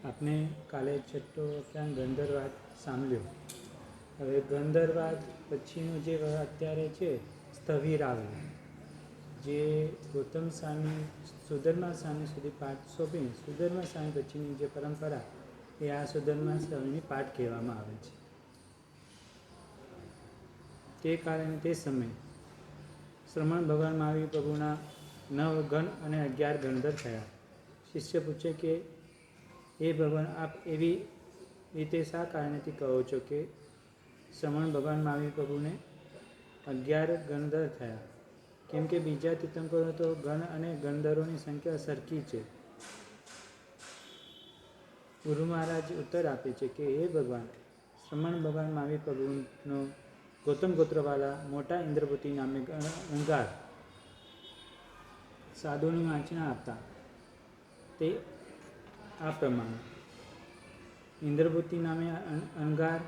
આપણે કાલે છઠ્ઠો વ્યાખ્યાન ગંધર્વાદ સાંભળ્યો. હવે ગંધર્વાદ પછીનું જે અત્યારે છે સ્થવિર આવ્યું, જે ગૌતમ સ્વામી સુધર્મા સ્વામી સુધી પાઠ સોંપીને સુધર્મા સ્વામી પછીની જે પરંપરા એ આ સુધર્મા સ્વામીની પાઠ કહેવામાં આવે છે. તે કારણે તે સમયે શ્રમણ ભગવાન મહાવીર પ્રભુના 9 ગણ અને 11 ગણધર થયા. શિષ્ય પૂછે કે એ ભગવાન આપ એવી રીતે શા કારણેથી કહો છો કે શ્રમણ ભગવાન મહાવીર પ્રભુને 11 ગણધર થયા? કેમ કે બીજા તીર્થંકરો તો ગણ અને ગણધરોની સંખ્યા સરખી છે. ગુરુ મહારાજ ઉત્તર આપે છે કે હે ભગવાન, શ્રમણ ભગવાન મહાવીર પ્રભુનો ગૌતમ ગોત્રવાલા મોટા ઇન્દ્રપતિ નામે અંગાર સાધુની વાંચના આપતા. તે આ પ્રમાણે ઇન્દ્રભૂતિ નામે અંગાર,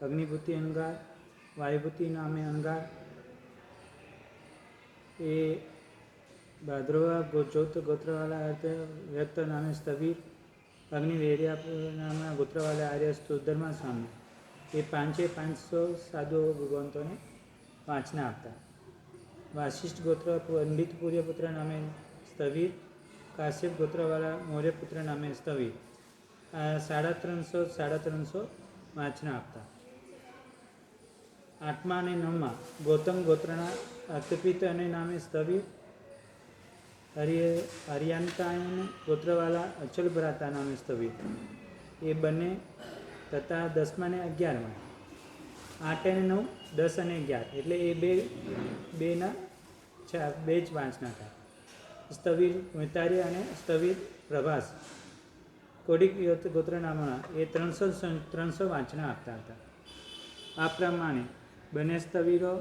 અગ્નિભૂતિ અંગાર, વાયુભૂતિ નામે અંગાર, એ ભાદ્રવા ચોથ ગોત્રવાલા અર્થ વ્યક્ત નામે સ્થવિર, અગ્નિવેર્યા નામના ગોત્રવાલા આર્ય સુધર્મા સ્વામી, એ 500 સાધુઓ ભગવંતોને વાંચના આપતા. વાશિષ્ઠ ગોત્ર પંડિત પૂર્યપુત્ર નામે સ્થવિર, કાશ્યપ ગોત્રવાળા મૌર્યપુત્ર નામે સ્થવિર, 350 વાંચના આપતા. 8મા અને 9મા ગૌતમ ગોત્રના અર્થપિત અને નામે સ્થવિર, હરિયાંતાયન ગોત્રવાલા અચલ ભ્રાતા નામે સ્થવિર, એ બંને તથા 10મા અને 11મા 8 અને 9, 10 અને 11 એટલે એ બે જ વાંચના થાય. સ્થવિર મૈતાર્ય અને સ્થવિર પ્રભાસ કોડિક ગોત્રનામના એ 300 વાંચના આપતા હતા. આ પ્રમાણે બંને સ્થવિરો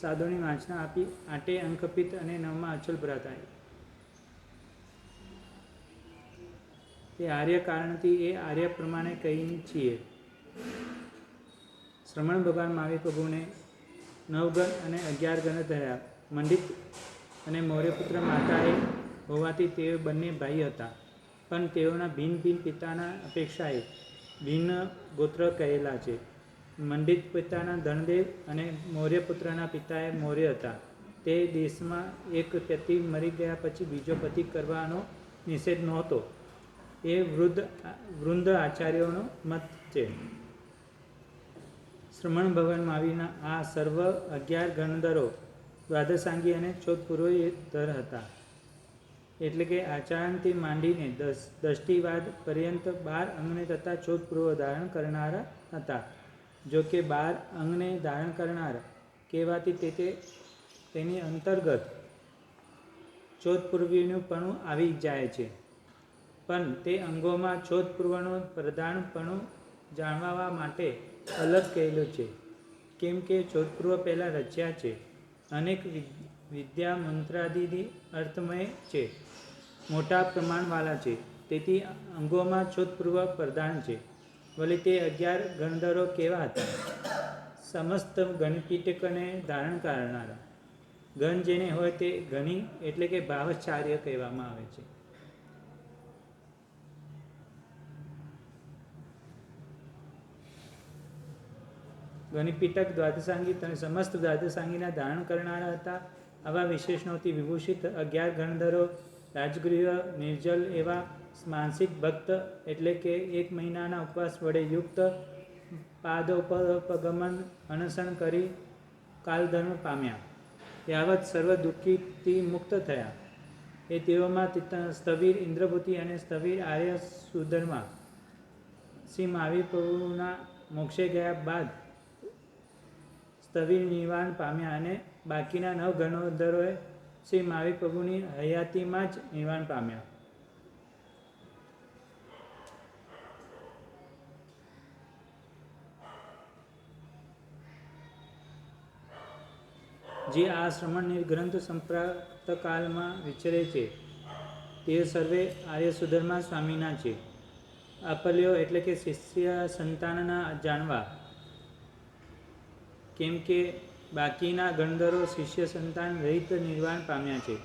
સાધુની વાંચના આપી. 8 અંકપિત અને 9મા અચલ ભ્રાતા એ આર્ય કારણથી એ આર્ય પ્રમાણે કહીએ છીએ. શ્રમણ ભગવાન મહાવીર પ્રભુને 9 ગણ અને 11 ગણ થયા. મંડિત અને મૌર્યપુત્ર માતાએ હોવાથી તેઓ બંને ભાઈ હતા, પણ તેઓના ભિન્ન ભિન્ન પિતાના અપેક્ષાએ ભિન્ન ગોત્ર કહેલા છે. મંડિત પિતાના ધનદેવ અને મૌર્યપુત્રના પિતાએ મૌર્ય હતા. તે દેશમાં એક પતિ મરી ગયા પછી બીજો પતિ કરવાનો નિષેધ નહોતો, એ વૃંદ આચાર્યોનો મત છે. શ્રમણ ભગવાન મહાવીરના આ સર્વ 11 ગણધરો દ્વાદશાંગી અને ચોથપુરોહિતર હતા. એટલે કે આચરણથી માંડીને દષ્ટિવાદ પર્યંત 12 અંગને તથા ચોથપુરો ધારણ કરનારા હતા. જો કે 12 અંગને ધારણ કરનાર કહેવાથી તેની અંતર્ગત ચોથપૂર્વીનું પણ આવી જાય છે, પણ તે અંગોમાં ચોથપૂર્વનું પ્રધાનપણું જાણવા માટે અલગ કહેલું છે. કેમ કે ચોથપૂર્વ પહેલાં રચ્યા છે. અનેક વિદ્યા મંત્રાદિ અર્થમય છે, મોટા પ્રમાણવાળા છે, તેથી અંગોમાં ચોથપૂર્વ પ્રધાન છે. વળી તે 11 ગણધરો કેવા હતા? સમસ્ત ગણપીટકને ધારણ કરનારા. ગણ જેને હોય તે ગણી એટલે કે ભાવાચાર્ય કહેવામાં આવે છે. ગણપીટક દ્વાદશાંગી અને સમસ્ત દ્વાદશાંગીના ધારણ કરનારા હતા. આવા વિશેષણોથી વિભૂષિત 11 ગણધરો રાજગૃહ નિર્જલ એવા માનસિક ભક્ત એટલે કે 1 મહિનાના ઉપવાસ વડે યુક્ત પાદોપગમન અનશન કરી કાલધર્મ પામ્યા. યાવત સર્વ દુઃખીથી મુક્ત થયા. એ તેઓમાં સ્થવિર ઇન્દ્રભૂતિ અને સ્થવિર આર્ય સુધર્મા શ્રી મહાવીર પ્રભુના મોક્ષે ગયા બાદ સ્થવિર નિર્વાણ પામ્યા અને બાકીના 9 ગણધરોએ શ્રી મહાવીર પ્રભુની હયાતીમાં જ નિર્વાણ પામ્યા. જે આ શ્રમણ ગ્રંથ સંપ્રાપ્ત કાળમાં વિચરે છે તે સર્વે આર્ય સુધર્મા સ્વામીના છે. અપલ્યો એટલે કે શિષ્ય સંતાનના જાણવા. કેમ કે બાકીના ગણધરો શિષ્ય સંતાન રહિત નિર્વાણ પામ્યા છે.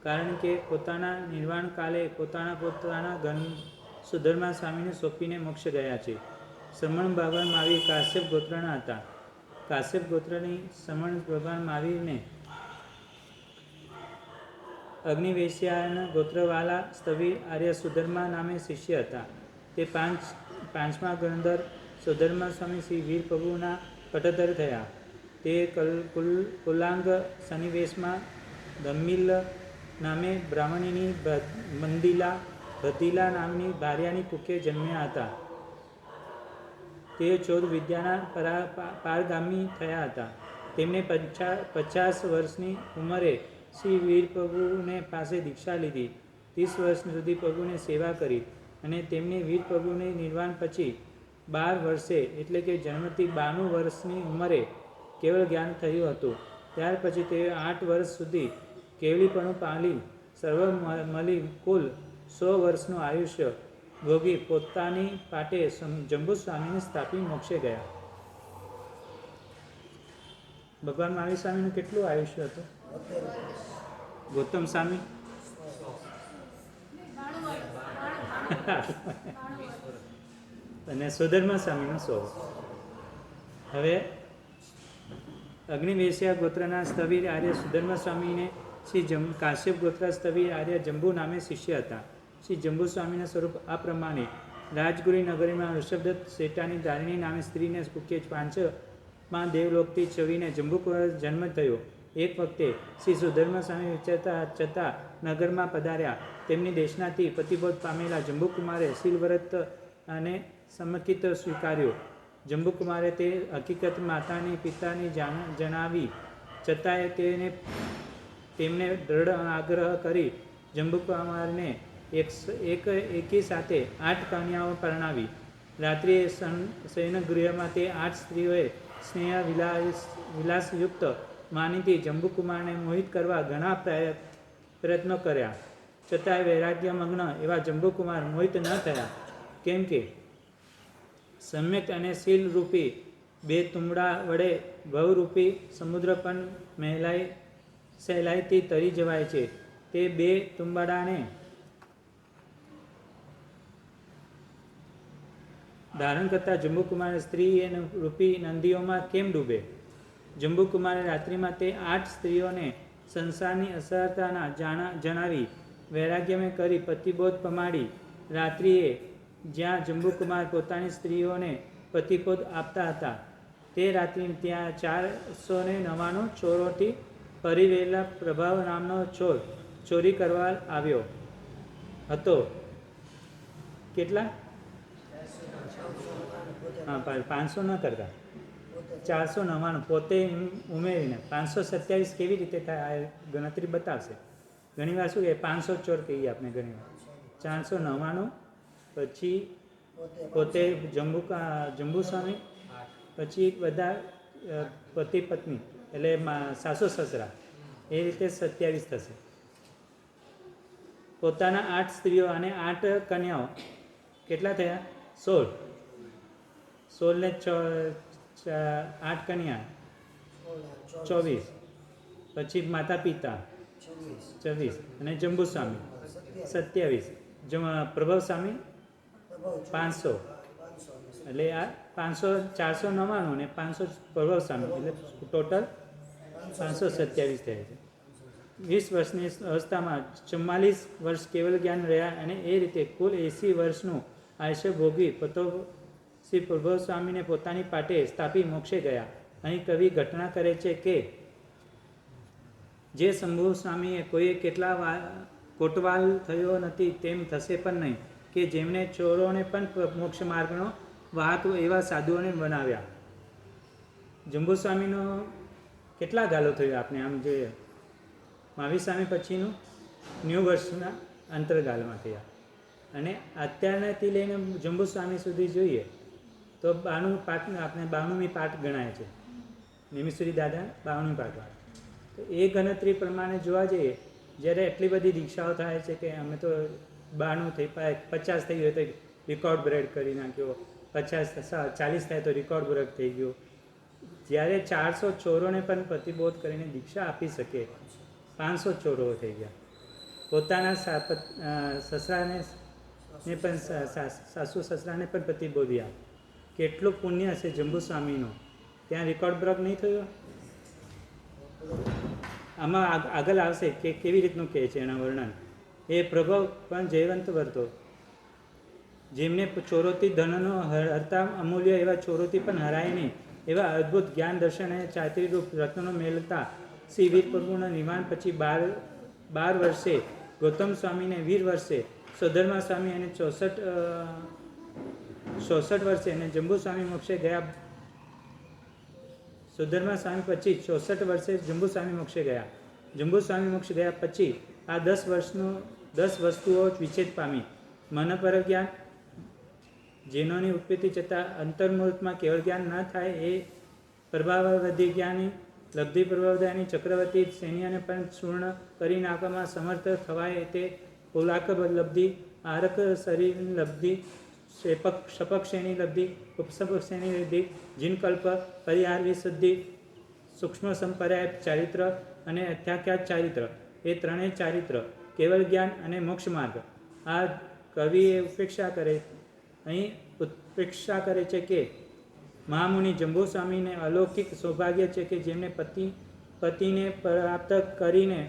કારણ કે પોતાના નિર્વાણ કાલે પોતાના ઘન સુધર્મા સ્વામીને સોંપીને મોક્ષ ગયા છે. સમણ ભગવાન મહાવીર કાશ્યપ ગોત્રના હતા. કાશ્યપ ગોત્રની સમણ ભગવાન મહાવીરને અગ્નિવેશ્યાના ગોત્રવાલા સ્થવિર આર્ય સુધર્મા નામે શિષ્ય હતા. તે પાંચમા ગણધર સુધર્મા સ્વામી શ્રી વીર પ્રભુના પટ્ટધર થયા. તે કુલાંગ સન્નિવેશમાં ધમ્મિલ નામે બ્રાહ્મણીની ભદ્દિલા નામની ભાર્યાની કુખે જન્મ્યા હતા. તે 14 વિદ્યાના પારગામી થયા હતા. તેમણે 50 વર્ષની ઉંમરે શ્રી વીર પ્રભુને પાસે દીક્ષા લીધી. 30 વર્ષ સુધી પ્રભુને સેવા કરી અને તેમને વીર પ્રભુને નિર્વાણ પછી 12 વર્ષે એટલે કે જન્મથી 92 વર્ષની ઉંમરે કેવળ જ્ઞાન થયું હતું. ત્યાર પછી તેઓ 8 વર્ષ સુધી કેવલીપણું પાલી સર્વ મળી કુલ 100 વર્ષનું આયુષ્ય ભોગી પોતાની પાટે જંબુ સ્વામીને સ્થાપી મોક્ષે ગયા. ભગવાન મહાવીર સ્વામીનું કેટલું આયુષ્ય હતું? ગૌતમ સ્વામી અને સુધર્મા સ્વામીનું 100. હવે અગ્નિવેશ્યા ગોત્રના સ્થવિર આર્ય સુધર્મા સ્વામીને શ્રી કાશ્યપ ગોત્ર સ્થવિર આર્ય જંબુ નામે શિષ્ય હતા. શ્રી જંબુ સ્વામીના સ્વરૂપ આ પ્રમાણે: રાજગુરી નગરીમાં ઋષભદત્ત શેટાની ધારિણી નામે સ્ત્રીને કુકે 5મા દેવલોકથી છવીને જંબુકુમાર જન્મ થયો. એક વખતે શ્રી સુધર્મા સ્વામી વિચરતા જતા નગરમાં પધાર્યા. તેમની દેશનાથી પતિબોધ પામેલા જંબુકુમારે શીલવ્રત અને સમકિત સ્વીકાર્યો. જંબુકુમારે તે હકીકત માતાની પિતાની જણાવી છતાંય તેમને દ્રઢ આગ્રહ કરી જંબુકુમારને એકી સાથે 8 કન્યાઓ પરણાવી. રાત્રિએ શયનગૃહમાં તે 8 સ્ત્રીઓએ સ્નેહ વિલાસયુક્ત માનીથી જંબુકુમારને મોહિત કરવા ઘણા પ્રયત્નો કર્યા. છતાંય વૈરાગ્યમગ્ન એવા જંબુકુમાર મોહિત ન થયા, કેમ કે સમ્યક અને શીલરૂપી 2 તુંબડા વડે ભવરૂપી સમુદ્ર પણ સહેલાઈથી તરી જવાય છે. તે 2 તુંબડાને ધારણ કરતા જંબુકુમાર સ્ત્રી રૂપી નદીઓમાં કેમ ડૂબે? જંબુકુમારે રાત્રિમાં તે 8 સ્ત્રીઓને સંસારની અસહજતાના જણાવી વૈરાગ્યમય કરી પતિબોધ પમાડી. રાત્રિએ જ્યાં જંબુકુમાર પોતાની સ્ત્રીઓને પતિબોધ આપતા હતા તે રાત્રિ ત્યાં 499 ચોરોથી પરિવેલા પ્રભાવ નામનો ચોર ચોરી કરવા આવ્યો હતો. કેટલા? હા, 500 ન કરતા 499 પોતે ઉમેરીને 527 કેવી રીતે થાય આ ગણતરી બતાવશે. ઘણીવાર શું કે 500 ચોર કહીએ આપણે, ઘણીવાર 499 પછી પોતે જંબુ સ્વામી પછી બધા પતિ પત્ની એટલે સાસુ સસરા, એ રીતે 27 થશે. પોતાના 8 સ્ત્રીઓ અને 8 કન્યાઓ કેટલા થયા? 16 ને 8 કન્યા 24, પછી માતા પિતા 24 અને જંબુ સ્વામી 27, પ્રભવ સ્વામી 500, એટલે આ 500 499 અને 500 પ્રભવ સ્વામી એટલે ટોટલ 527 થયા છે. 20 વર્ષની અવસ્થામાં 44 વર્ષ કેવલ જ્ઞાન રહ્યા અને એ રીતે કુલ 80 વર્ષનું આયુષ્ય ભોગવી શ્રી પ્રભવ સ્વામીને પોતાની પાટે સ્થાપી મોક્ષે ગયા. અહીં કવિ ઘટના કરે છે કે જે શંભુ સ્વામીએ કોઈએ કેટલા કોટવાલ થયો નથી તેમ થશે પણ નહીં, કે જેમણે ચોરોને પણ મોક્ષ માર્ગનો વાહક એવા સાધુઓને બનાવ્યા. જંબુ સ્વામીનો કેટલા ગાલો થયો આપણે આમ જોઈએ? મહાવીર સ્વામી પછીનું 90 વર્ષના અંતરગાળમાં થયા. અને અત્યારનાથી લઈને જંબુ સ્વામી સુધી જોઈએ તો 92 પાઠ આપણે 92મી પાઠ ગણાય છે. નિમિષુરી દાદા 92મી પાઠ. તો એ ગણતરી પ્રમાણે જોવા જઈએ, જ્યારે એટલી બધી દીક્ષાઓ થાય છે કે અમે તો 92 થઈ 50 થઈ ગયો તો રેકોર્ડ બ્રેક કરી નાખ્યો, 40 થાય તો રેકોર્ડ બ્રેક થઈ ગયો. જ્યારે 400 ચોરોને પણ પ્રતિબોધ કરીને દીક્ષા આપી શકે, 500 ચોરો થઈ ગયા. પોતાના સસરાને પણ સાસુ સસરાને પણ પતિ બોલ્યા. કેટલું પુણ્ય હશે જંબુસ્વામીનું, ત્યાં રેકોર્ડ બ્રેક નહીં થયો. આમાં આગળ આવશે કે કેવી રીતનું કહે છે એના વર્ણન. એ પ્રભાવ પણ જયવંત વર્તો, જેમને ચોરોથી ધનનો હરતા અમૂલ્ય એવા ચોરોથી પણ હરાય નહીં એવા અદ્ભુત જ્ઞાન દર્શન અને ચારિત્ર્યરૂપ રત્નો મેળવતા શ્રી વીર પ્રભુના નિર્માણ પછી 12 વર્ષે ગૌતમ સ્વામીને 20 વર્ષે સ્વધર્મા સ્વામી અને 64 વર્ષે અને જંબુસ્વામી મોક્ષે ગયા. સુધર્મા સ્વામી પછી 64 વર્ષે જંબુસ્વામી મોક્ષે ગયા. જંબુસ્વામી મોક્ષ ગયા પછી આ 10 વસ્તુઓ વિચ્છેદ પામી. મન પર જ્ઞાન, જેનોની ઉત્પત્તિ છતાં અંતર્મુહૂર્તમાં કેવળ જ્ઞાન ન થાય એ પ્રભાવવધી જ્ઞાની, લબ્ધિ પ્રભાવદાની ચક્રવર્તી સૈન્યને પણ ચૂર્ણ કરી નાખવામાં સમર્થ થવાય તે પુલાક લબ્ધિ, આરક શરીરની લબ્ધિ, શપક શ્રેણી લબ્ધિ, ઉપસપક શ્રેણી લબ્ધિ, જીનકલ્પ, પરિહાર વિશુદ્ધિ, સૂક્ષ્મ સંપર્યાય ચારિત્ર અને અથ્યાખ્યાત ચારિત્ર, એ ત્રણેય ચારિત્ર, કેવળ જ્ઞાન અને મોક્ષ માર્ગ. આ કવિએ ઉપેક્ષા કરે છે કે મહામુનિ જંબુસ્વામીને અલૌકિક સૌભાગ્ય છે કે જેમને પતિને પ્રાપ્ત કરીને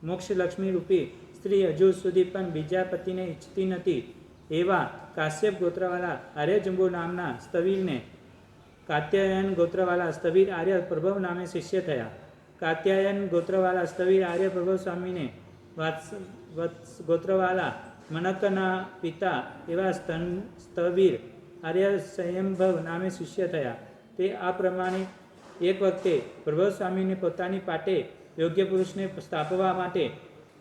મોક્ષલક્ષ્મી રૂપી સ્ત્રી હજુ સુધી પણ બીજા પતિને ઈચ્છતી નથી એવા કાશ્યપ ગોત્રવાળા આર્ય જંબુ નામના સ્થવીરને કાત્યાયન ગોત્રવાળા સ્થવીર આર્ય પ્રભવ નામે શિષ્ય થયા. કાત્યાયન ગોત્રવાળા સ્થવીર આર્ય પ્રભવ સ્વામીને ગોત્રવાળા મનકના પિતા એવા સ્થવીર આર્ય સ્વયંભવ નામે શિષ્ય થયા. તે આ પ્રમાણે એક વખતે પ્રભવ સ્વામીને પોતાની પાટે યોગ્ય પુરુષને સ્થાપવા માટે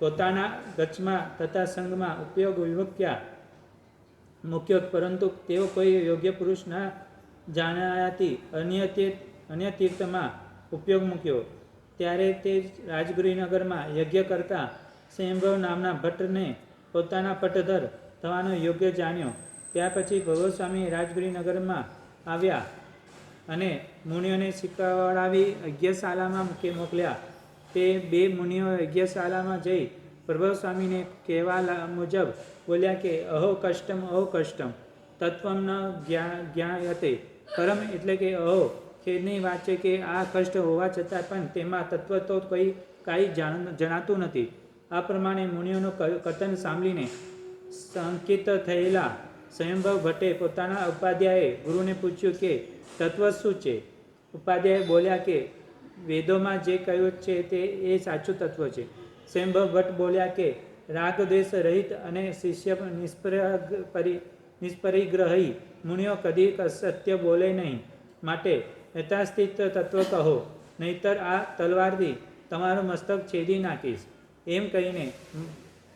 પોતાના ગચ્છમાં તથા સંઘમાં ઉપયોગ મૂક્યો, પરંતુ તેઓ કોઈ યોગ્ય પુરુષ ન જાણ્યાથી અન્ય તીર્થમાં ઉપયોગ મૂક્યો. ત્યારે તે રાજગૃહનગરમાં યજ્ઞ કરતા સ્વયંભવ નામના ભટ્ટને પોતાના પટધર થવાનો યોગ્ય જાણ્યો. ત્યાર પછી પ્રભવ સ્વામી રાજગૃહનગરમાં આવ્યા અને મુનિઓને શીખવાડાવી યજ્ઞશાળામાં મોકલ્યા. તે 2 મુનિઓ યજ્ઞશાળામાં જઈ પ્રભવ સ્વામીને કહેવા મુજબ બોલ્યા કે અહો કષ્ટમ તત્વમ ન જ્ઞાયતે. પરમ એટલે કે અહો ખેદની વાત છે કે આ કષ્ટ હોવા છતાં પણ તેમાં તત્વ તો કાંઈ જણાતું નથી. આ પ્રમાણે મુનિઓનું કથન સાંભળીને સંકિત થયેલા સ્વયંભવ ભટ્ટે પોતાના ઉપાધ્યાયે ગુરુને પૂછ્યું કે તત્વ શું છે. ઉપાધ્યાય બોલ્યા કે વેદોમાં જે કહ્યું છે તે એ સાચું તત્વ છે. સ્વયંભવ ભટ્ટ બોલ્યા કે રાગ દ્વેષ રહિત અને શિષ્ય નિષ્પરિગ્રહી મુનિઓ કદી સત્ય બોલે નહીં, માટે યથાસ્થિત તત્વ કહો, નહીતર આ તલવારથી તમારું મસ્તક છેદી નાખીશ. એમ કહીને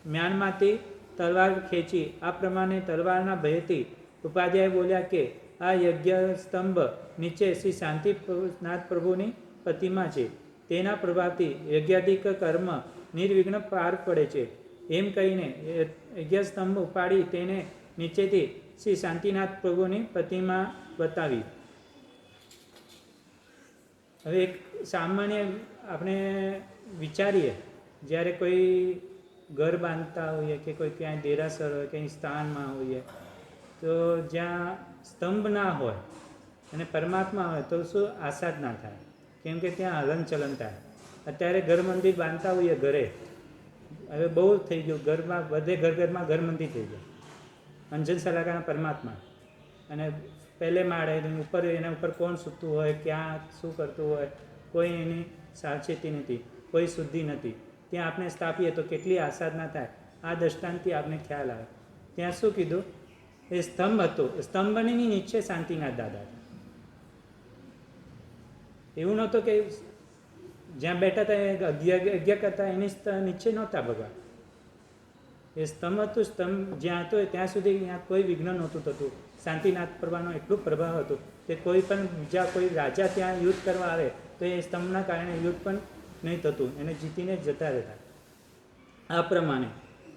મ્યાનમાંથી તલવાર ખેંચી. આ પ્રમાણે તલવારના ભયથી ઉપાધ્યાય બોલ્યા કે આ યજ્ઞ સ્તંભ નીચે શ્રી શાંતિનાથ પ્રભુની પ્રતિમા છે. તેના પ્રભાવથી યજ્ઞાધિક કર્મ નિર્વિઘ્ન પાર પડે છે. એમ કહીને યજ્ઞસ્તંભ ઉપાડી તેને નીચેથી શ્રી શાંતિનાથ પ્રભુની પ્રતિમા બતાવી. હવે એક સામાન્ય આપણે વિચારીએ, જ્યારે કોઈ ઘર બાંધતા હોઈએ કે કોઈ ક્યાંય દેરાસર હોય, કંઈ સ્થાનમાં હોઈએ, તો જ્યાં સ્તંભ ના હોય અને પરમાત્મા હોય તો શું આશા જ ના થાય, કેમ કે ત્યાં હલનચલન થાય. અત્યારે ઘર મંદિર બાંધતા હોઈએ ઘરે, હવે બહુ થઈ ગયું, ઘરમાં બધે ઘરમાં ઘર મંદિર થઈ ગયું. અંજન સલાકાના પરમાત્મા અને પહેલે માળે ઉપર, એના ઉપર કોણ સૂતું હોય, ક્યાં શું કરતું હોય, કોઈ એની સાવચેતી નથી, કોઈ શુદ્ધિ નથી. ત્યાં આપણે સ્થાપીએ તો કેટલી આસાદ ના થાય. આ દ્રષ્ટાંતથી આપણે ખ્યાલ આવે. ત્યાં શું કીધું, એ સ્તંભ હતો, સ્તંભની નીચે શાંતિનાથ દાદા હતા. એવું નહોતું કે જ્યાં બેઠા હતા યજ્ઞ કરતા એની નીચે નહોતા ભગવાન. એ સ્તંભ હતું. સ્તંભ જ્યાં હતો ત્યાં સુધી ત્યાં કોઈ વિઘ્ન નહોતું થતું. શાંતિનાથ પ્રભાનો એટલું પ્રભાવ હતો કે કોઈ પણ બીજા કોઈ રાજા ત્યાં યુદ્ધ કરવા આવે તો એ સ્તંભના કારણે યુદ્ધ પણ નહીં થતું, એને જીતીને જતા રહેતા. આ પ્રમાણે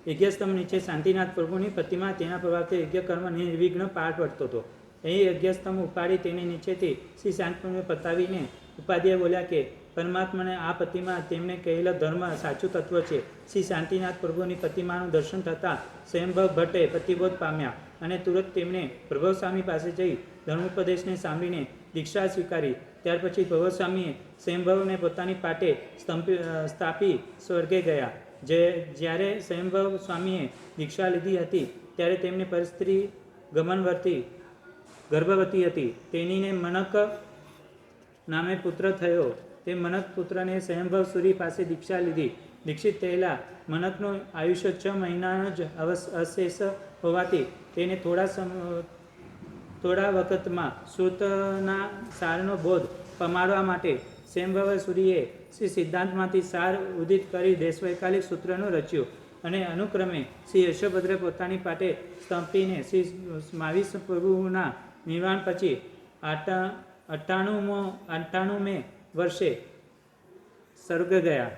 યજ્ઞસ્તંભ નીચે શાંતિનાથ પ્રભુની પ્રતિમા, તેના પ્રભાવથી યજ્ઞ કર્મ નિર્વિઘ્ન પાર પડતો હતો. અહીં યજ્ઞસ્તંભ ઉપાડી તેની નીચેથી શ્રી શાંત પ્રભુને પતાવીને ઉપાધ્યાય બોલ્યા કે પરમાત્માને આ પ્રતિમા તેમણે કહેલો ધર્મ સાચું તત્વ છે. શ્રી શાંતિનાથ પ્રભુની પ્રતિમાનું દર્શન થતાં સ્વયંભવ ભટ્ટે પ્રતિબોધ પામ્યા અને તુરંત તેમણે પ્રભવસ્વામી પાસે જઈ ધર્મોપદેશને સાંભળીને દીક્ષા સ્વીકારી. ત્યાર પછી પ્રભવસ્વામીએ સ્વયંભવને પોતાની પાટે સ્થાપી સ્વર્ગે ગયા. જ્યારે સ્વયંભવ સ્વામીએ દીક્ષા લીધી હતી ત્યારે તેમની પરસ્ત્રી ગર્ભવતી હતી. તેનીને મનક નામે પુત્ર થયો. તે મનક પુત્રને સ્વયંભવ સુરી પાસે દીક્ષા લીધી. દીક્ષિત થયેલા મનકનું આયુષ્ય 6 મહિનાનો જ અશેષ હોવાથી તેને થોડા વખતમાં શ્રુતના સારનો બોધ પમાડવા માટે સ્વયંભવ સૂરીએ શ્રી સિદ્ધાંતમાંથી સાર ઉદિત કરી દેશવૈકાલિક સૂત્રનું રચ્યું અને અનુક્રમે શ્રી યશોભદ્રે પોતાની પાટે સ્તંભીને શ્રી 22 પ્રભુના નિર્વાણ પછી 98મે વર્ષે સ્વર્ગ ગયા.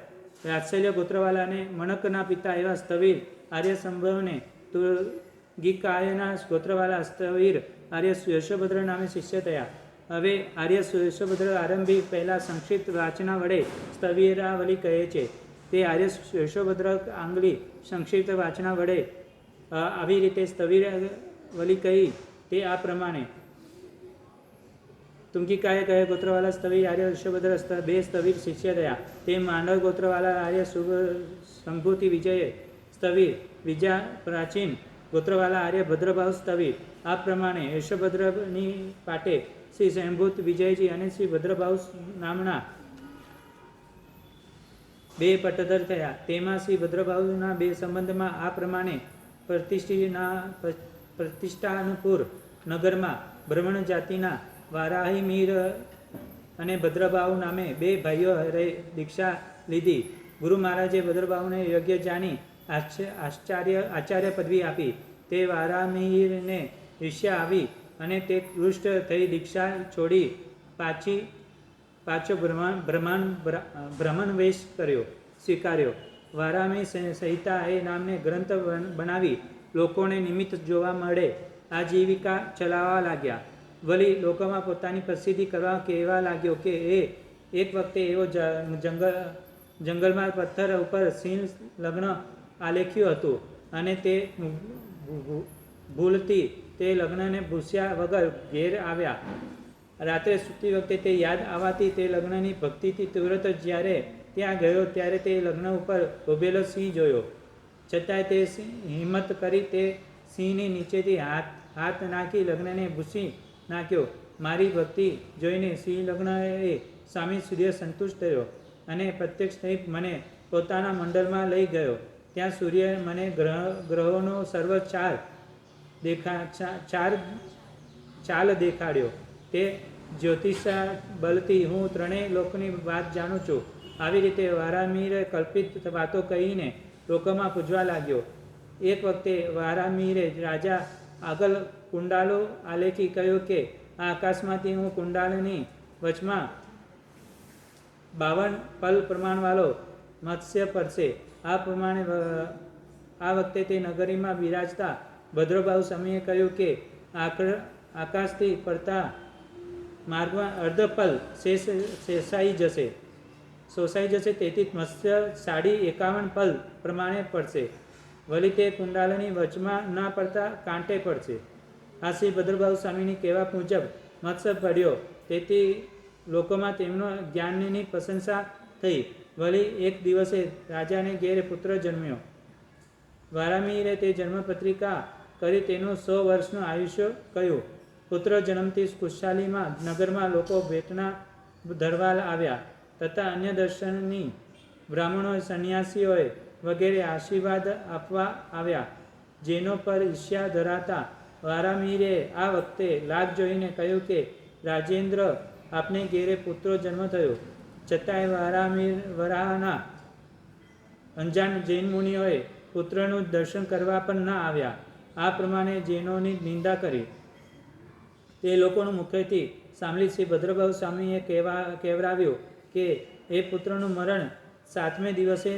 રાત્સલ્ય ગોત્રવાલાને મનકના પિતા એવા સ્થવીર આર્ય સંભવને તુર્ગિકાયના ગોત્રવાલા સ્થવીર આર્ય યશોભદ્ર નામે શિષ્ય થયા. હવે આર્ય યશોભદ્ર આરંભી પહેલા સંક્ષિપ્ત વાચના વડે સ્થવીરાવલી કહે છે. તે આર્ય યશોભદ્ર આંગળી સંક્ષિપ્ત વાચના વડે આવી રીતે સ્થવીરાવલી કહી. તે આ પ્રમાણે તુંગિકાએ કહે ગોત્રવાલા સ્થવીર આર્ય યશોભદ્ર 2 સ્થવીર શિષ્ય થયા. તે માંડવ ગોત્રવાલા આર્ય સંભૂતિ વિજય સ્થવીર બીજા પ્રાચીન ગોત્રવાલા આર્ય ભદ્રભાવ સ્થવીર. આ પ્રમાણે યશોભદ્રની પાટે શ્રી સ્વયંભૂત વિજયજી અને શ્રી ભદ્રભાવ નામના 2 પટ્ટધર થયા. તેમાં શ્રી ભદ્રભાવના 2 સંબંધમાં આ પ્રમાણે પ્રતિષ્ઠાનપુર નગરમાં બ્રાહ્મણ જાતિના વારાહીમીર અને ભદ્રભાવ નામે 2 ભાઈઓ દીક્ષા લીધી. ગુરુ મહારાજે ભદ્રભાવને યોગ્ય જાણી આચાર્ય પદવી આપી. તે વારામીરને ઈર્ષ્યા આવી અને તે કૃષ્ટ થઈ દીક્ષા છોડી પાછો બ્રાહ્મણ વેશ સ્વીકાર્યો. વારામી સંહિતા એ નામને ગ્રંથ બનાવી લોકોને નિમિત્ત જોવા મળે આજીવિકા ચલાવવા લાગ્યા. વળી લોકોમાં પોતાની પ્રસિદ્ધિ કરવા કહેવા લાગ્યો કે એક વખતે એવો જંગલમાં પથ્થર ઉપર સિંહ લગ્ન આલેખ્યું હતું અને તે ભૂલથી તે લગ્નને પૂછ્યા વગર ઘેર આવ્યા. રાત્રે સૂતી વખતે તે યાદ આવવાથી તે લગ્નની ભક્તિથી તુરત જ્યારે ત્યાં ગયો ત્યારે તે લગ્ન ઉપર ઉભેલો સિંહ જોયો. છતાંય તે હિંમત કરી તે સિંહની નીચેથી હાથ નાખી લગ્નને ભૂસી નાખ્યો. મારી ભક્તિ જોઈને સિંહ લગ્નએ સ્વામી સૂર્ય સંતુષ્ટ થયો અને પ્રત્યક્ષ થઈ મને પોતાના મંડળમાં લઈ ગયો. ત્યાં સૂર્ય મને ગ્રહોનો સર્વ ચાલ દેખાડ્યો. તે જ્યોતિષા બલથી હું 3 લોકની વાત જાણું છું. આવી રીતે વારામીરે કલ્પિત વાતો કહીને લોકોમાં પૂજવા લાગ્યો. એક વખતે વારામીરે રાજા આગળ કુંડાલો આલેખી કહ્યું કે આ આકાશમાંથી હું કુંડાલની વચમાં 52 પલ પ્રમાણવાળો મત્સ્ય પડશે. આ પ્રમાણે આ વખતે તે નગરીમાં બિરાજતા ભદ્રભાવ સ્વામીએ કહ્યું કે આકાશથી પડતા માર્ગમાં અર્ધપલ શોષાઈ જશે. તેથી મત્સ્ય 51 પલ પ્રમાણે પડશે. વળી તે કુંડાલની વચમાં ન પડતા કાંઠે પડશે. આ શ્રી ભદ્રભાવ સ્વામીની કહેવા મુજબ મત્સ્ય પડ્યો. તેથી લોકોમાં તેમનો જ્ઞાનની પ્રશંસા થઈ. વળી એક દિવસે રાજાને ઘેર પુત્ર જન્મ્યો. વારામીરે તે જન્મપત્રિકા કરી તેનું 100 વર્ષનું આયુષ્ય કહ્યું. પુત્ર જન્મથી ખુશાલીમાં નગરમાં લોકો ભેટના ધરવા આવ્યા તથા અન્ય દર્શનની બ્રાહ્મણોએ સંન્યાસીઓએ વગેરે આશીર્વાદ આપવા આવ્યા. જેનો પર ઈર્ષ્યા ધરાતા વારામીરે આ વખતે લાભ જોઈને કહ્યું કે રાજેન્દ્ર આપને ઘેરે પુત્રો જન્મ થયો. છતાંય વરાહના અંજાન જૈન મુનિઓએ પુત્રનું દર્શન કરવા પણ ન આવ્યા. આ પ્રમાણે જૈનોની નિંદા કરી. તે લોકોનું મુખેથી સાંભળી શ્રી ભદ્રભાવ સ્વામીએ કહેવરાવ્યું કે એ પુત્રનું મરણ 7મે દિવસે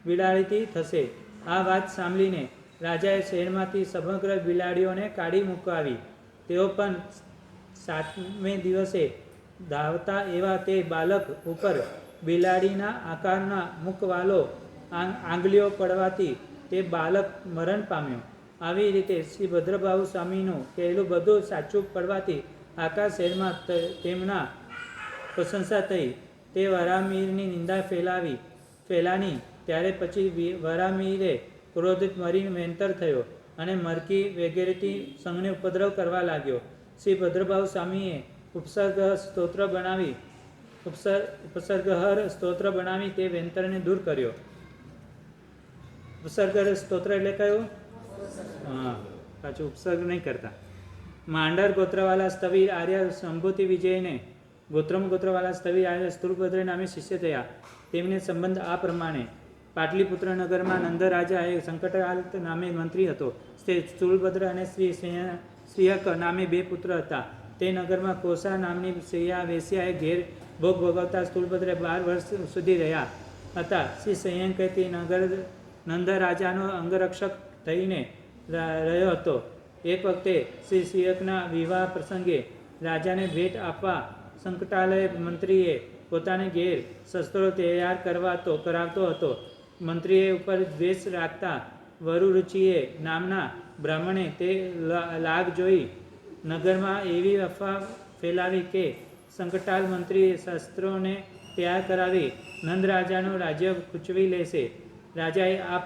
બિલાડીથી થશે. આ વાત સાંભળીને રાજાએ શહેરમાંથી સમગ્ર બિલાડીઓને કાઢી મુકાવી. તેઓ પણ 7મે દિવસે ધાવતા એવા તે બાલક ઉપર બિલાડીના આકારના મુખવાલો આંગળીઓ પડવાથી તે બાલક મરણ પામ્યો. આવી રીતે શ્રી ભદ્રભાઉ સ્વામીનું કહેલું બધું સાચું પડવાથી આખા શહેરમાં તેમના પ્રશંસા થઈ. તે વરામીરની નિંદા ફેલાની. ત્યારે પછી વરામીરે ક્રોધિત મરીને વેંતર થયો અને મરકી વગેરેથી સંઘને ઉપદ્રવ કરવા લાગ્યો. શ્રી ભદ્રભાઉ સ્વામીએ ઉપસર્ગહર સ્તોત્ર બનાવી તે વેંતરને દૂર કર્યો. ઉપસર્ગહર સ્તોત્ર એટલે કયો? હા, પાછું ઉપસર્ગ નહીં કરતા. માંડર ગોત્રવાલા સ્થવિર આર્ય સંભૂતિ વિજયને ગોત્રવાલા સ્થવિર આર્ય સ્થૂળભદ્ર નામે શિષ્ય થયા. તેમને સંબંધ આ પ્રમાણે: પાટલીપુત્ર નગરમાં નંદ રાજા એ સંકટાલ નામે મંત્રી હતો. તે સ્થૂળભદ્ર અને શ્રીયક નામે બે પુત્ર હતા. તે નગરમાં કોસા નામની વેશ્યાએ ઘેર ભોગ ભોગવતા સ્થૂળભદ્રે 12 વર્ષ સુધી રહ્યા હતા. શ્રી સંયંકે તે નંદ રાજાનો અંગરક્ષક થઈને રહ્યો હતો. એક વખતે શ્રી શ્રીયકના વિવાહ પ્રસંગે રાજાને ભેટ આપવા સંકટાલય મંત્રીએ પોતાને ઘેર શસ્ત્રો તૈયાર કરાવતો હતો. મંત્રીએ ઉપર દ્વેષ રાખતા વરુરુચિએ નામના બ્રાહ્મણે તે લાગ જોઈ નગરમાં એવી અફવા ફેલાવી કે સંકટાલ મંત્રીએ શસ્ત્રોને તૈયાર કરાવી નંદ રાજાનું રાજ્ય ખૂંચવી લેશે. રાજાએ આ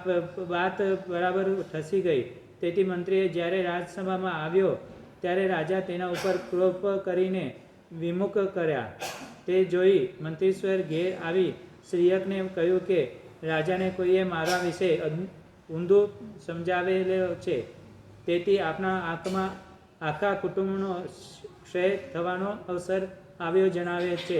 વાત બરાબર ઠસી ગઈ. તેથી મંત્રીએ જ્યારે રાજસભામાં આવ્યો ત્યારે રાજા તેના ઉપર ક્રોધ કરીને વિમુખ કર્યા. તે જોઈ મંત્રીશ્વર ઘેર આવી શ્રીયકને કહ્યું કે રાજાને કોઈએ મારા વિશે ઊંધું સમજાવેલો છે. તેથી આપણા આખા કુટુંબનો ક્ષય થવાનો અવસર આવ્યો જણાવે છે.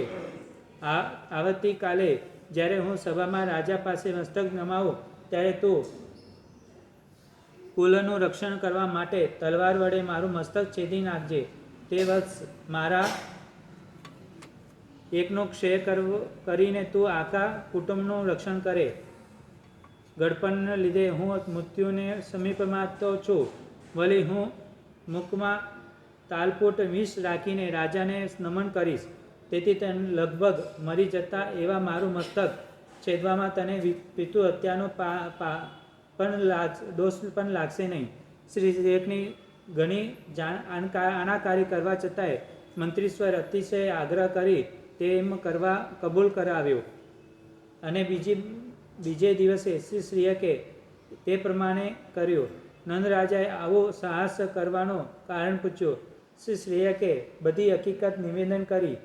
આવતીકાલે જ્યારે હું સભામાં રાજા પાસે મસ્તક નમાવું ત્યારે તું કુલનું રક્ષણ કરવા માટે તલવાર વડે મારું મસ્તક છેદી નાખજે. તે વખત મારા એકનો ક્ષય કરીને તું આખા કુટુંબનું રક્ષણ કરે. ગડપણને લીધે હું મૃત્યુને સમીપમાં તો છું, વળી હું મુખમાં તાલપોટ વિષ રાખીને રાજાને નમન કરીશ. તેથી તને લગભગ મરી જતા એવા મારું મસ્તક છેદવામાં તને પિતૃ હત્યાનો દોષ પણ લાગશે નહીં. શ્રી શ્રીયકની ઘણી આનાકારી કરવા છતાંય મંત્રીશ્વર અતિશય આગ્રહ કરી તેમ કરવા કબૂલ કરાવ્યો અને બીજે દિવસે શ્રી શ્રીયકે તે પ્રમાણે કર્યું. નંદ રાજાએ આવો સાહસ કરવાનો કારણ પૂછ્યું. શ્રી શ્રીયકે બધી હકીકત નિવેદન કરી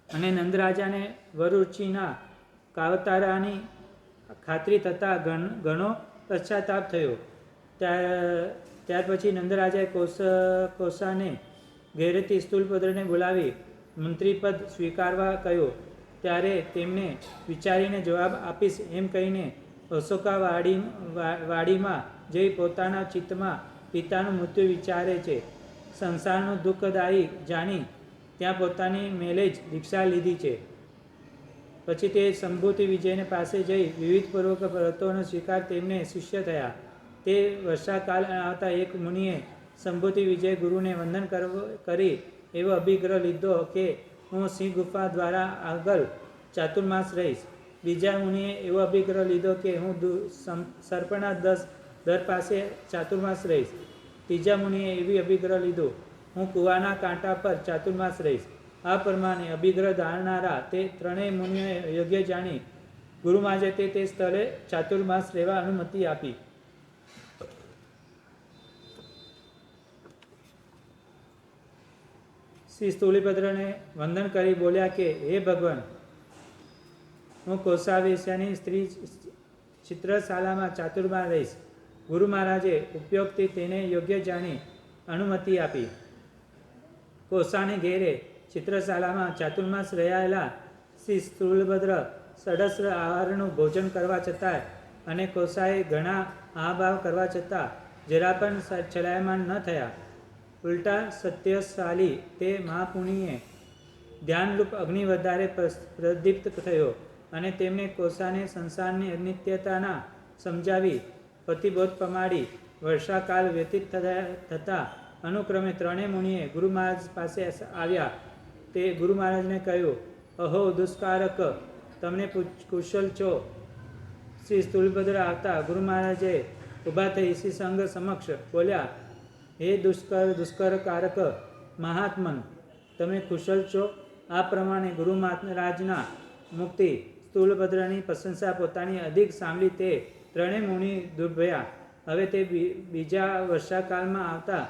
અને નંદરાજાને વરુચિના કાવતારાની ખાતરી થતાં ઘણો પશ્ચાતાપ થયો. ત્યાર પછી નંદરાજાએ કોસાને ઘેરેથી સ્થૂળભદ્રને બોલાવી મંત્રીપદ સ્વીકારવા કહ્યું. ત્યારે તેમને વિચારીને જવાબ આપીશ એમ કહીને અશોકા વાડીમાં જઈ પોતાના ચિત્તમાં પિતાનું મૃત્યુ વિચારે છે. સંસારનું દુઃખદાયી જાણી ત્યાં પોતાની મેલે જ દીક્ષા લીધી છે. પછી તે સંભૂતિ વિજયને પાસે જઈ વિવિધપૂર્વક વ્રતોનો સ્વીકાર તેમને શિષ્ય થયા. તે વર્ષાકાલ આવતા એક મુનિએ સંભૂતિ વિજય ગુરુને વંદન કરી એવો અભિગ્રહ લીધો કે હું સિંહ ગુફા દ્વારા આગળ ચાતુર્માસ રહીશ. બીજા મુનિએ એવો અભિગ્રહ લીધો કે હું સર્પના દર પાસે ચાતુર્માસ રહીશ. ત્રીજા મુનિએ એવી અભિગ્રહ લીધો હું કૂવાના કાંટા પર ચાતુર્માસ રહીશ. આ પ્રમાણે અભિગ્રહ ધારનારા તે ત્રણેય મુનિઓએ યોગ્ય જાણી ગુરુ મહારાજે તે સ્થળે ચાતુર્માસ રહેવા અનુમતિ આપી. શ્રી સ્થૂળભદ્રને વંદન કરી બોલ્યા કે હે ભગવાન, હું કોસાવેશ્યાની સ્ત્રી ચિત્રશાલામાં ચાતુર્માસ રહીશ. ગુરુ મહારાજે ઉપયોગથી તેને યોગ્ય જાણી અનુમતિ આપી. કોસાને ઘેરે ચિત્રશાલામાં ચાતુર્માસ રહેલા શ્રી સ્થૂળભદ્ર સડસ્ર આહારનું ભોજન કરવા છતાં અને કોસાએ ઘણા આભાવ કરવા છતાં જરા પણ ચલાયમાન ન થયા. ઉલટા સત્યશાલી તે મહાપુણીએ ધ્યાનરૂપ અગ્નિ વધારે પ્રદીપ્ત થયો અને તેમને કોસાને સંસારની અનિત્યતાના સમજાવી પ્રતિબોધ પમાડી. વર્ષાકાલ વ્યતીત થતાં અનુક્રમે ત્રણેય મુનિએ ગુરુ મહારાજ પાસે આવ્યા તે ગુરુ મહારાજને કહ્યું, અહો દુષ્કારક, તમને કુશલ છો? શ્રી સ્થૂળભદ્ર આવતા ગુરુ મહારાજે ઊભા થઈ શ્રી સંઘ સમક્ષ બોલ્યા, હે દુષ્કરકારક મહાત્મન, તમે કુશલ છો? આ પ્રમાણે ગુરુ મહારાજના મુક્તિ સ્થૂળભદ્રની પ્રશંસા પોતાની અધિક સાંભળી તે ત્રણેય મુનિ દુર્ભયા. હવે તે બીજા વર્ષાકાળમાં આવતા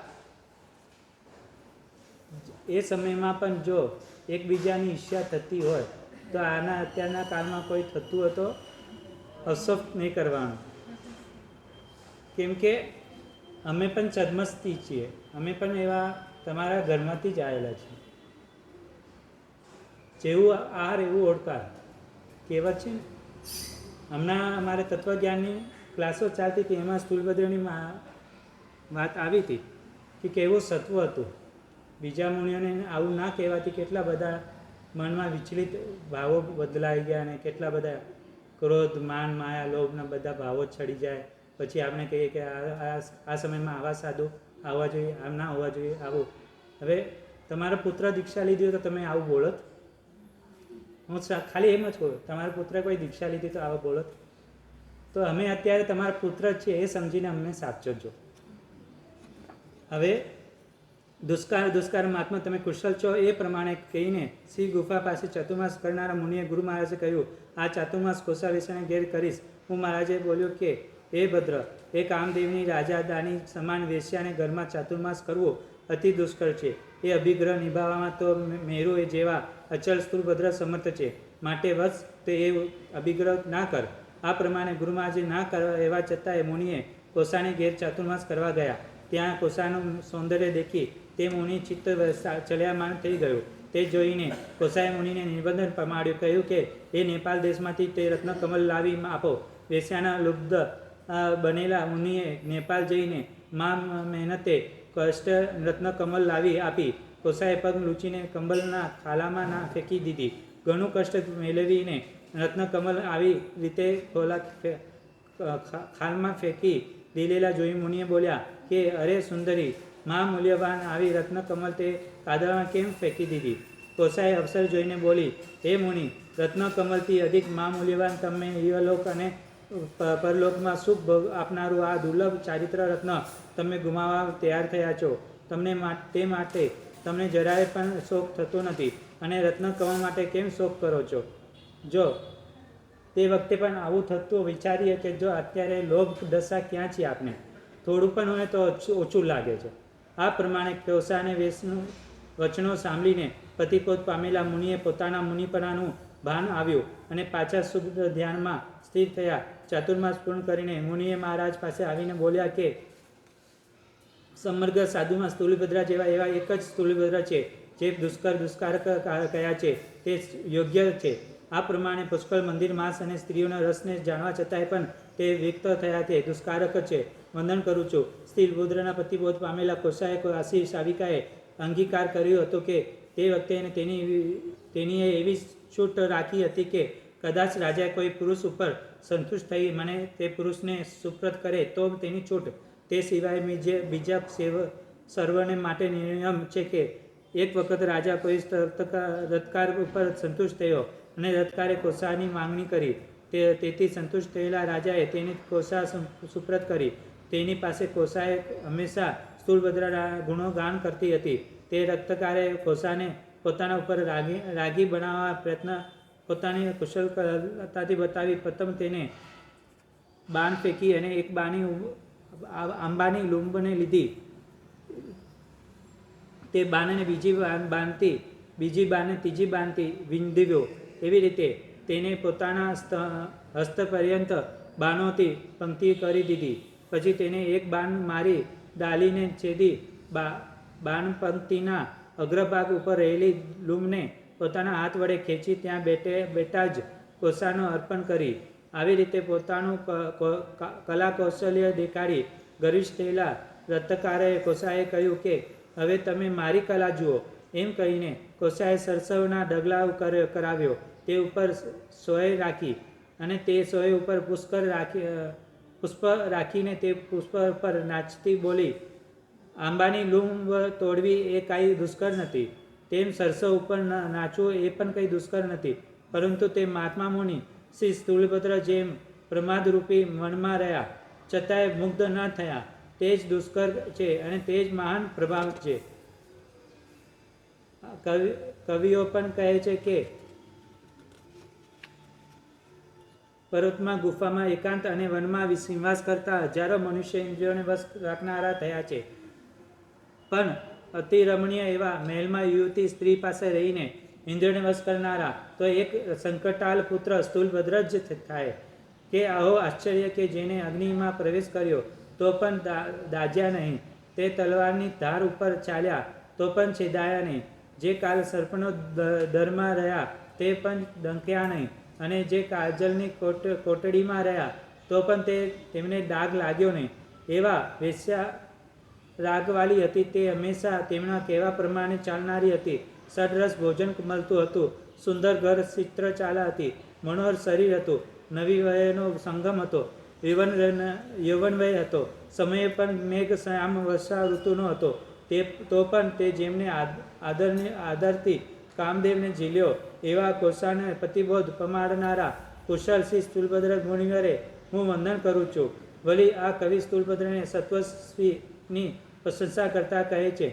એ સમયમાં પણ જો એકબીજાની ઈર્ષ્યા થતી હોય તો આના અત્યારના કાળમાં કોઈ થતું હોય તો અફસોસ નહીં કરવાનું, કેમ કે અમે પણ છદ્મસ્તી છીએ, અમે પણ એવા તમારા ઘરમાંથી જ આવેલા છીએ. જેવું આહાર એવું ઓળકાર કહેવત છે ને. હમણાં અમારે તત્વજ્ઞાનની ક્લાસો ચાલતી હતી, એમાં સ્થૂળભદ્રની વાત આવી હતી કે કેવું સત્વ હતું. બીજા મુનિઓને આવું ના કહેવાથી કેટલા બધા મનમાં વિચલિત ભાવો બદલાઈ ગયા અને કેટલા બધા ક્રોધ, માન, માયા, લોભના બધા ભાવો ચડી જાય. પછી આપણે કહીએ કે આ સમયમાં આવા સાધુ આવવા જોઈએ, આમ ના હોવા જોઈએ, આવું. હવે તમારો પુત્ર દીક્ષા લીધી હોય તો તમે આવું બોલત? હું ખાલી એમ જ કહું, તમારા પુત્રે કોઈ દીક્ષા લીધી તો આવું બોલત? તો અમે અત્યારે તમારા પુત્ર જ છીએ એ સમજીને અમને સાચવજો. હવે દુષ્કાર મહાત્મા, તમે કુશલ છો? એ પ્રમાણે કહીને શ્રી ગુફા પાસે ચાતુર્માસ કરનારા મુનિએ ગુરુ મહારાજે કહ્યું, આ ચાતુર્માસ કોષાવેશાને ઘેર કરીશ. હું મહારાજે બોલ્યો કે હે ભદ્ર, એ કામદેવની રાજાદાની સમાન વેશ્યાને ઘરમાં ચાતુર્માસ કરવો અતિ દુષ્કર છે. એ અભિગ્રહ નિભાવવામાં તો મેરુ જેવા અચલ સ્થૂળભદ્ર સમર્થ છે, માટે વત્સ તે એ અભિગ્રહ ના કર. આ પ્રમાણે ગુરુ મહારાજે ના કરવા એવા છતાંય મુનિએ કોષાને ઘેર ચાતુર્માસ કરવા ગયા. ત્યાં કોષાનું સૌંદર્ય દેખી તે મુનિ ચિત્ત ચલયમાન થઈ ગયું. તે જોઈને કોષાએ મુનિને નિવેદન પ્રમાણ્યું, કહ્યું કે એ નેપાળ દેશમાંથી તે રત્નકમલ લાવી આપો. વેશ્યાના લુબ્ધ બનેલા મુનિએ નેપાળ જઈને મહેનતે કષ્ટ રત્નકમલ લાવી આપી. કોષાએ પગ લૂંચીને કંબલના ખાલામાં ના ફેંકી દીધી. ઘણું કષ્ટ મેળવીને રત્નકમલ આવી રીતે ખાલમાં ફેંકી દીધેલા જોઈ મુનિએ બોલ્યા કે અરે સુંદરી, મૂલ્યવાન આવી રત્નકમલ તે કાદળમાં કેમ ફેંકી દીધી? કોષાએ અવસર જોઈને બોલી, હે મુનિ, રત્નકમલથી અધિક મૂલ્યવાન તમે ઇહલોક અને પરલોકમાં સુખ આપનારું આ દુર્લભ ચારિત્ર રત્ન તમે ગુમાવવા તૈયાર થયા છો. તમને તે માટે તમને જરાય પણ શોક થતો નથી અને રત્નકમલ માટે કેમ શોક કરો છો? જો તે વખતે પણ આવું થતું વિચારીએ કે જો અત્યારે લોભ દશા ક્યાં છે આપને, થોડું પણ હોય તો ઓછું લાગે છે. આ પ્રમાણે કોષાને વચનો સાંભળીને પતિપોત પામેલા મુનિએ પોતાના મુનિપણાનું ભાન આવ્યું અને પાછા શુદ્ધ ધ્યાનમાં સ્થિર થયા. ચાતુર્માસ પૂર્ણ કરીને મુનિએ મહારાજ પાસે આવીને બોલ્યા કે સમગ્ર સાધુમાં સ્થૂળભદ્રા જેવા એવા એક જ સ્થૂળભદ્ર છે જે દુષ્કારક કયા છે તે યોગ્ય છે. આ પ્રમાણે પુષ્કળ મંદિર માસ અને સ્ત્રીઓના રસને જાણવા છતાંય પણ તે વ્યક્ત થયા તે દુષ્કારક છે. વંદન કરું છું. સ્થૂળભદ્રના પતિબોધ પામેલા કોષાએ આશી શાવિકાએ અંગીકાર કર્યો હતો કે તે વખતે તેનીએ એવી છૂટ રાખી હતી કે કદાચ રાજા કોઈ પુરુષ ઉપર સંતુષ્ટ થઈ મને તે પુરુષને સુપ્રત કરે તો તેની છૂટ. તે સિવાય બીજા સર્વને માટે નિયમ છે કે એક વખત રાજા કોઈ રત્કાર ઉપર સંતુષ્ટ થયો અને રત્કારે કોષાની માંગણી કરી. તેથી સંતુષ્ટ થયેલા રાજાએ તેની કોષા સુપ્રત કરી. તેની પાસે કોષાએ હંમેશા સ્થૂળભદ્રના ગુણો ગાન કરતી હતી. તે રત્કારે કોષાને પોતાના ઉપર રાગી બનાવવા પ્રયત્ન પોતાની કુશળતાથી બતાવી. પ્રથમ તેને બાણ ફેંકી અને એક બાણી આંબાની લૂંબને લીધી. તે બાણને બીજી બાણને ત્રીજી બાણથી વિંધ્યો. એવી રીતે તેને પોતાના હસ્ત પર્યંત બાણોથી પંક્તિ કરી દીધી. પછી તેને એક બાણ મારી ડાલીને છેદી બાણપંક્તિના અગ્રભાગ ઉપર રહેલી લૂંબને પોતાના હાથ વડે ખેંચી ત્યાં બેઠા જ કોષાનો અર્પણ કરી. આવી રીતે પોતાનું કલા કૌશલ્ય દેખાડી ગર્વિષ્ઠ થયેલા રત્નકારે કોષાએ કહ્યું કે હવે તમે મારી કલા જુઓ. એમ કહીને કોષાએ સરસવના ઢગલા કરાવ્યો. તે ઉપર સોય રાખી અને તે સોય ઉપર પુષ્પ રાખીને તે પુષ્પ પર નાચતી બોલી, આંબાની લૂંબ તોડવી એ કાંઈ દુષ્કર નથી. તેમ સરસો ઉપર નાચવું એ પણ કંઈ દુષ્કર નથી, પરંતુ તે મહાત્મા મુનિ શ્રી સ્થૂળભદ્ર જેમ પ્રમાદરૂપી મનમાં રહ્યા છતાંય મુગ્ધ ન થયા તે જ દુષ્કર છે અને તે જ મહાન પ્રભાવ છે. કવિઓ પણ કહે છે કે પર્વતમાં, ગુફામાં એકાંત અને વનમાં નિવાસ કરતા હજારો મનુષ્ય ઇન્દ્રિયોને વશ રાખનારા થયા છે, પણ અતિ રમણીય એવા મહેલમાં યુવતી સ્ત્રી પાસે રહીને ઇન્દ્રિયોને વશ કરનારા તો એક સંકટાલ પુત્ર સ્થૂલભદ્ર જ થાય. કે આહો આશ્ચર્ય કે જેને અગ્નિમાં પ્રવેશ કર્યો તો પણ દાજ્યા નહીં, તે તલવારની ધાર ઉપર ચાલ્યા તો પણ છેદાયા નહીં, જે કાલ સર્પનો દરમાં રહ્યા તે પણ ડંખ્યા નહીં, અને જે કાજલની કોટડીમાં રહ્યા તો પણ તેમને ડાઘ લાગ્યો નહીં. એવા વેશ્યા રાગવાળી હતી, તે હંમેશા તેમના કહેવા પ્રમાણે ચાલનારી હતી. સડરસ ભોજન મળતું હતું, સુંદર ઘર ચિત્રચાલા હતી, મનોહર શરીર હતું, નવી વયનો સંગમ હતો, યૌવનવય હતો, સમયે પણ મેઘ શ્યામ વર્ષા ઋતુનો હતો. તો પણ તે જેમને આદરથી કામદેવને ઝીલ્યો એવા કોષાને પતિબોધ પમાડનારા કુશળ શ્રી સ્થૂલભદ્ર મુનિવરે હું વંદન કરું છું. વળી આ કવિ સ્થૂલભદ્રને સત્વસ્વીની પ્રશંસા કરતા કહે છે,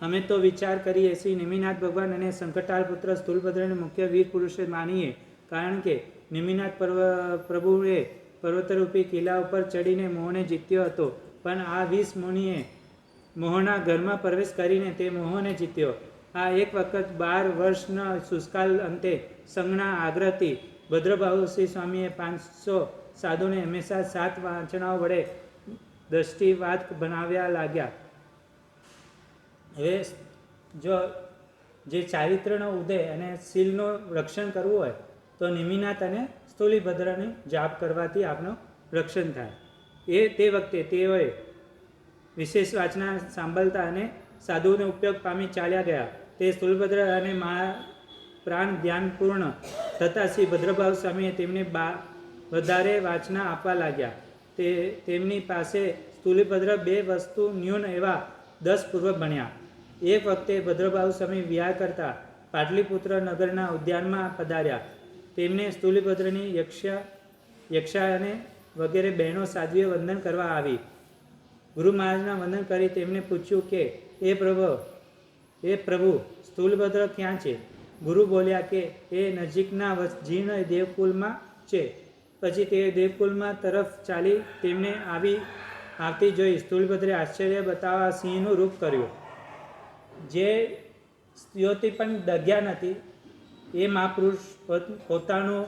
અમે તો વિચાર કરીએ શ્રી નેમિનાથ ભગવાન અને સંકટાલ પુત્ર સ્થૂલભદ્રને મુખ્ય વીર પુરુષે માનીએ, કારણ કે નેમિનાથ પ્રભુએ પર્વતરૂપી કિલ્લા ઉપર ચડીને મોહને જીત્યો હતો, પણ આ 20 મુનિએ મોહના ઘરમાં પ્રવેશ કરીને તે મોહને જીત્યો. આ એક વખત 12 વર્ષના શુષ્કાલ અંતે સંઘના આગ્રહથી ભદ્રબાહુ શ્રી સ્વામીએ 500 સાધુને હંમેશા 7 વાંચનાઓ વડે દ્રષ્ટિવાદ બનાવ્યા લાગ્યા. હવે જો જે ચારિત્રનો ઉદય અને શીલનું રક્ષણ કરવું હોય તો નેમિનાથ અને સ્થૂલીભદ્રની જાપ કરવાથી આપણું રક્ષણ થાય. તે વખતે તેઓએ વિશેષ વાચના સાંભળતા અને સાધુનો ઉપયોગ પામી ચાલ્યા ગયા. તે સ્થૂલભદ્ર અને પ્રાણ ધ્યાનપૂર્ણ થતાં શ્રી ભદ્રભાવ સ્વામીએ તેમને વધારે વાચના આપવા લાગ્યા. તેમની પાસે સ્થૂલીભદ્ર 2 વસ્તુ ન્યૂન એવા 10 પૂર્વ ભણ્યા. એક વખતે ભદ્રભાવ સ્વામી વિહાર કરતા પાટલીપુત્ર નગરના ઉદ્યાનમાં પધાર્યા. તેમને સ્થૂલીભદ્રની યક્ષા અને વગેરે બહેનો સાધ્વીઓ વંદન કરવા આવી. ગુરુ મહારાજના વંદન કરી તેમને પૂછ્યું કે એ પ્રભુ સ્થૂલભદ્ર ક્યાં છે? ગુરુ બોલ્યા કે એ નજીકના જીર્ણ દેવકુલમાં છે. પછી તે દેવકુલમાં તરફ ચાલી તેમને આવતી જોઈ સ્થૂલભદ્રે આશ્ચર્ય બતાવવા સિંહનું રૂપ કર્યું. જે સ્ત્રીઓથી પણ ડગ્યા નથી એ મહાપુરુષ પોતાનું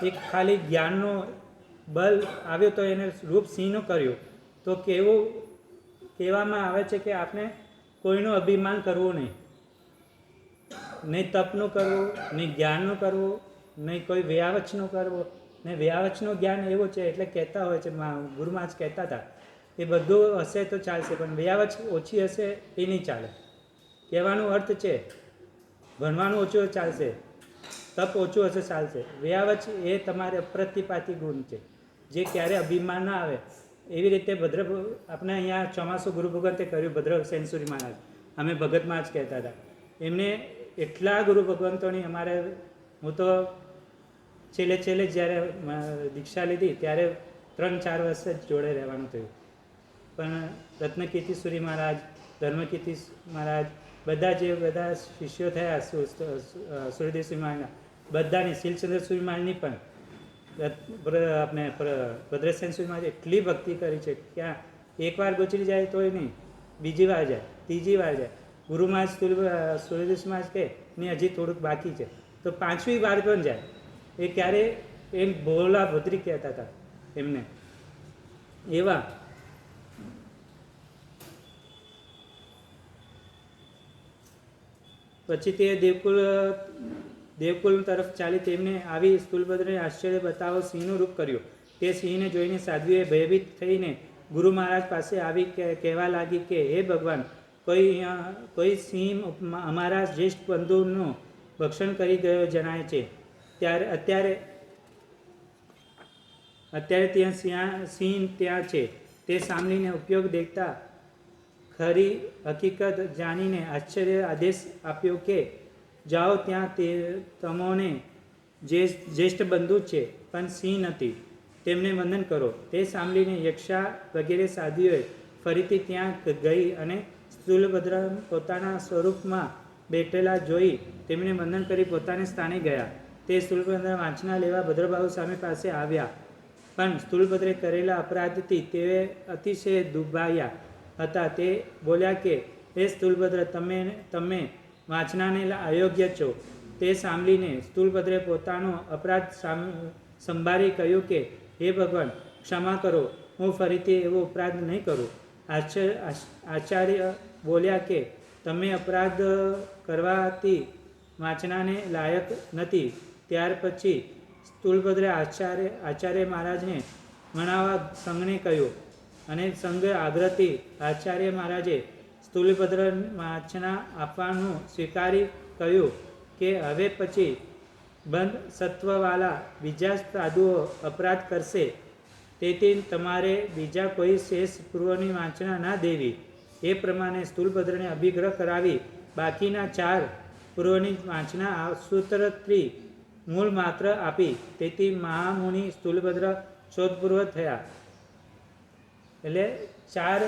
એક ખાલી જ્ઞાનનો બલ આવ્યો તો એને રૂપ સિંહનું કર્યું. તો કહેવામાં આવે છે કે આપણે કોઈનું અભિમાન કરવું નહીં, નહીં તપનું કરવું, નહીં જ્ઞાનનું કરવું, નહીં કોઈ વ્યાવચનું કરવું. ને વ્યાવચનું જ્ઞાન એવું છે એટલે કહેતા હોય છે, ગુરુ મહારાજ કહેતા હતા એ બધું હશે તો ચાલશે, પણ વ્યાવચ ઓછી હશે એ નહીં ચાલે. કહેવાનો અર્થ છે ભણવાનું ઓછું ચાલશે, તપ ઓછું હશે ચાલશે. વ્યાવચ એ તમારે અપ્રતિપાતી ગુણ છે જે ક્યારે અભિમાન ના આવે. એવી રીતે આપણે અહીંયા ચોમાસું ગુરુ ભગવંતે કર્યું. ભદ્ર સેન્સુરી મહારાજ અમે ભગતમાં જ કહેતા હતા. એમને એટલા ગુરુ ભગવંતોની હું તો છેલ્લે જ્યારે દીક્ષા લીધી ત્યારે 3-4 વર્ષ જ જોડે રહેવાનું થયું. પણ રત્નકીર્તિ સુરી મહારાજ, ધર્મકીર્તિ મહારાજ, બધા શિષ્યો થયા સુરદેવ મહારાજના, બધાની શીલચંદ્ર સુરી મહારાજની પણ આપણે ભદ્રસેન સુરી મહારાજ એટલી ભક્તિ કરી છે. ક્યાં એકવાર ગોચરી જાય તોય નહીં, બીજી વાર જાય, ત્રીજી વાર જાય. ગુરુ મહારાજ સુરદેવ મહારાજ કે નહીં હજી થોડુંક બાકી છે તો 5મી વાર પણ જાય. એ ક્યારે એમ ભોલા ભદ્રી કહેતા હતા એમને. એવા પછી તે દેવકુલ તરફ ચાલી તેમને આવી સ્થૂલભદ્રને આશ્ચર્ય બતાવો સિંહનું રૂપ કર્યું. તે સિંહને જોઈને સાધ્વીએ ભયભીત થઈને ગુરુ મહારાજ પાસે આવી કહેવા લાગી કે હે ભગવાન, કોઈ સિંહ અમારા જ્યેષ્ઠ બંધુનું ભક્ષણ કરી ગયો જણાય છે. અત્યારે ત્યાં સિંહ ત્યાં છે. તે સાંભળીને ઉપયોગ દેખતા ખરી હકીકત જાણીને આશ્ચર્ય આદેશ આપ્યો કે જાઓ, ત્યાં તે તમોને જે જ્યેષ્ઠ બંધુ છે પણ સિંહ નથી, તેમને વંદન કરો. તે સાંભળીને યક્ષા વગેરે સાધ્વીઓએ ફરીથી ત્યાં ગઈ અને સ્થૂલભદ્ર પોતાના સ્વરૂપમાં બેઠેલા જોઈ તેમને વંદન કરી પોતાને સ્થાને ગયા. તે સ્થૂલભદ્ર વાંચના લેવા ભદ્રબાહુ સામે પાસે આવ્યા, પણ સ્થૂલભદ્રે કરેલા અપરાધથી તેઓ અતિશય દુભાયા હતા. તે બોલ્યા કે હે સ્થૂલભદ્ર, તમે વાંચનાને અયોગ્ય છો. તે સાંભળીને સ્થૂલભદ્રે પોતાનો અપરાધ સંભાળી કહ્યું કે હે ભગવાન, ક્ષમા કરો, હું ફરીથી એવો અપરાધ નહીં કરું. આચાર્ય બોલ્યા કે તમે અપરાધ કરવાથી વાંચનાને લાયક નથી. ત્યાર પછી સ્થૂલભદ્રે આચાર્ય મહારાજને મનાવવા સંઘને કહ્યું અને સંઘ આગ્રહથી આચાર્ય મહારાજે સ્થૂલભદ્ર વાંચના આપવાનું સ્વીકારી કહ્યું કે હવે પછી બંધ સત્વવાળા બીજા સાધુઓ અપરાધ કરશે, તેથી તમારે બીજા કોઈ શેષ પૂર્વની વાંચના ના દેવી. એ પ્રમાણે સ્થૂલભદ્રને અભિગ્રહ કરાવી બાકીના 4 પૂર્વની વાંચના સૂત્રથી મૂળ માત્ર આપી. તેથી મહામુનિ સ્થૂલભદ્ર શોધપૂર્વ થયા. એટલે 4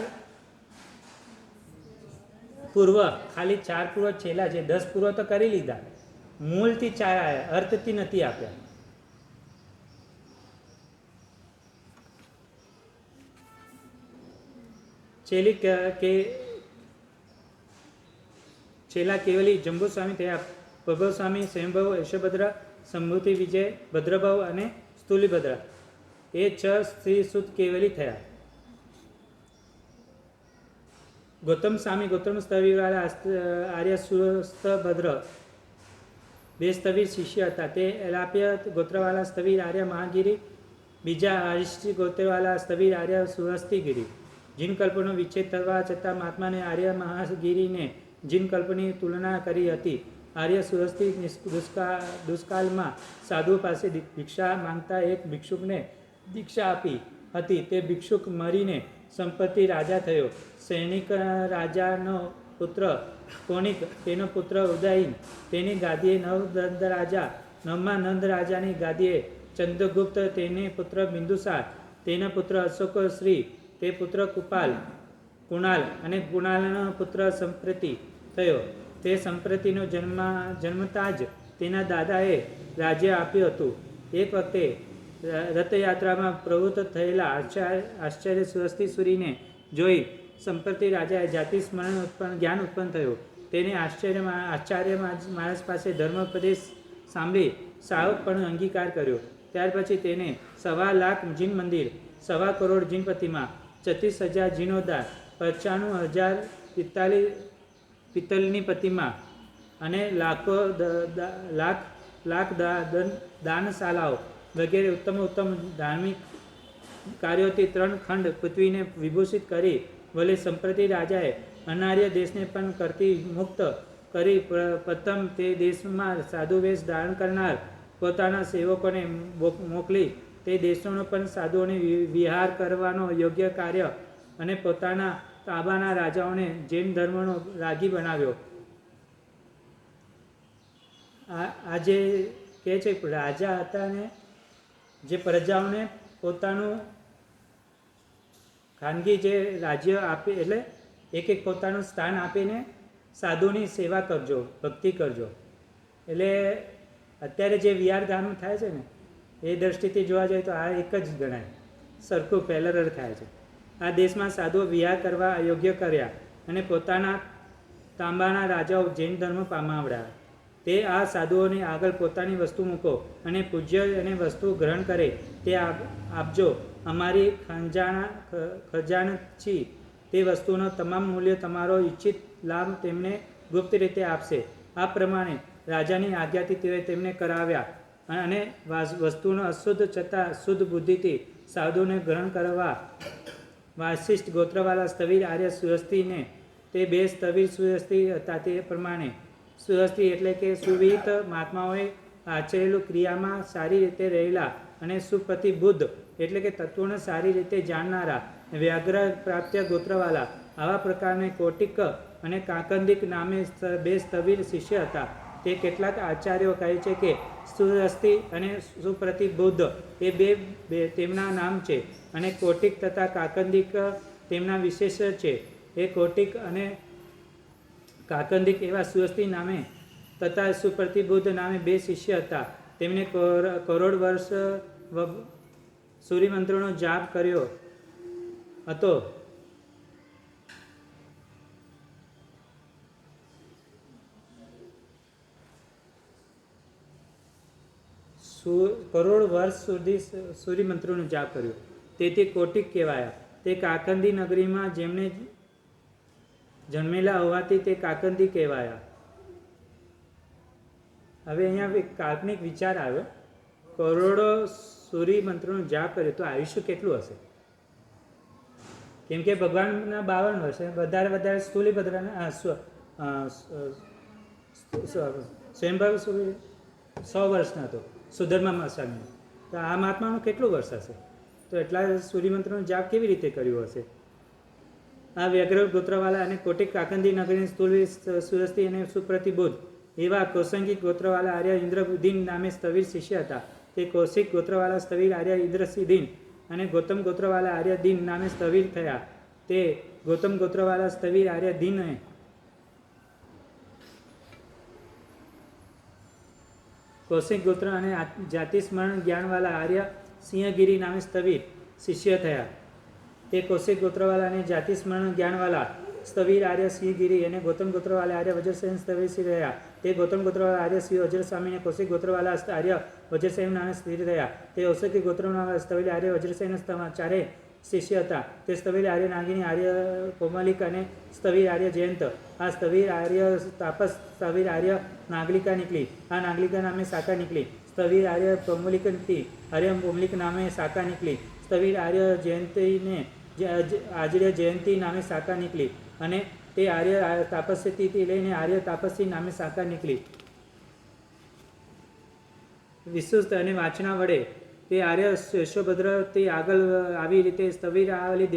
પૂર્વ, ખાલી 4 પૂર્વ છેલ્લા છે. 10 પૂર્વ તો કરી લીધા, મૂળથી 4 આવ્યા, અર્થથી નથી આપ્યા. છેલ્લા કેવલી જંબુસ્વામી થયા. પ્રભવસ્વામી, સ્વયંભવ, યશોભદ્ર, સંભૂતિ વિજય, ભદ્રભાવ અને સ્થૂલીભદ્ર એ 6 સ્ત્રી સુત કેવલી થયા. ગૌતમ સ્વામી ગૌતમ સ્થવિરવાળા આર્ય સુસ્તભદ્ર 2 સ્થવિર શિષ્ય હતા. તે એલાપ્ય ગોત્રવાળા સ્થવિર આર્ય મહાગીરી, બીજા આરિષ્ટી ગોત્રવાળા સ્થવિર આર્ય સુહસ્તિગીરી. જીનકલ્પનો વિચ્છેદ થવા છતાં મહાત્માને આર્ય મહાગીરીને જીનકલ્પની તુલના કરી હતી. આર્ય સુહસ્તી દુષ્કાળમાં સાધુ પાસે ભિક્ષા માંગતા એક ભિક્ષુકને દીક્ષા આપી હતી. તે ભિક્ષુક મરીને સંપત્તિ રાજા થયો. સૈનિક રાજાનો પુત્ર કોનિક, તેનો પુત્ર ઉદયન, તેની ગાદીએ નંદ રાજા, 9મા નંદ રાજાની ગાદીએ ચંદ્રગુપ્ત, તેને પુત્ર બિંદુસાર, તેના પુત્ર અશોકશ્રી, તે પુત્ર કુણાલ અને કુણાલનો પુત્ર સંપ્રતિ થયો. તે સંપ્રતિનો જન્મતા જ તેના દાદાએ રાજ્ય આપ્યું હતું. એક વખતે રથયાત્રામાં પ્રવૃત્ત થયેલા આશ્ચર્ય સુરસ્તીસુરીને જોઈ સંપ્રતિ રાજાએ જાતિ સ્મરણ જ્ઞાન ઉત્પન્ન થયું. તેને આચાર્ય મહારાજ પાસે ધર્મોપદેશ સાંભળી સાવકપણો અંગીકાર કર્યો. ત્યાર પછી તેને 1.25 લાખ જીન મંદિર, 1.25 કરોડ જીન પ્રતિમા, 36,000 જીર્ણોદ્ધાર, 95,000 પિત્તળની પ્રતિમા અને લાખ દાનશાલાઓ વગેરે ઉત્તમ ધાર્મિક કાર્યોથી 3 ખંડ પૃથ્વીને વિભૂષિત કરી. વલે સંપ્રતિ રાજાએ અનાર્ય દેશને પણ કરતી મુક્ત કરી. પ્રથમ તે દેશમાં સાધુ વેશ ધારણ કરનાર પોતાના સેવકોને મોકલી તે દેશોનો પણ સાધુઓને વિહાર કરવાનો યોગ્ય કાર્ય અને પોતાના તાબાના રાજાઓને જૈન ધર્મનો રાગી બનાવ્યો. આજે કહે છે રાજા હતા ને જે પ્રજાઓને પોતાનું ખાનગી જે રાજ્ય આપે, એટલે એક પોતાનું સ્થાન આપીને સાધુની સેવા કરજો, ભક્તિ કરજો. એટલે અત્યારે જે વિહાર ધામ થાય છે ને એ દ્રષ્ટિથી જોવા જઈએ તો આ એક જ ગણાય, સરખું પેલર થાય છે. આ દેશમાં સાધુઓ વિહાર કરવા અયોગ્ય કર્યા અને પોતાના તાંબાના રાજાઓ જૈન ધર્મ પામાવડ્યા. તે આ સાધુઓને આગળ પોતાની વસ્તુ મૂકો અને પૂજ્ય અને વસ્તુ ગ્રહણ કરે તે આપજો. અમારી ખજાનચી તે વસ્તુનો તમામ મૂલ્ય તમારો ઈચ્છિત લાભ તેમને ગુપ્ત રીતે આપશે. આ પ્રમાણે રાજાની આજ્ઞાથી તેઓએ તેમને કરાવ્યા અને વસ્તુનો અશુદ્ધ છતાં શુદ્ધ બુદ્ધિથી સાધુને ગ્રહણ કરવા વાસિષ્ઠ ગોત્રવાળા સ્થવિર આર્ય સુહસ્તીને તે 2 સ્થવિર સુહસ્તી હતા. તે પ્રમાણે સુહસ્તી એટલે કે સુવિહિત મહાત્માઓએ આચરેલું ક્રિયામાં સારી રીતે રહેલા અને સુપ્રતિબુદ્ધ એટલે કે તત્વોને સારી રીતે જાણનારા વ્યાઘ્ર પ્રાપ્ત્ય ગોત્રવાળા આવા પ્રકારને કોટિક અને કાકંદિક નામે બે સ્થવિર શિષ્ય હતા. તે કેટલાક આચાર્યો કહે છે કે સુહસ્તી અને સુપ્રતિબુદ્ધ એ બે તેમના નામ છે અને કોટિક તથા કાકંદિક તેમના વિશેષ છે. એ કોટિક અને કાકંદિક એવા સુહસ્તી નામે તથા સુપ્રતિબુદ્ધ નામે બે શિષ્ય હતા. તેમને કરોડ વર્ષ સૂર્યમંત્રનો જાપ કર્યો હતો. કરોડ વર્ષ સુધી સૂર્યમંત્રનો જાપ કર્યો, તેથી કોટિક કહેવાયા. તે કાકંદી નગરીમાં જેમને જન્મેલા હોવાથી તે કાકંદી કહેવાયા. હવે અહીંયા એક કાલ્પનિક વિચાર આવ્યો, કરોડો સૂર્યમંત્રનો જાપ કર્યો તો આયુષ્ય કેટલું હશે? કેમ કે ભગવાનના 52 વર્ષ, વધારે સ્થૂલીભદ્રના સ્વયંભર 100 વર્ષના હતો સુધર્મા સ્વામી. તો આ મહાત્માનું કેટલું વર્ષ હશે? તો એટલા સૂર્યમંત્રનો જાપ કેવી રીતે કર્યો હશે? આ વ્યગ્ર ગોત્રવાલા અને કોટિક કાકંદી નગરીની સ્થૂલ સુરસ્તી અને સુપ્રતિબુદ્ધ એવા કૌશંગિક ગોત્રવાલા આર્ય ઇન્દ્રદીન નામે સ્થવિર શિષ્ય હતા. તે કૌશિક ગોત્રવાલા સ્થવિર આર્ય ઇન્દ્રસિદીન અને ગૌતમ ગોત્રવાલા આર્ય દીન નામે સ્થવિર થયા. તે ગૌતમ ગોત્રવાલા સ્થવિર આર્ય દીન કૌશિક ગોત્ર અને જાતિ સ્મરણ જ્ઞાનવાલા આર્ય સિંહગીરી નામે સ્થવિર શિષ્ય થયા. તે કૌશિક ગોત્રવાલા અને જાતિ સ્મરણ જ્ઞાનવાલા સ્થવિર આર્ય સિંહગીરી અને ગૌતમ ગોત્રવાલા આર્ય વજ્રસેન સ્થવિર રહ્યા. તે ગૌતમ ગોત્રવાલા આર્ય સિંહ વજ્રસ્વામી અને કૌશિક ગોત્રવાલા આર્ય વજ્રસેન નામે સ્થિર રહ્યા. તે ઔષધિ ગોત્રવાલા સ્થવિર આર્ય વજ્રસેન ચારે શિષ્ય હતા. તે સ્થવિર આર્ય નાગિની આર્ય કોમલિક અને સ્થવિર આર્ય જયંત. આ સ્થવિર આર્ય તાપસ સ્થવિર આર્ય નાગલિકા નીકળી. આ નાગલિકા નામે શાખા નીકળી. સ્થવિર આર્ય કોમલિક આર્ય કોમલિક નામે શાખા નીકળી. સ્થવિર આર્ય જયંતીને આર્ય જયંતી નામે શાખા નીકળી અને તે આર્ય તાપસ્યથી લઈને આર્ય તાપસી નામે શાખા નીકળી. વિશુદ્ધ અને વાંચના વડે તે આર્ય યશોભદ્રથી આગળ આવી રીતે સ્થવિર આવેલી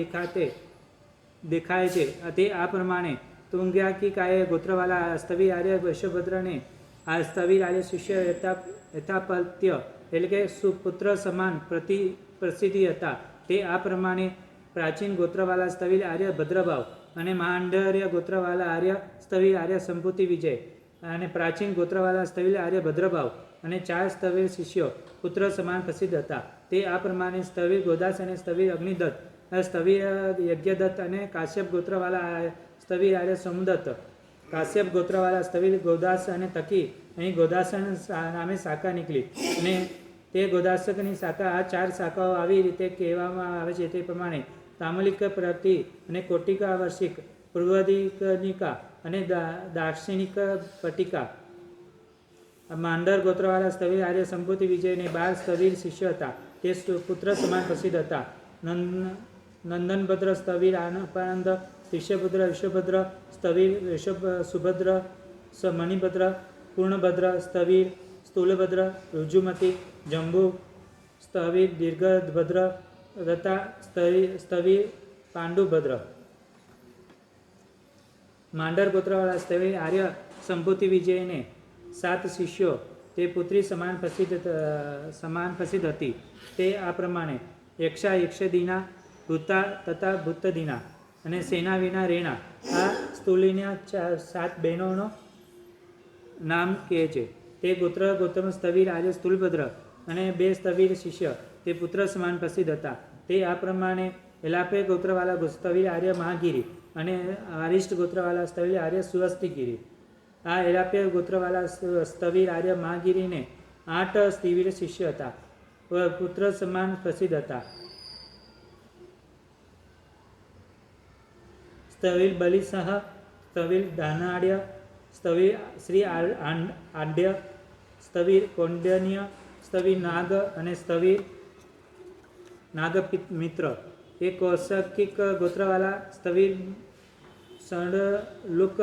દેખાય છે. તે આ પ્રમાણે તુંગ્યાકિકાએ ગોત્રવાલા સ્થવિર આર્ય યશોભદ્રને આ સ્થવિર આર્ય શિષ્ય યથાપત્ય એટલે કે સુપુત્ર સમાન પ્રસિદ્ધિ હતા. તે આ પ્રમાણે પ્રાચીન ગોત્રવાલા સ્થવિર આર્ય ભદ્રભાવ અને માંડર્ય ગોત્રવાલા આર્ય સ્થવિર આર્ય સંપૂતિ વિજય અને પ્રાચીન ગોત્રવાલા સ્થવિર આર્ય ભદ્રભાવ અને 4 સ્થવિર શિષ્યો પુત્ર સમાન પ્રસિદ્ધ હતા. તે આ પ્રમાણે સ્થવિર ગોદાસ અને સ્થવિર અગ્નિદત્ત, સ્થવિર યજ્ઞદત્ત અને કાશ્યપ ગોત્રવાલા સ્થવિર આર્ય સોમદત્ત, કાશ્યપ ગોત્રવાલા સ્થવિર ગોદાસ અને તકી. અહીં ગોદાસન નામે શાખા નીકળી અને તે ગોદાસકની શાખા આ 4 શાખાઓ આવી રીતે કહેવામાં આવે છે. તે પ્રમાણે તામલિક પ્રતિ અને કોટિકા વર્ષિક, પૂર્વદિકનિકા અને દાક્ષિણિક પટિકા. માંડર ગોત્રવાલા સ્થવિર આર્ય સંપૂતિ વિજય અને 12 સ્થવિર શિષ્ય હતા. તે પુત્ર સમાન પ્રસિદ્ધ હતા. નંદનભદ્ર સ્થવિર આનંદ, શિષ્યભદ્ર વિશ્વભદ્ર સ્થવિર સુભદ્ર મણિભદ્ર, પૂર્ણભદ્ર સ્થવિર સ્થૂલભદ્ર, ઋજુમતી જંબુ સ્થવિર દીર્ઘભદ્ર તથા સ્થવિર પાંડુભદ્ર. માંડર ગોત્રવાળા સ્થવિર આર્ય સંપૂતિ વિજયને 7 શિષ્યો. તે પુત્રી સમાન પ્રસિદ્ધ હતી. તે આ પ્રમાણે યક્ષદીના, ભૂતા તથા ભૂતદીના અને સેના વિના રેણા. આ સ્થૂલિના 7 બહેનોનો નામ કહે છે. તે ગોત્રમ સ્થવિર આર્ય સ્થૂલભદ્ર અને 2 સ્થવિર શિષ્ય. તે પુત્ર સમાન પ્રસિદ્ધ હતા. તે આ પ્રમાણે એલાપે ગોત્રવાલા સ્થવિર આર્ય મહાગીરી અને આરિષ્ટ ગોત્રવાલા સ્થવિર આર્ય સુહસ્તિગીરી. આ એલાપે ગોત્રવાલા સ્થવિર આર્ય મહાગીરીને 8 સ્થવિર શિષ્ય હતા. પુત્ર સમાન પ્રસિદ્ધ હતા. સ્થવિર બલિસહ, સ્થવિર દાનાડ્ય, સ્થવિર શ્રી આડ્ય, સ્થવિર કૌંડન્ય, સ્થવિર નાગ અને સ્થવિર નાગમિત્ર. એ કૌશકિક ગોત્રવાલા સ્થવિર ષડલુક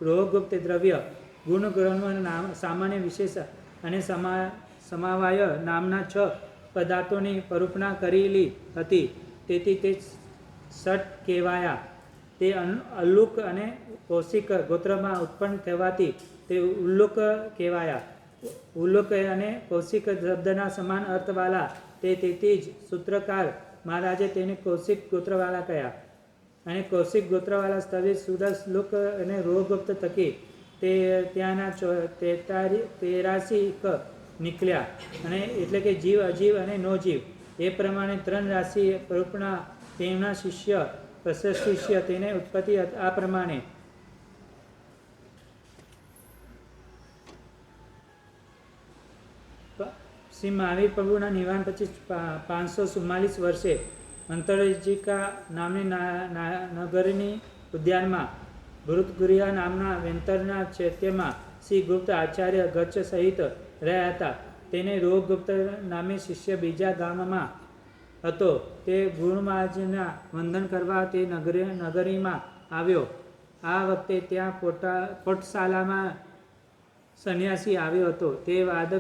રોહગુપ્ત દ્રવ્ય ગુણ ગ્રહણ સામાન્ય વિશેષ અને સમાવાય નામના 6 પદાર્થોની પરૂપણા કરેલી હતી. તેથી તે સટ કહેવાયા. તે અલ્લુક અને કૌશિક ગોત્રમાં ઉત્પન્ન થવાથી તે ઉલ્લુક કહેવાયા. ઉલ્લુક અને કૌશિક શબ્દના સમાન અર્થવાળા તેથી જ સૂત્રકાર મહારાજે તેને કૌશિક ગોત્રવાળા કહ્યા. અને કૌશિક ગોત્રવાળા સ્થળે સુદશ્લોક અને રોહગુપ્ત થકી તે ત્યાંના 83 નીકળ્યા. અને એટલે કે જીવ, અજીવ અને નો જીવ એ પ્રમાણે 3 રાશિ રૂપના તેમના શિષ્ય પ્રશિષ્ય તેને ઉત્પત્તિ આ પ્રમાણે. શ્રી મહાવીર પ્રભુના નિવાન પછી 544 વર્ષે અંતરજિકા નામની નગરની ઉદ્યાનમાં ભૃતગુરિયા નામના વેંતરના ચૈત્યમાં શ્રી ગુપ્ત આચાર્ય ગચ્છ સહિત રહ્યા હતા. તેને રોહગુપ્ત નામે શિષ્ય બીજા ગામમાં હતો. તે ગુરુ મહારાજના વંદન કરવા તે નગરીમાં આવ્યો. આ વખતે ત્યાં પોટશાલામાં સંન્યાસી આવ્યો હતો. તે વાદ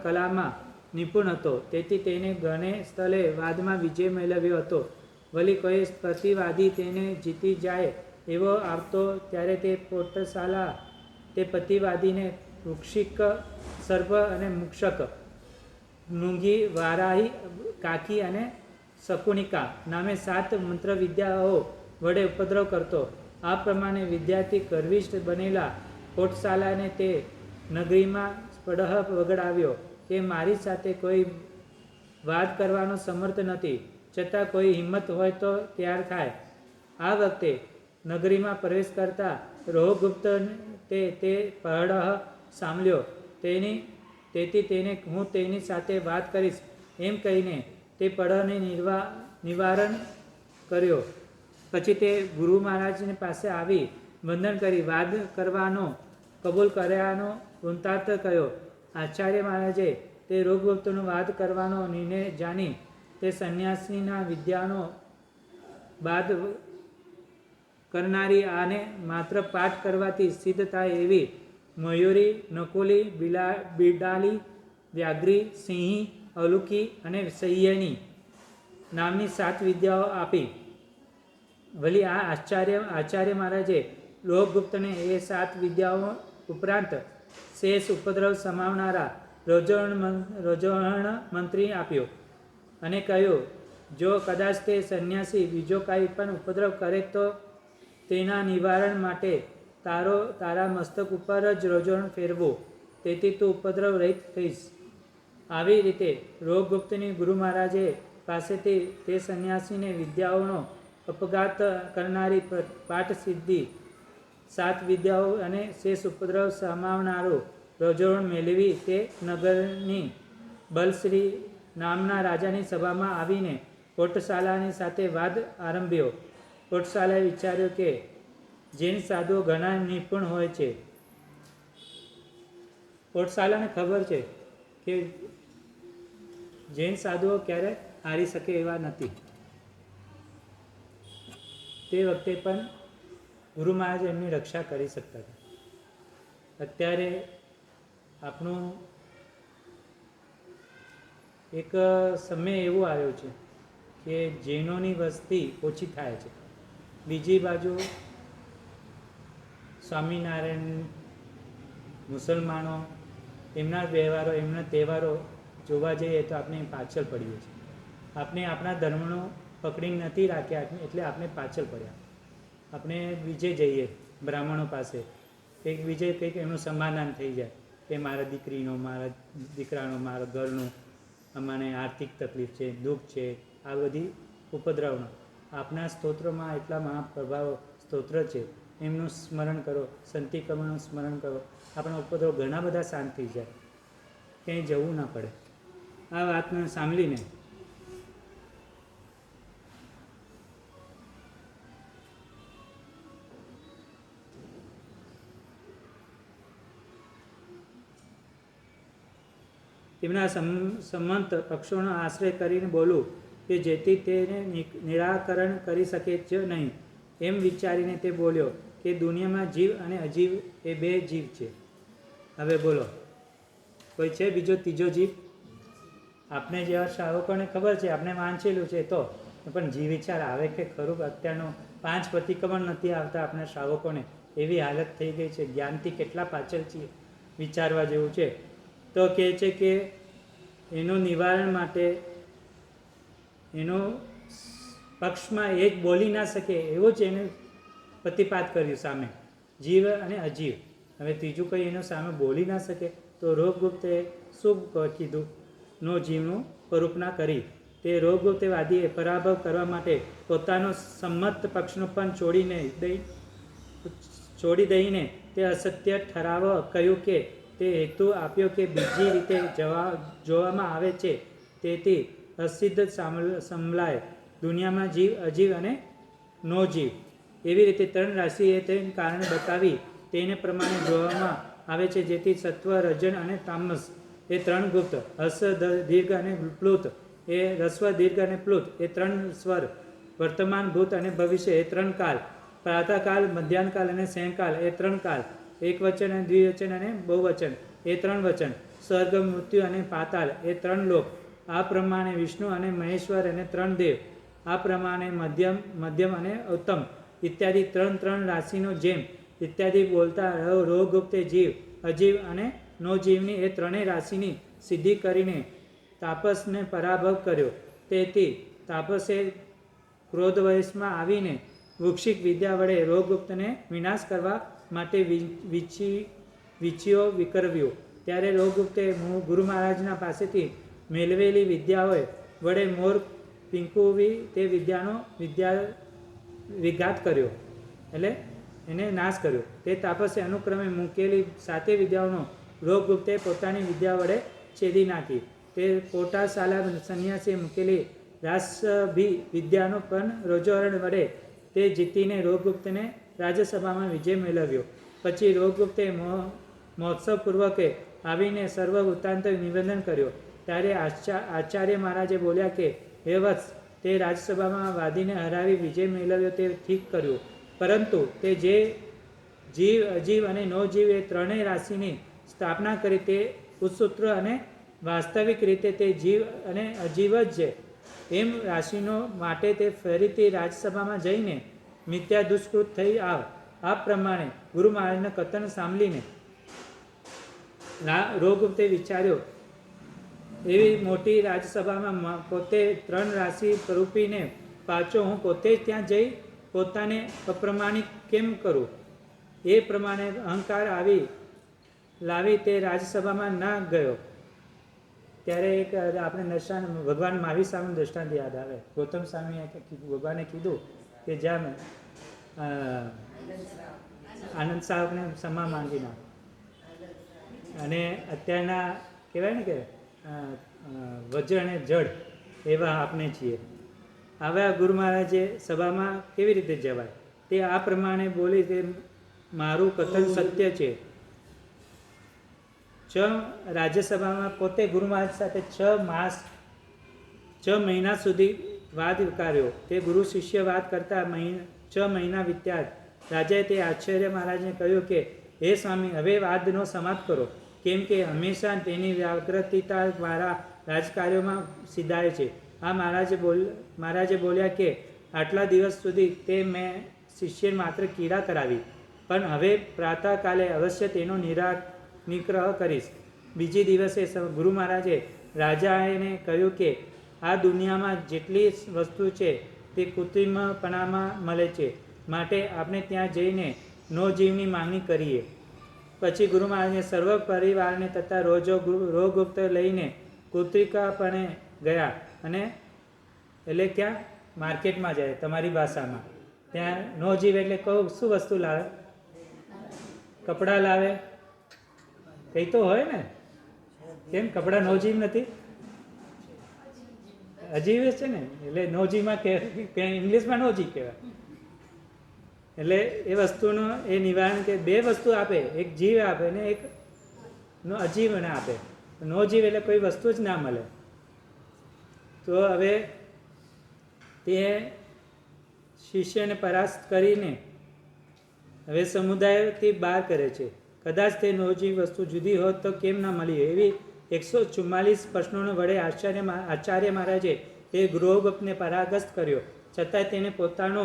કલામાં નિપુણ હતો. તેથી તેને ઘણે સ્થળે વાદમાં વિજય મેળવ્યો હતો. વળી કોઈ પ્રતિવાદી તેને જીતી જાય એવો આવતો ત્યારે તે પોટશાલા તે પ્રતિવાદીને વૃક્ષિક, સર્પ અને મુક્ષક, નૃંગી, વારાહી, કાકી અને શકુનિકા નામે 7 મંત્રવિદ્યાઓ વડે ઉપદ્રવ કરતો. આ પ્રમાણે વિદ્યાર્થી ગર્વિષ્ઠ બનેલા પોટશાલાને તે નગરીમાં સ્પડહ વગડાવ્યો કે મારી સાથે કોઈ વાત કરવાનો સમર્થ નથી, છતાં કોઈ હિંમત હોય તો તૈયાર થાય. આ વખતે નગરીમાં પ્રવેશ કરતા રોહગુપ્ત તે પહડહ સાંભળ્યો. તેથી તેને હું તેની સાથે વાત કરીશ એમ કહીને તે પહડને નિવારણ કર્યો. પછી તે ગુરુ મહારાજની પાસે આવી વંદન કરી વાદ કરવાનો કબૂલ કર્યાનો વૃત્તાંત કહ્યો. આચાર્ય મહારાજે તે રોહગુપ્તનો વાદ કરવાનો નિર્ણય જાણી તે સંન્યાસીના વિદ્યાનો બાદ કરનારી આને માત્ર પાઠ કરવાથી સિદ્ધ થાય એવી મયુરી, નકુલી, બિડાલી, વ્યાઘ્રી, સિંહી, અલુકી અને સંયની નામની 7 વિદ્યાઓ આપી. વળી આ આચાર્ય મહારાજે રોહગુપ્તને એ 7 વિદ્યાઓ ઉપરાંત શેષ ઉપદ્રવ સમાવનારા રોજોહણ મંત્રી આપ્યો અને કહ્યું, જો કદાચ તે સંન્યાસી બીજો કાંઈ પણ ઉપદ્રવ કરે તો તેના નિવારણ માટે તારા મસ્તક ઉપર જ રોજોહણ ફેરવો. તેથી તું ઉપદ્રવ રહિત થઈશ. આવી રીતે રોહગુપ્તની ગુરુ મહારાજે પાસેથી તે સંન્યાસીને વિદ્યાઓનો અપઘાત કરનારી પાઠ સિદ્ધિ 7 વિદ્યાઓ અને શેષ ઉપદ્રવ સમાવનારો રોજોહણ મેળવી તે નગરની બલશ્રી નામના રાજાની સભામાં આવીને પોટશાલાની સાથે વાદ આરંભ્યો. પોટશાલાએ વિચાર્યું કે જૈન સાધુઓ ઘણા નિપુણ હોય છે. પોટશાલાને ખબર છે કે જૈન સાધુઓ ક્યારે હારી શકે એવા નથી. તે વખતે પણ ગુરુ મહારાજ એમની રક્ષા કરી શકતા હતા. અત્યારે આપણું એક સમય એવો આવ્યો છે કે જૈનોની વસ્તી ઓછી થાય છે. બીજી બાજુ સ્વામિનારાયણ, મુસલમાનો એમના વ્યવહારો, એમના તહેવારો જોવા જઈએ તો આપણે પાછળ પડીએ છીએ. આપણે આપણા ધર્મનો પકડી નથી રાખ્યા એટલે આપણે પાછળ પડ્યા. આપણે બીજે જઈએ બ્રાહ્મણો પાસે, કંઈક બીજે કંઈક એમનું સમાધાન થઈ જાય કે મારા દીકરીનો, મારા દીકરાનો, મારા ઘરનું, અમારે આર્થિક તકલીફ છે, દુઃખ છે, આ બધી ઉપદ્રવનો. આપણા સ્તોત્રોમાં એટલા મહાપ્રભાવ સ્તોત્ર છે, એમનું સ્મરણ કરો, સંતિકર્મનું સ્મરણ કરો, આપણા ઉપદ્રવ ઘણા બધા શાંત થઈ જાય, ક્યાંય જવું ના પડે. આ વાતને સાંભળીને તેમના સંમત પક્ષોનો આશ્રય કરીને બોલું કે જેથી તેને નિરાકરણ કરી શકે જ નહીં એમ વિચારીને તે બોલ્યો કે દુનિયામાં જીવ અને અજીવ એ 2 જીવ છે. હવે બોલો, કોઈ છે બીજો ત્રીજો જીવ? આપણે જેવા શ્રાવકોને ખબર છે, આપણે વાંચેલું છે તો પણ જીવ વિચાર આવે કે ખરું? અત્યારનો 5 પ્રતિક્રમણ નથી આવતા આપણા શ્રાવકોને, એવી હાલત થઈ ગઈ છે. જ્ઞાનથી કેટલા પાછળ છીએ વિચારવા જેવું છે. તો કહે છે કે એનું નિવારણ માટે એનો પક્ષમાં એક બોલી ના શકે એવું જ એને પ્રતિપાદ કર્યું સામે, જીવ અને અજીવ. હવે ત્રીજું કંઈ એનો સામે બોલી ના શકે તો રોગગુપ્તે શું કીધું? નો જીવનું સ્વરૂપના કરી. તે રોગગુપ્તવાદીએ પરાભવ કરવા માટે પોતાનો સંમત પક્ષનો પણ છોડી દઈને તે અસત્ય ઠરાવો કહ્યું કે તે હેતુ આપ્યો કે બીજી રીતે જોવામાં આવે છે તેથી અસિદ્ધ સમલાય દુનિયામાં જીવ, અજીવ અને નો જીવ એવી રીતે 3 રાશિ એ તેને કારણે બતાવી તેને પ્રમાણે જોવામાં આવે છે. જેથી સત્વ, રજન અને તામસ એ 3 ગુપ્ત, હસ્વ, દીર્ઘ અને પ્લુત એ રસ્વ, દીર્ઘ અને પ્લુત એ 3 સ્વર, વર્તમાન, ભૂત અને ભવિષ્ય એ 3 કાલ, પ્રાતઃકાલ, મધ્યાહનકાલ અને સાયંકાલ એ 3 કાલ, એક વચન અને દ્વિવચન અને બહુવચન એ 3 વચન, સ્વર્ગ, મૃત્યુ અને પાતાળ એ 3 લોક. આ પ્રમાણે વિષ્ણુ અને મહેશ્વર અને 3 દેવ. આ પ્રમાણે મધ્યમ અને ઉત્તમ ઇત્યાદિ 3 રાશિનો જેમ ઇત્યાદિ બોલતા રોગગુપ્તે જીવ, અજીવ અને નો જીવની એ 3 રાશિની સિદ્ધિ કરીને તાપસને પરાભવ કર્યો. તેથી તાપસે ક્રોધવશમાં આવીને વૃક્ષિક વિદ્યા વડે રોગગુપ્તને વિનાશ કરવા માટે વિછીઓ વિકરવ્યો. ત્યારે રોગગુપ્તે ગુરુ મહારાજના પાસેથી મેળવેલી વિદ્યાઓ વડે મોર પીંકુવી તે વિદ્યાનો વિઘાત કર્યો, એટલે એને નાશ કર્યો. તે તાપસે અનુક્રમે મૂકેલી 7 વિદ્યાઓનો રોગગુપ્તે પોતાની વિદ્યા વડે છેદી નાખી. તે કોટાશાલા સંન્યાસીએ મૂકેલી રાસભી વિદ્યાનો પણ રજોહરણ વડે તે જીતીને રોગગુપ્તને રાજ્યસભામાં વિજય મેળવ્યો. પછી રોગગુપ્તે મહોત્સવપૂર્વકે આવીને સર્વ વૃત્તાંત નિવેદન કર્યો. ત્યારે આચાર્ય મહારાજે બોલ્યા કે હે વત્સ, તે રાજ્યસભામાં વાદીને હરાવી વિજય મેળવ્યો તે ઠીક કર્યું, પરંતુ તે જે જીવ, અજીવ અને નો જીવ એ 3 રાશિની સ્થાપના કરી તે ઉત્સૂત્ર અને વાસ્તવિક રીતે તે જીવ અને અજીવ જ છે એમ રાશિનો માટે તે ફરીથી રાજ્યસભામાં જઈને મિથ્યા દુષ્કૃત થઈ આવ. આ પ્રમાણે ગુરુ મહારાજના કથન સાંભળીને રોગગુપ્તે વિચાર્યો, એવી મોટી રાજ્યસભામાં પોતે 3 રાશિ રૂપીને પાછો હું પોતે જ ત્યાં જઈ પોતાને અપ્રમાણિક કેમ કરું? એ પ્રમાણે અહંકાર લાવી તે રાજ્યસભામાં ના ગયો. ત્યારે એક આપણે ભગવાન મહાવીર સ્વામીનું દ્રષ્ટાંત યાદ આવે. ગૌતમ સ્વામીએ ભગવાને કીધું કે જ્યાં આનંદ સાહેબને ક્ષમા માંગી નાખ, અને અત્યારના કહેવાય ને કે વજ્ર અને જડ એવા આપણે છીએ. આવા ગુરુ મહારાજે સભામાં કેવી રીતે જવાય? તે આ પ્રમાણે બોલી તે મારું કથન સત્ય છે. 6 રાજ્યસભામાં પોતે ગુરુ મહારાજ સાથે 6 મહિના સુધી વાદ કર્યો. તે ગુરુ શિષ્ય વાત કરતા 6 મહિના વીત્યા. રાજાએ તે આચાર્ય મહારાજને કહ્યું કે હે સ્વામી, હવે વાદનો સમાપ્ત કરો, કેમ કે હંમેશા તેની વ્યાગ્રતતા દ્વારા રાજકાર્યોમાં સિદ્ધાય છે. આ મહારાજે બોલ્યા કે આટલા દિવસ સુધી તે મેં શિષ્ય માત્ર કીડા કરાવી, પણ હવે પ્રાતઃકાલે અવશ્ય તેનો નિગ્રહ કરીશ. બીજી દિવસે ગુરુ મહારાજે રાજાને કહ્યું કે આ દુનિયામાં જેટલી વસ્તુ છે તે કૃત્રિમપણામાં મળે છે, માટે આપણે ત્યાં જઈને નો જીવની માંગણી કરીએ. પછી ગુરુ મહારાજને સર્વ પરિવારને તથા રોગગુપ્ત લઈને કૃત્રિકાપણે ગયા. અને એટલે ક્યાં? માર્કેટમાં જાય તમારી ભાષામાં. ત્યાં નો જીવ એટલે કહું શું વસ્તુ લાવે? કપડાં લાવે, કંઈ તો હોય ને? કેમ કપડાં નો જીવ નથી? અજીવ છે ને, એટલે નો જીવમાં ઇંગ્લિશમાં નો જીવ કહેવાય. એટલે એ વસ્તુનો એ નિવારણ કે 2 વસ્તુ આપે, એક જીવ આપે ને એક અજીવને આપે. નો જીવ એટલે કોઈ વસ્તુ જ ના મળે. તો હવે તે શિષ્યને પરાસ્ત કરીને હવે સમુદાયથી બહાર કરે છે. કદાચ તે નોજીવ વસ્તુ જુદી હોત તો કેમ ના મળી? એવી 144 પ્રશ્નોને વડે આચાર્ય મહારાજે તે ગૃહગુપ્તને પરાગસ્ત કર્યો, છતાંય તેને પોતાનો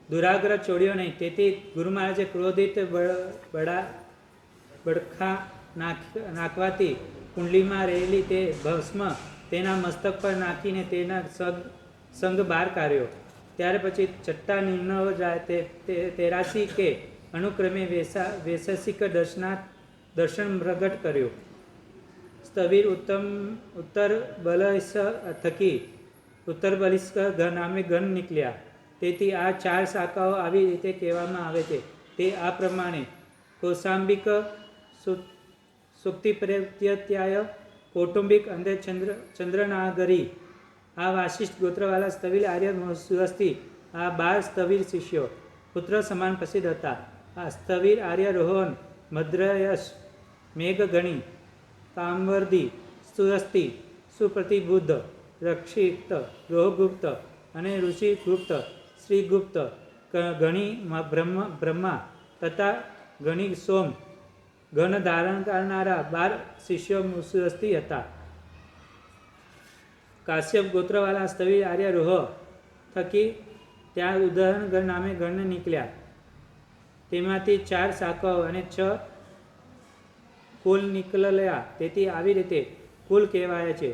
દુરાગ્રહ છોડ્યો નહીં. તેથી ગુરુ મહારાજે ક્રોધિત બળખા નાખવાથી કુંડલીમાં રહેલી તે ભસ્મ તેના મસ્તક પર નાખીને તેના સંગ બહાર કાઢ્યો. ત્યાર પછી છઠ્ઠા નિર્ણયો 83 કે અનુક્રમે વૈશેષિક દર્શન પ્રગટ કર્યો. સ્થવિર ઉત્તર બલિસ્ક થકી ઉત્તર બલિસ્ક નામે ગણ નીકળ્યા. તેથી આ 4 શાખાઓ આવી રીતે કહેવામાં આવે છે. તે આ પ્રમાણે: કૌશાંબિક, સુક્તિપ્રત્યય, કૌટુંબિક અને ચંદ્રનાગરી. આ વાશિષ્ઠ ગોત્રવાળા સ્થવિર આર્ય સુહસ્તી આ 12 સ્થવિર શિષ્યો પુત્ર સમાન પ્રસિદ્ધ હતા. આ સ્થવિર આર્ય રોહન, મદ્રયશ, મેઘગણી, કામવર્દી, સુહસ્તી, સુપ્રતિબુદ્ધ, રક્ષિત, રોહગુપ્ત અને ઋષિગુપ્ત, શ્રીગુપ્ત, ગણી બ્રહ્મા તથા ગણી સોમ ઘન ધારણ કરનારા 12 શિષ્યો સુહસ્તી હતા. કાશ્યપ ગોત્રવાળા સ્થવિર આર્ય રોહ થકી ત્યાં ઉદાહરણ ગણ નામે ગણ નીકળ્યા. તેમાંથી 4 શાખાઓ અને 6 કુલ નીકળ્યા. તેથી આવી રીતે કુલ કહેવાય છે.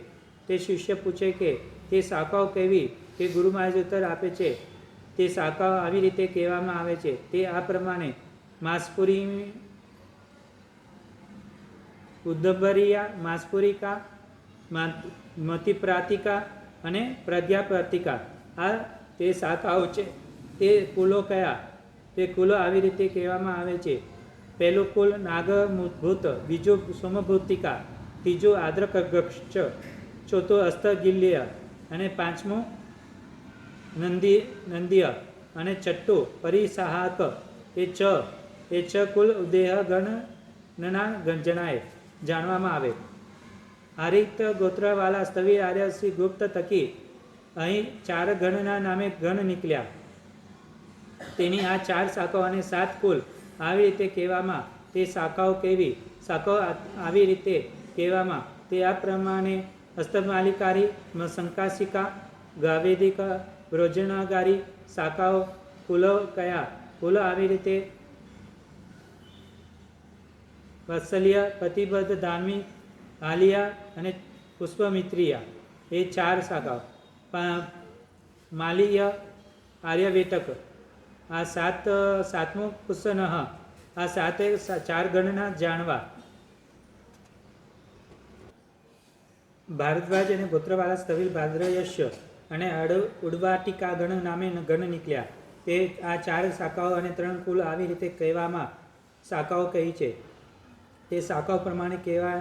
તે શિષ્ય પૂછે કે તે શાખાઓ કેવી? તે ગુરુ મહારાજ ઉત્તર આપે છે, તે શાખાઓ આવી રીતે કહેવામાં આવે છે. તે આ પ્રમાણે: માસપુરી, ઉદ્દભરિયા, માસપુરિકા, મતિપ્રાતિકા અને પ્રજ્ઞાપ્રાતિકા. આ તે શાખાઓ છે. તે કુલો કયા? તે કુલો આવી રીતે કહેવામાં આવે છે: પહેલું કુલ નાગભૂત, બીજું સોમભૂતિકા, ત્રીજું આદ્રકક્ષ, ચોથું અસ્તગિલ્ય અને પાંચમું નંદીય અને છઠ્ઠું પરિસાહક. એ છ કુલ દેહ ગણના જણાય જાણવામાં આવે. આરિત ગોત્રવાળા સ્થવિર આર્ય શ્રી ગુપ્ત થકી અહીં 4 ગણના નામે ગણ નીકળ્યા. તેની આ 4 શાખાઓ અને 7 કુલ આવી રીતે કહેવામાં. તે શાખાઓ કેવી? શાખાઓ આવી રીતે કહેવામાં. તે આ પ્રમાણે: હસ્તમાલિકારી, શંકાશિકા, ગાવેદિકા, વ્રોજનાગારી. શાખાઓ કુલો કયા? કુલો આવી રીતે: વત્સલ્ય, પ્રતિબદ્ધ, ધાર્મિક, હાલિયા અને પુષ્પમિત્રિયા. એ 4 શાખાઓ. માલીય, આર્યવેટક. આ 7મું પુષ્પનઃ. આ 4 ગણના જાણવા. ભારદ્વાજ અને ગોત્રવાળા સ્થવિર ભાદ્રયશ અને ઉડવાટિકા ગણ નામે ગણ નીકળ્યા. તે આ 4 શાખાઓ અને 3 કુલ આવી રીતે કહેવામાં. શાખાઓ કહી છે તે શાખાઓ પ્રમાણે કહેવા: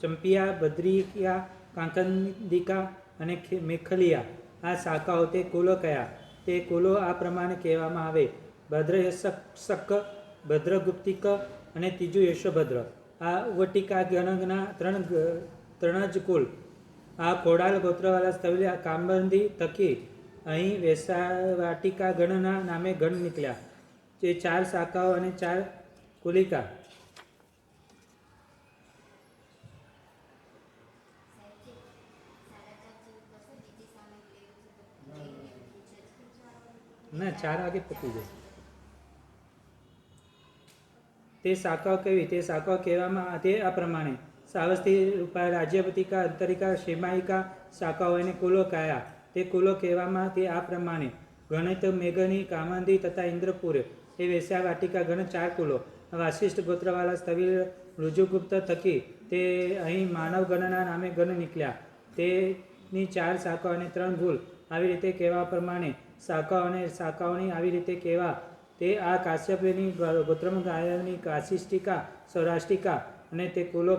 ચંપિયા, બદ્રિકા, કાંકંદિકા અને મેખલિયા. આ શાખાઓ. તે કુલો કયા? તે કુલો આ પ્રમાણે કહેવામાં આવે: ભદ્રયશક, ભદ્રગુપ્તિક અને ત્રીજું યશોભદ્ર. આ ઉવટિકા ગણના 3 જ કુલ. આ ખોડાલ ગોત્રવાળા સ્થવિર કામબંધી થકી અહીં વૈશાવાટિકા ગણના નામે ગણ નીકળ્યા. તે 4 શાખાઓ અને 4 કુલિકા. ના, 4 વાગે પતી જાય. તે શાખાઓ કેવી? તે શાખાઓ કહેવામાં તે આ પ્રમાણે: સાવસ્તી, રૂપા, રાજ્યપતિકા, અંતરિકા, શેમાયિકા. શાખાઓ અને કુલો કયા? તે કુલો કહેવામાં. તે આ પ્રમાણે: ગણિત, મેઘની, કામંદી તથા ઇન્દ્રપુર. એ વૈશ્યાવાટિકા ગણ 4 કુલો. વાશિષ્ઠ ગોત્રવાળા સ્થવિર ઋજુગુપ્ત થકી તે અહીં માનવ ગણના નામે ગણ નીકળ્યા. તેની 4 શાખાઓ અને 3 કુલ આવી રીતે કહેવા પ્રમાણે. શાખાઓ અને શાખાઓની આવી રીતે કહેવા. તે આ કાશ્યપની ગોત્રમગાયની કાશિષ્ટિકા, સૌરાષ્ટ્રિકા અને તે કુલો.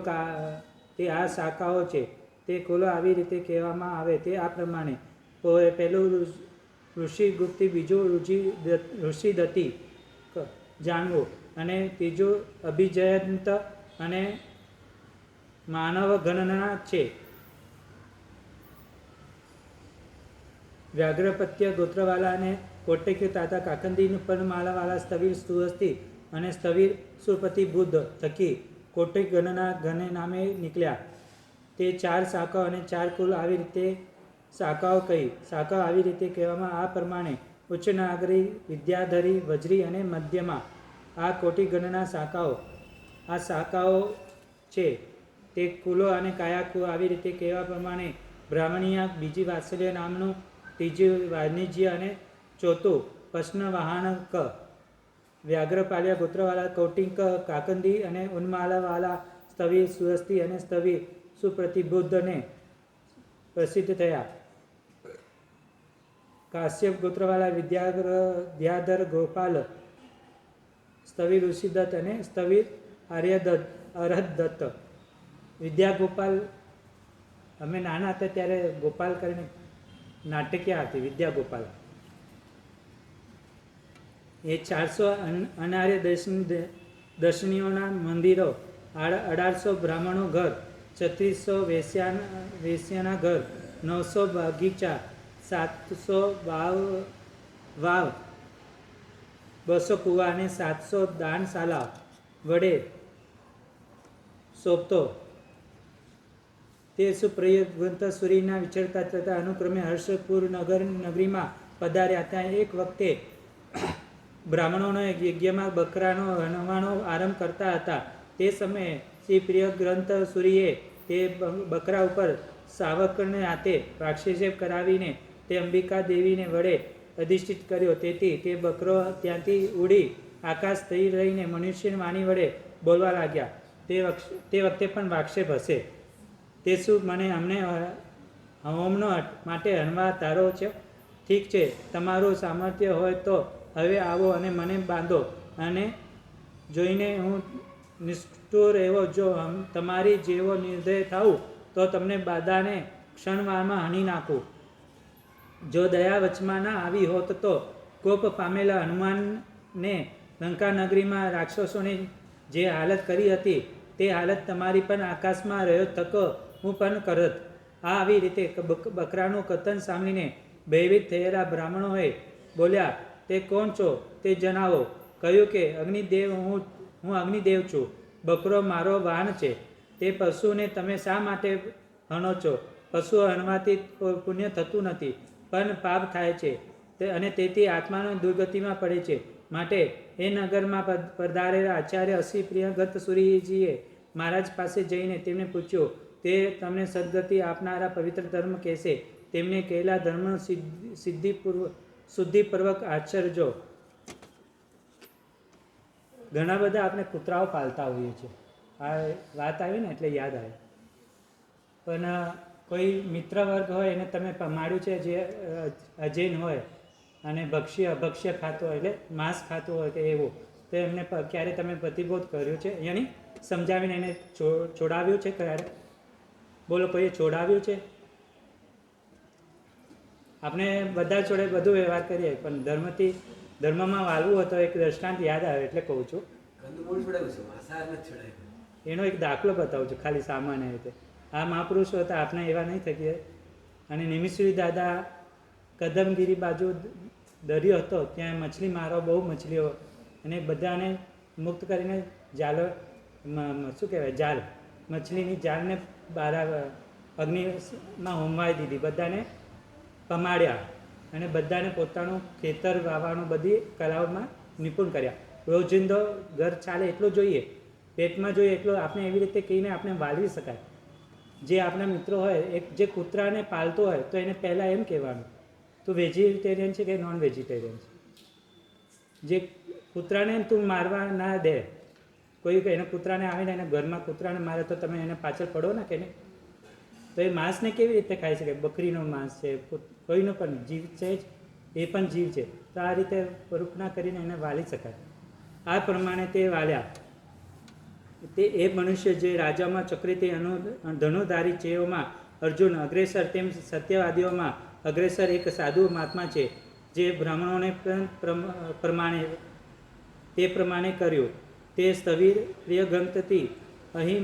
તે આ શાખાઓ છે. તે કુલો આવી રીતે કહેવામાં આવે. તે આ પ્રમાણે: પહેલું ઋષિગુપ્તિ, બીજું ઋષિદત્તિ જાણવું અને ત્રીજું અભિજયંત અને માનવ ગણના છે. વ્યાઘ્રપત્ય ગોત્રવાળા અને કોટકી તથા કાકંદી પર્ણમાલાવાળા સ્થવિર સુહસ્તી અને સ્થવિર સુરપતિ બુદ્ધ થકી કોટિક ગણના ઘને નામે નીકળ્યા. તે 4 શાખાઓ અને 4 કુલ આવી રીતે શાખાઓ કહી. શાખાઓ આવી રીતે કહેવામાં આ પ્રમાણે: ઉચ્ચ નાગરી, વિદ્યાધરી, વજ્રી અને મધ્યમાં. આ કોટિક ગણના શાખાઓ. આ શાખાઓ છે તે કુલો અને કયા કુલ આવી રીતે કહેવા પ્રમાણે: બ્રાહ્મણીયા, બીજી વાત્સલ્ય નામનું, ત્રીજું વાણિજ્ય અને ચોથું પશ્નવાહનક. વ્યાઘ્રપાલ્ય ગોત્રવાળા કૌટિક, કાકંદી અને ઉન્માલવાળા સ્તવી સુહસ્તી અને સ્તવી સુપ્રતિબુદ્ધને પ્રસિદ્ધ થયા. કાશ્યપ ગોત્રવાળા વિદ્યાધર, ગોપાલ, સ્તવી ઋષિદત્ત અને સ્તવી અરહદત્ત. વિદ્યા-ગોપાલ, અમે નાના હતા ત્યારે ગોપાલ કરીને નાટકીય હતી વિદ્યા-ગોપાલ. એ 400 અનાર્ય દર્શનીઓના મંદિરો, 1800 બ્રાહ્મણો ઘર, 3600 વેશ્યાના ઘર, 900 બગીચા, 700 વાવ, 200 કુવા અને 700 દાનશાળા વડે શોભતો. તે સુપ્રયગ્રંથ સૂરીના વિચરતા થતા અનુક્રમે હર્ષપુર નગરીમાં પધાર્યા. ત્યાં એક વખતે બ્રાહ્મણોનો યજ્ઞમાં બકરાનો હણવાનો આરંભ કરતા હતા. તે સમયે શ્રી પ્રિયગ્રંથ સૂરીએ તે બકરા ઉપર શાવકને હાથે પ્રાક્ષેપ કરાવીને તે અંબિકા દેવીને વડે અધિષ્ઠિત કર્યો. તેથી તે બકરો ત્યાંથી ઉડી આકાશ થઈ રહીને મનુષ્યની વાણી વડે બોલવા લાગ્યા. તે વખતે પણ વાક્ષેપ હશે. તે શું અમને હોમનો માટે હણવા ધારો છે? ઠીક છે, તમારું સામર્થ્ય હોય તો હવે આવો અને મને બાંધો, અને જોઈને હું નિષ્ઠુર એવો જો તમારી જેવો નિર્દય થાઉં તો તમને બધાને ક્ષણવારમાં હણી નાખું. જો દયા વચમાં ના આવી હોત તો કોપ પામેલા હનુમાનને લંકાનગરીમાં રાક્ષસોની જે હાલત કરી હતી તે હાલત તમારી પણ આકાશમાં રહ્યો થકો હું પણ કરત. આ આવી રીતે બકરાનું કથન સાંભળીને ભયભીત થયેલા બ્રાહ્મણોએ બોલ્યા, તે કોણ છો તે જણાવો. કહ્યું કે અગ્નિદેવ, હું અગ્નિદેવ છું. બકરો મારો વાહન છે. તે પશુને તમે શા માટે હણો છો? પશુઓ હણવાથી પુણ્ય થતું નથી, પણ પાપ થાય છે, અને તેથી આત્માનો દુર્ગતિમાં પડે છે. માટે એ નગરમાં પધારેલા આચાર્ય શ્રી પ્રિયગ્રંથ સૂરીજીએ મહારાજ પાસે જઈને તેમને પૂછ્યું. તે તમને સદગતિ આપનારા પવિત્ર ધર્મ કહેશે. તેમને કહેલા ધર્મનો શુદ્ધિપૂર્વક આચરજો. ઘણા બધા આપણે કૂતરાઓ પાલતા હોઈએ છીએ. આ વાત આવી ને એટલે યાદ આવે. પણ કોઈ મિત્ર વર્ગ હોય એને તમે પમાડ્યું છે જે અજૈન હોય અને અભક્ષ્ય ખાતો હોય, એટલે માંસ ખાતું હોય કે એવું, તો એમને ક્યારે તમે પ્રતિબોધ કર્યો છે? યાની સમજાવીને એને છોડાવ્યું છે ક્યારે? બોલો, કોઈએ છોડાવ્યું છે? આપણે બધા જોડે બધું વ્યવહાર કરીએ, પણ ધર્મમાં વાળવું હોય તો એક દ્રષ્ટાંત યાદ આવે એટલે કહું છું. એનો એક દાખલો બતાવું છું, ખાલી સામાન્ય રીતે. આ મહાપુરુષો હતા, આપણે એવા નહીં થઈએ. અને નિમિષરી દાદા કદમગીરી બાજુ દરિયો હતો, ત્યાં મછલી મારો, બહુ મછલીઓ, અને બધાને મુક્ત કરીને જાલો, શું કહેવાય, જાલ, મછલીની જાલને બહાર અગ્નિમાં હોમવાઈ દીધી. બધાને પમાડ્યા અને બધાને પોતાનું ખેતર વાવવાનું બધી કલાઓમાં નિપુણ કર્યા. રોજિંદો ઘર ચાલે એટલું જોઈએ, પેટમાં જોઈએ એટલું આપણે એવી રીતે કહીને આપણે વાળવી શકાય. જે આપણા મિત્રો હોય, એક જે કૂતરાને પાલતો હોય તો એને પહેલાં એમ કહેવાનું, તું વેજીટેરિયન છે કે નોન વેજીટેરિયન છે? જે કૂતરાને તું મારવા ના દે. કોઈ એને કૂતરાને આવીને એને ઘરમાં કૂતરાને મારે તો તમે એને પાછળ પડો ને કે નહીં? તો એ માંસને કેવી રીતે ખાઈ શકે? બકરીનું માંસ છે, કોઈનો પણ જીવ છે જ, એ પણ જીવ છે. તો આ રીતે રૂપના કરીને એને વાળી શકાય. આ પ્રમાણે તે વાળ્યા. તે એ મનુષ્ય જે રાજામાં ચક્રીથી ધનુધારી ચેઓમાં અર્જુન અગ્રેસર, તેમ સત્યવાદીઓમાં અગ્રેસર એક સાધુ મહાત્મા છે, જે બ્રાહ્મણોને તે પ્રમાણે કર્યું. તે સ્થવિર પ્રિય ગ્રંથથી અહીં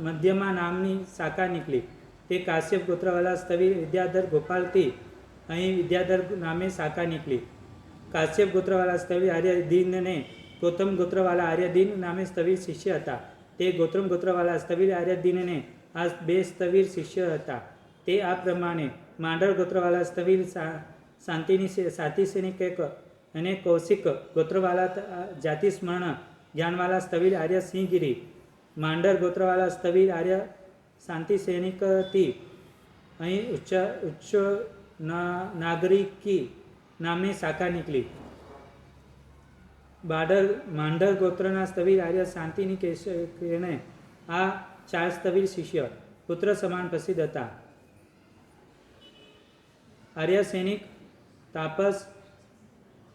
મધ્યમા નામની શાખા નીકળી. તે કાશ્યપ ગોત્રવાળા સ્થવિર વિદ્યાધર ગોપાલથી અહીં વિદ્યાધર નામે શાખા નીકળી. કાશ્યપ ગોત્રવાળા સ્થવિર આર્યદીનને ગૌતમ ગોત્રવાળા આર્યદીન નામે સ્થવિર શિષ્ય હતા. તે ગોત્રવાળા સ્થવિર આર્યદીનને આ બે સ્થવિર શિષ્ય હતા. તે આ પ્રમાણે માંડર ગોત્રવાળા સ્થવિર સાતિસૈનિક અને કૌશિક ગોત્રવાળા જાતિસ્મરણ જ્ઞાનવાળા સ્થવિર આર્ય સિંહગીરી. માંડર ગોત્રવાળા સ્થવિર આર્ય શાંતિ સૈનિકથી અહીં ઉચ્ચ નાગરિકી નામની શાખા નીકળી. માંડર ગોત્રના સ્થવિર આર્ય શાંતિની કેને આ 4 સ્થવિર શિષ્ય પુત્ર સમાન પ્રસિદ્ધ હતા. આર્ય સૈનિક, તાપસ,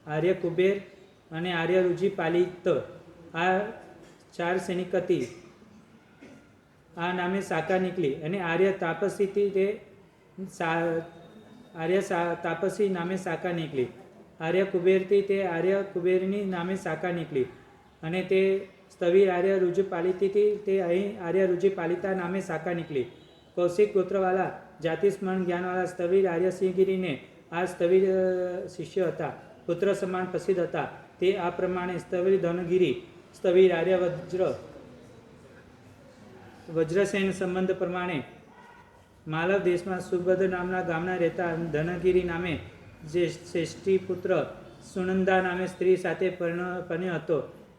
આર્ય કુબેર અને આર્ય રુચિ પાલિત આ 4 સૈનિકથી આ નામે શાખા નીકળી અને આર્ય તાપસીથી તે આર્ય તાપસી નામે શાખા નીકળી. આર્ય કુબેરથી તે આર્ય કુબેરની નામે શાખા નીકળી અને તે સ્થવિર આર્ય રુજુપાલિતથી તે અહીં આર્ય રુજુપાલિતા નામે શાખા નીકળી. કૌશિક ગોત્રવાળા જાતિસ્મરણ જ્ઞાનવાળા સ્થવિર આર્ય સિંહગીરીને આ સ્થવિર શિષ્ય હતા, પુત્ર સમાન પ્રસિદ્ધ હતા. તે આ પ્રમાણે સ્થવિર ધનગીરી સ્થવિર આર્ય વજ્રસેન સંબંધ પ્રમાણે માલવ દેશમાં સુભદ્ર નામના ગામના રહેતા ધનગીરી નામે જે શ્રેષ્ઠી પુત્ર સુનંદા નામે સ્ત્રી સાથે પરણ્યો હતો.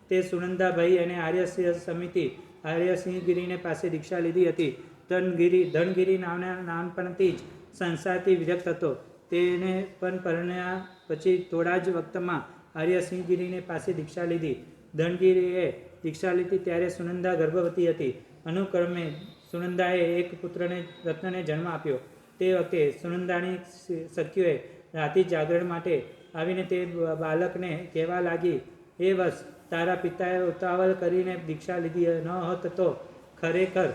તે સુનંદાભાઈ અને આર્ય સમિતિ આર્ય સિંહગીરીને પાસે દીક્ષા લીધી હતી. ધનગીરી નાનપણથી જ સંસારથી વિરક્ત હતો. તેને પણ પરણ્યા પછી થોડા જ વખતમાં આર્ય સિંહગીરીને પાસે દીક્ષા લીધી. ધનગીરીએ દીક્ષા લીધી ત્યારે સુનંદા ગર્ભવતી હતી. અનુક્રમે સુનંદાએ એક પુત્રને રત્નને જન્મ આપ્યો. તે વખતે સુનંદાની સખીઓએ રાતે જાગરણ માટે આવીને તે બાળકને કહેવા લાગી, એ વર્ષ તારા પિતાએ ઉતાવળ કરીને દીક્ષા લીધી ન હોત તો ખરેખર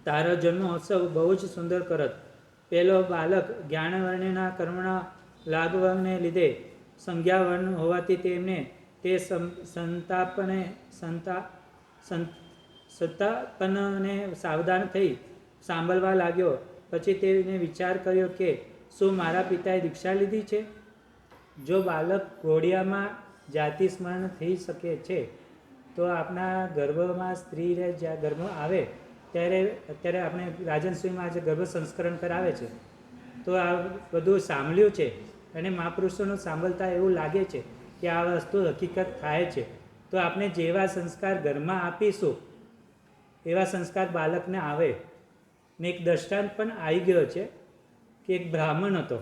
તારો જન્મોત્સવ બહુ જ સુંદર કરત. પેલો બાળક જ્ઞાનવર્ણના કર્મના લાભવને લીધે સંજ્ઞાવર્ણ હોવાથી તેમને તે સંતાપનને સાવધાન થઈ સાંભળવા લાગ્યો. પછી તેને વિચાર કર્યો કે શું મારા પિતાએ દીક્ષા લીધી છે? જો બાળક ઘોડિયામાં જાતિ સ્મરણ થઈ શકે છે તો આપણા ગર્ભમાં સ્ત્રી જ્યાં ગર્ભ આવે અત્યારે આપણે રાજનશ્રીમાં જે ગર્ભ સંસ્કરણ કરાવે છે તો આ બધું સાંભળ્યું છે અને મહાપુરુષોનું સાંભળતા એવું લાગે છે કે આ વસ્તુ હકીકત થાય છે. તો આપણે જેવા સંસ્કાર ઘરમાં આપીશું એવા સંસ્કાર બાળકને આવે. ને એક દ્રષ્ટાંત પણ આવી ગયો છે કે એક બ્રાહ્મણ હતો,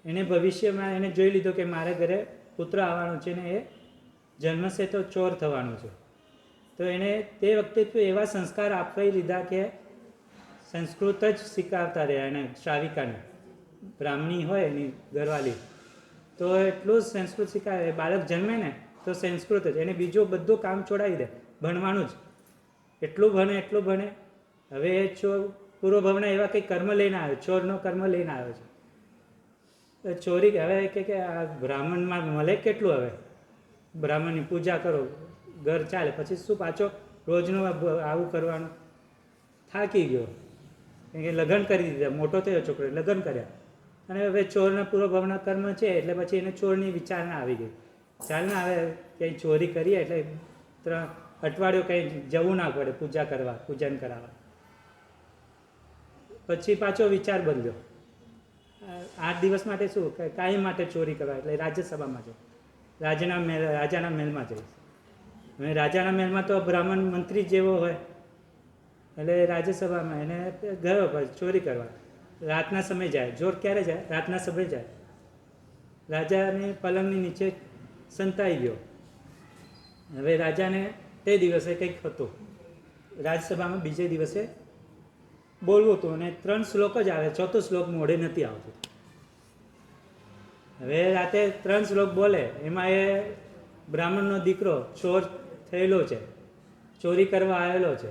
એને ભવિષ્યમાં એને જોઈ લીધો કે મારા ઘરે પુત્ર આવવાનો છે ને એ જન્મશે તો ચોર થવાનું છે. તો એને તે વખતે તો એવા સંસ્કાર આપી લીધા કે સંસ્કૃત જ શીખવતા રહ્યા એને શ્રાવિકાને. બ્રાહ્મણી હોય એની ઘરવાળી તો એટલું જ સંસ્કૃત શીખાવે. બાળક જન્મે ને તો સંસ્કૃત જ, એને બીજું બધું કામ છોડાવી દે, ભણવાનું જ. એટલું ભણે. હવે એ ચોર પૂર્વ ભાવના એવા કંઈ કર્મ લઈને આવ્યો, ચોરનો કર્મ લઈને આવ્યો છે. ચોરી હવે કે આ બ્રાહ્મણમાં મળે કેટલું? હવે બ્રાહ્મણની પૂજા કરો, ઘર ચાલે, પછી શું પાછો રોજનું આવું કરવાનું? થાકી ગયો, કેમ કે લગ્ન કરી દીધા, મોટો થયો છોકરો, લગ્ન કર્યા અને હવે ચોરના પૂર્વ ભાવના કર્મ છે એટલે પછી એને ચોરની વિચારણા આવી ગઈ. ચાલ ને હવે કંઈ ચોરી કરીએ એટલે 3 અઠવાડિયું કંઈ જવું ના પડે પૂજા કરવા, પૂજન કરાવવા. પછી પાછો વિચાર બદલ્યો, 8 દિવસ માટે શું કાયમ માટે ચોરી કરવા, એટલે રાજ્યસભામાં છે, રાજાના મહેલમાં જઈશ. હવે રાજાના મહેલમાં તો બ્રાહ્મણ મંત્રી જેવો હોય એટલે રાજ્યસભામાં એને ગયો ચોરી કરવા. રાતના સમય જાય. ચોર ક્યારે જાય? રાતના સમય જાય. રાજાને પલંગની નીચે સંતાઈ ગયો. હવે રાજાને તે દિવસે કંઈક હતું રાજ્યસભામાં, બીજે દિવસે બોલવું હતું અને 3 શ્લોક જ આવે, 4થો શ્લોક મોઢે નથી આવતો. હવે રાતે 3 શ્લોક બોલે, એમાં એ બ્રાહ્મણનો દીકરો ચોર થયેલો છે, ચોરી કરવા આવેલો છે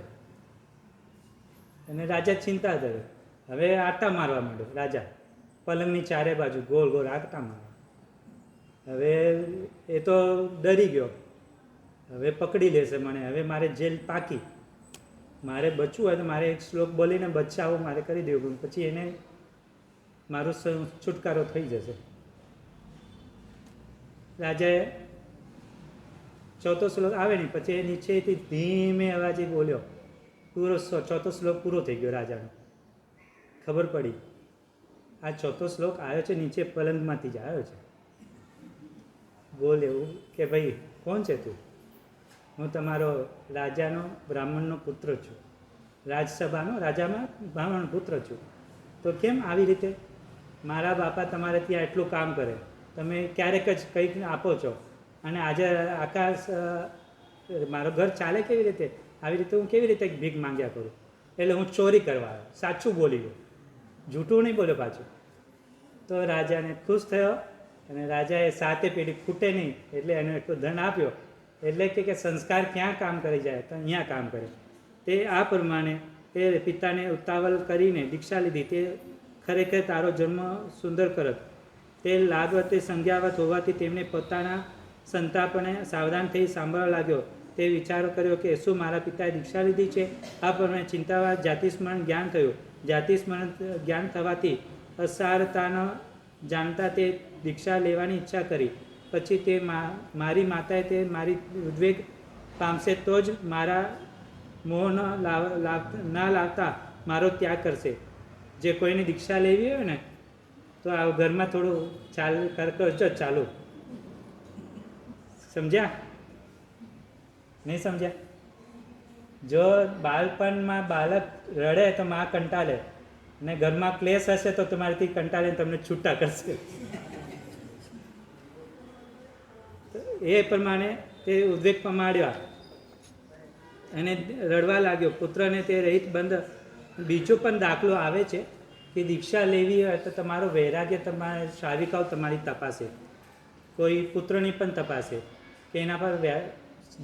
અને રાજા ચિંતા કરે. હવે આટા મારવા માંડ્યો રાજા, પલંગની ચારે બાજુ ગોળ ગોળ આટા મારવા. હવે એ તો ડરી ગયો, હવે પકડી લેશે મને, હવે મારે જેલ પાકી, મારે બચવું હોય તો મારે એક શ્લોક બોલીને બચાવો મારે કરી દેવું, પછી એને મારો છુટકારો થઈ જશે. રાજાએ ચોથો શ્લોક આવે ને પછી એ નીચેથી ધીમે અવાજે બોલ્યો, પૂરો ચોથો શ્લોક પૂરો થઈ ગયો રાજાનો. ખબર પડી આ ચોથો શ્લોક આવ્યો છે નીચે પલંગમાંથી જ આવ્યો છે. બોલ એવું કે ભાઈ કોણ છે તું? હું તમારો રાજાનો બ્રાહ્મણનો પુત્ર છું, રાજસભાનો રાજામાં બ્રાહ્મણ પુત્ર છું. તો કેમ આવી રીતે? મારા બાપા તમારે ત્યાં એટલું કામ કરે, તમે ક્યારેક જ કંઈક આપો છો, અને આજે આકાશ મારો ઘર ચાલે કેવી રીતે? આવી રીતે હું કેવી રીતે ભીખ માંગ્યા કરું? એટલે હું ચોરી કરવા આવ્યો. સાચું બોલી ગયો, જૂઠું નહીં બોલ્યો પાછું. તો રાજાને ખુશ થયો, અને રાજાએ 7 પેઢી ખૂટે નહીં એટલે એને એટલો ધન આપ્યો. એટલે કે સંસ્કાર ક્યાં કામ કરી જાય તો અહીંયા કામ કરે. તે આ પ્રમાણે તે પિતાને ઉતાવળ કરીને દીક્ષા લીધી. તે ખરેખર તારો જન્મ સુંદર કરત. તે લાગવતી સંજ્ઞાવત હોવાથી તેમને પોતાના સંતાપને સાવધાન થઈ સાંભળવા લાગ્યો. તે વિચારો કર્યો કે શું મારા પિતાએ દીક્ષા લીધી છે? આ પ્રમાણે ચિંતાવા જાતિસ્મરણ જ્ઞાન થયું. જાતિસ્મરણ જ્ઞાન થવાથી અસારતાનો જાણતા તે દીક્ષા લેવાની ઈચ્છા કરી. પછી તે મારી માતાએ તે મારી ઉદ્વેગ પામશે તો જ મારા મોહ ના લાવતા મારો ત્યાગ કરશે. જે કોઈને દીક્ષા લેવી હોય ને તો આ ઘરમાં થોડું કરજો ચાલુ. સમજ્યા? નહીં સમજ્યા? જો બાળપણમાં બાળક રડે તો મા કંટાળે, ને ઘરમાં ક્લેશ હશે તો તમારાથી કંટાળીને તમને છૂટા કરશે. એ પ્રમાણે તે ઉદ્વેગ પમાડ્યા અને રડવા લાગ્યો. પુત્રને તે રહિત બંધ. બીજો પણ દાખલો આવે છે કે દીક્ષા લેવી હોય તો તમારો વૈરાગ્ય તમારે શારીરિકાઓ તમારી તપાસે, કોઈ પુત્રની પણ તપાસે કે એના પર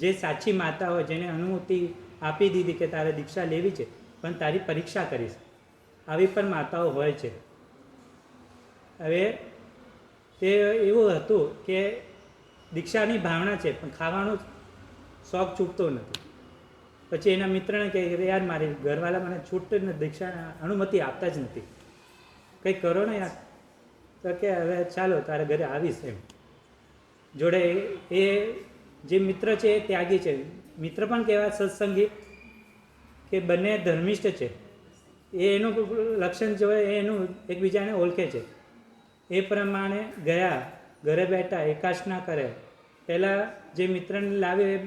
જે સાચી માતા હોય, જેને અનુમતિ આપી દીધી કે તારે દીક્ષા લેવી છે પણ તારી પરીક્ષા કરીશ, આવી પણ માતાઓ હોય છે. હવે તે એવું હતું કે દીક્ષાની ભાવના છે પણ ખાવાનો શોખ છૂટતો નથી. પછી એના મિત્રને કહે કે યાર મારી ઘરવાળા મને છૂટ ને દીક્ષા અનુમતિ આપતા જ નથી, કંઈક કરો ને યાર. તો કે હવે ચાલો તારા ઘરે આવીશ એમ. જોડે એ જે મિત્ર છે એ ત્યાગી છે. મિત્ર પણ કહેવાય સત્સંગી, કે બંને ધર્મિષ્ઠ છે. એનું લક્ષણ જો એનું એકબીજાને ઓળખે છે. એ પ્રમાણે ગયા, ઘરે બેઠા એકાશના કરે. પહેલાં જે મિત્રને લાવ્યો એ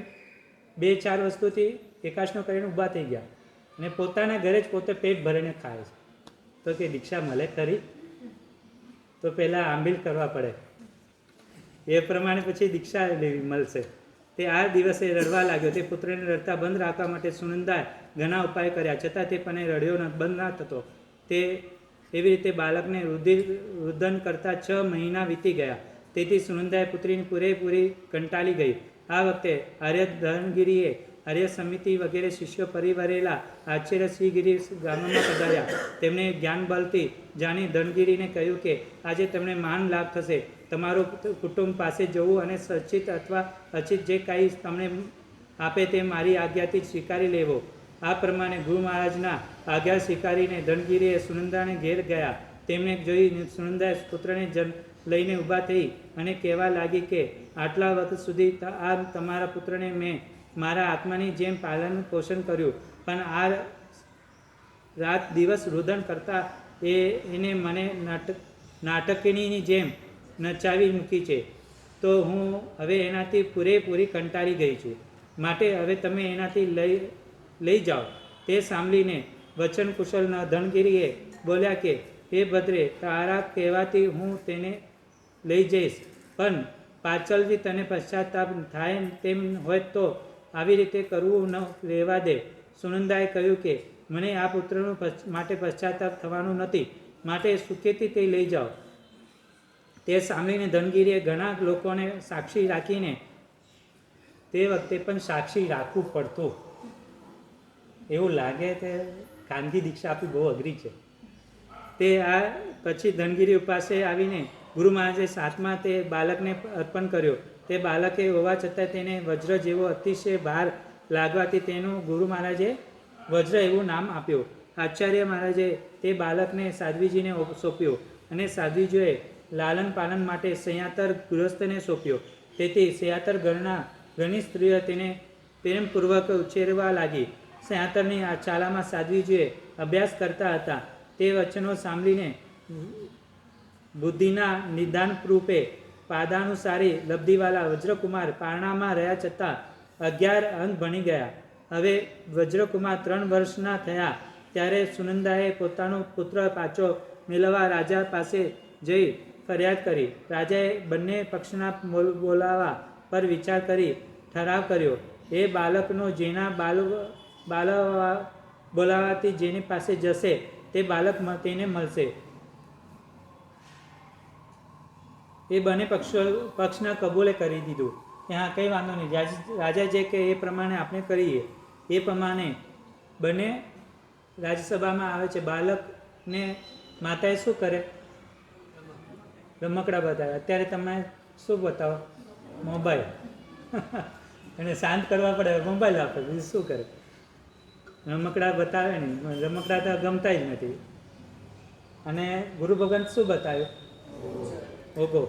2-4 વસ્તુથી એકાશનો કરીને ઊભા થઈ ગયા, અને પોતાના ઘરે જ પોતે પેટ ભરીને ખાય છે. તો કે દીક્ષા મળે ખરી? તો પહેલાં આંબીલ કરવા પડે, એ પ્રમાણે પછી દીક્ષા લેવી મળશે. તે આ દિવસે રડવા લાગ્યો. તે પુત્રને રડતા બંધ રાખવા માટે સુનંદાએ ઘણા ઉપાય કર્યા, છતાં તે પણ રડ્યો બંધ ના થતો. તે એવી રીતે બાળકને રુદન કરતા 6 મહિના વીતી ગયા. તેથી સુનંદાએ પુત્રીની પૂરેપૂરી કંટાળી ગઈ. આ વખતે આર્ય ધનગીરીએ આર્ય સમિતિ વગેરે શિષ્યો પરિવારેલા આચાર્ય શ્રીગીરી ગામમાં પધાર્યા. તેમણે જ્ઞાન બળથી જાણી ધનગીરીને કહ્યું કે આજે તમને મહાન લાભ થશે. તમારું કુટુંબ પાસે જવું અને સચિત અથવા અચિત જે કાંઈ તમને આપે તે મારી આજ્ઞાથી જ સ્વીકારી લેવો. આ પ્રમાણે ગુરુ મહારાજના આજ્ઞા સ્વીકારીને ધનગીરીએ સુનંદાને ઘેર ગયા. તેમને જોઈ સુનંદાએ પુત્રને લઈને ઊભા થઈ અને કહેવા લાગી કે આટલા વખત સુધી આ તમારા પુત્રને મેં મારા આત્માની જેમ પાલન પોષણ કર્યું, પણ આ રાત દિવસ રુદન કરતા એને મને નાટકીની જેમ નચાવી મૂકી છે. તો હું હવે એનાથી પૂરેપૂરી કંટાળી ગઈ છું. માટે હવે તમે એનાથી લઈ જાઓ. તે સાંભળીને વચન કુશલના ધનગીરીએ બોલ્યા કે હે ભદ્રે, તારા કહેવાથી હું તેને લઈ જઈશ, પણ પાછળથી તને પશ્ચાતાપ થાય તેમ હોય તો આવી રીતે કરવું ન રહેવા દે. સુનંદાએ કહ્યું કે મને આ પુત્રનું માટે પશ્ચાતાપ થવાનું નથી, માટે સુખેથી તે લઈ જાઓ. તે સાંભળીને ધનગીરીએ ઘણા લોકોને સાક્ષી રાખીને, તે વખતે પણ સાક્ષી રાખવું પડતું. એવું લાગે તે ખાનગી દીક્ષા આપવી બહુ અઘરી છે. તે આ પછી ધનગીરી પાસે આવીને ગુરુ મહારાજે 7મા તે બાળકને અર્પણ કર્યો. તે બાળકે હોવા છતાં તેને વજ્ર જેવો અતિશય ભાર લાગવાથી તેનું ગુરુ મહારાજે વજ્ર એવું નામ આપ્યું. આચાર્ય મહારાજે તે બાળકને સાધ્વીજીને સોંપ્યો, અને સાધ્વીજીએ લાલન પાલન માટે સયાતર ગૃહસ્થને સોંપ્યો. તેથી સયાતર ઘરના ઘણી સ્ત્રીઓ તેને પ્રેમપૂર્વક ઉછેરવા લાગી. સ્યાતરની આ શાળામાં સાધ્વીજીએ અભ્યાસ કરતા હતા. તે વચનો સાંભળીને બુદ્ધિના નિદાન રૂપે પાદાનુસારી લબ્ધિવાલા વજ્રકુમાર પારણામાં રહ્યા છતાં 11 અંક ભણી ગયા. હવે વજ્રકુમાર 3 વર્ષના થયા ત્યારે સુનંદાએ પોતાનો પુત્ર પાછો મેળવવા રાજા પાસે જઈ ફરિયાદ કરી. રાજાએ બંને પક્ષના બોલાવા પર વિચાર કરી ઠરાવ કર્યો. એ બાળકનો જેના બોલાવાથી જેની પાસે જશે તે બાળક તેને મળશે. એ બંને પક્ષના કબૂલે કરી દીધું કે હા કંઈ વાંધો નહીં, રાજા જે કે એ પ્રમાણે આપણે કરીએ. એ પ્રમાણે બંને રાજ્યસભામાં આવે છે. બાળકને માતાએ શું કરે? રમકડા બતાવે. અત્યારે તમે શું બતાવો? મોબાઈલ. એને શાંત કરવા પડે, મોબાઈલ આપે, બીજું શું કરે? રમકડા બતાવે નહીં, રમકડા તો ગમતા જ નથી. અને ગુરુ ભગવાન શું બતાવ્યું? ઓગો.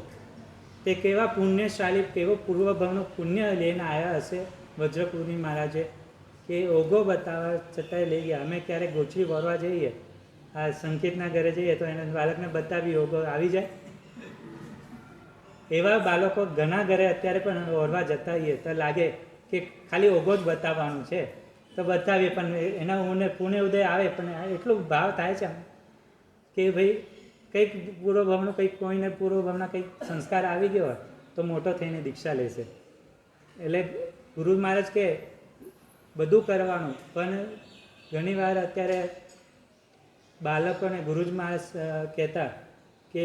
તે કેવા પુણ્યશાળી, કેવો પૂર્વભાવનો પુણ્ય લઈને આવ્યા હશે વજ્રકુની મહારાજે કે ઓગો બતાવવા છતાંય લઈ ગયા. અમે ક્યારેક ગોચરી વરવા જઈએ, આ સંકેતના ઘરે જઈએ તો એને બાળકને બતાવી ઓગો આવી જાય. એવા બાળકો ઘણા ઘરે અત્યારે પણ ઓરવા જતા હોઈએ તો લાગે કે ખાલી ઓગો જ બતાવવાનું છે તો બતાવીએ, પણ એના પુણ્ય ઉદય આવે પણ એટલું ભાવ થાય છે કે ભાઈ કંઈક પૂર્વભાવનો કંઈક કોઈને પૂર્વભાવના કંઈક સંસ્કાર આવી ગયો હોય તો મોટો થઈને દીક્ષા લેશે. એટલે ગુરુ મહારાજ કે બધું કરવાનું, પણ ઘણીવાર અત્યારે બાળકોને ગુરુ મહારાજ કહેતા કે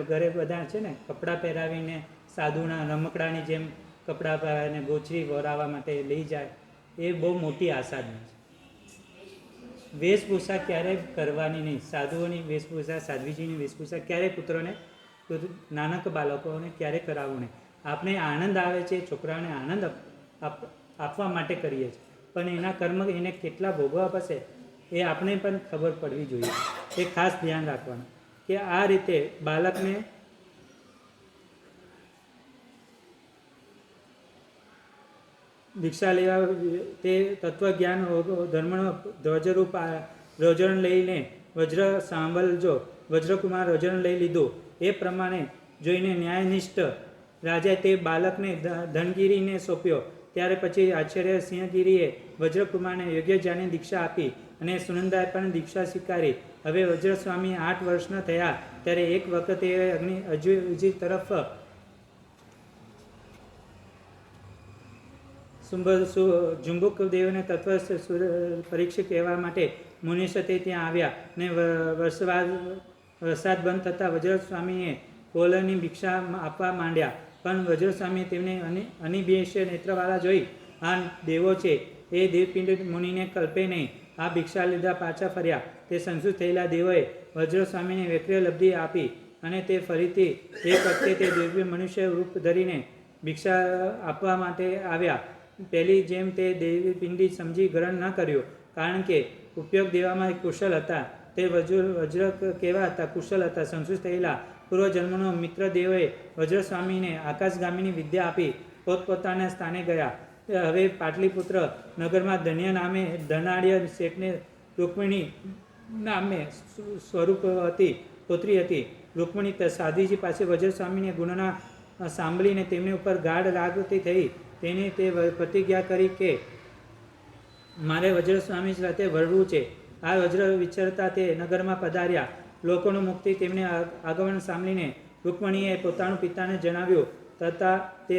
ઘરે બધા છે ને કપડાં પહેરાવીને સાધુના રમકડાની જેમ કપડાં પહેરાવીને ગોચરી વરાવવા માટે લઈ જાય, એ બહુ મોટી આસાધના છે. વેશભૂષા ક્યારેય કરવાની નહીં. સાધુઓની વેશભૂષા, સાધ્વીજીની વેશભૂષા ક્યારેય પુત્રોને, નાનક બાળકોને ક્યારેય કરાવવું નહીં. આપણે આનંદ આવે છે, છોકરાઓને આનંદ આપવા માટે કરીએ છીએ, પણ એના કર્મ એને કેટલા ભોગવવા પડશે એ આપણે પણ ખબર પડવી જોઈએ. એ ખાસ ધ્યાન રાખવાનું કે આ રીતે બાળકને દીક્ષા લેવા તે તત્વજ્ઞાન ધર્મનો ધ્વજરૂપ રોજણ લઈને વજ્ર સાંભળજો. વજ્રકુમાર રોજણ લઈ લીધું. એ પ્રમાણે જોઈને ન્યાયનિષ્ઠ રાજાએ તે બાળકને ધનગીરીને સોંપ્યો. ત્યારે પછી આચાર્ય સિંહગીરીએ વજ્રકુમારને યોગ્ય જાણી દીક્ષા આપી અને સુનંદાએ પણ દીક્ષા સ્વીકારી. હવે વજ્રસ્વામી 8 વર્ષના થયા ત્યારે એક વખત એ અજુજી તરફ જુંબુકદેવને તત્વ પરીક્ષા કહેવા માટે મુનિષતે ત્યાં આવ્યા ને વરસાદ બંધ થતાં વજ્રસ્વામીએ કોલની ભિક્ષા આપવા માંડ્યા. પણ વજ્રસ્વામીએ તેમને અનિભેષ નેત્રવાળા જોઈ આ દેવો છે એ દેવપિંડ મુનિને કલ્પે નહીં. આ ભિક્ષા લીધા પાછા ફર્યા. તે સંતુષ્ટ થયેલા દેવોએ વજ્રસ્વામીને વૈક્રય લબ્ધિ આપી અને તે ફરીથી એક વખતે તે દિવ્ય મનુષ્ય રૂપ ધરીને ભિક્ષા આપવા માટે આવ્યા. પહેલી જેમ તે દેવીપિંડી સમજી ગ્રહણ ન કર્યું, કારણ કે ઉપયોગ દેવામાં કુશળ હતા. તે વજ્ર કેવા હતા? કુશળ હતા, સંતુષ્ટ થયેલા. પૂર્વજન્મનો મિત્ર દેવોએ વજ્રસ્વામીને આકાશગામીની વિદ્યા આપી પોતપોતાના સ્થાને ગયા. હવે પાટલીપુત્ર નગરમાં ધન્ય નામે ધનાઢ્ય શેઠને રૂકમિણી નામે સ્વરૂપવતી પુત્રી હતી. રૂકમિણી સાધ્વીજી પાસે વજ્રસ્વામીને ગુણના સાંભળીને તેમની ઉપર ગાઢ રાગતી થઈ. તેની તે પ્રતિજ્ઞા કરી કે મારે વજ્રસ્વામી સાથે વળવું છે. આ વજ્ર વિચરતા તે નગરમાં પધાર્યા. લોકોનું મુક્તિ તેમને આગમન સાંભળીને રૂકમણીએ પોતાના પિતાને જણાવ્યું તથા તે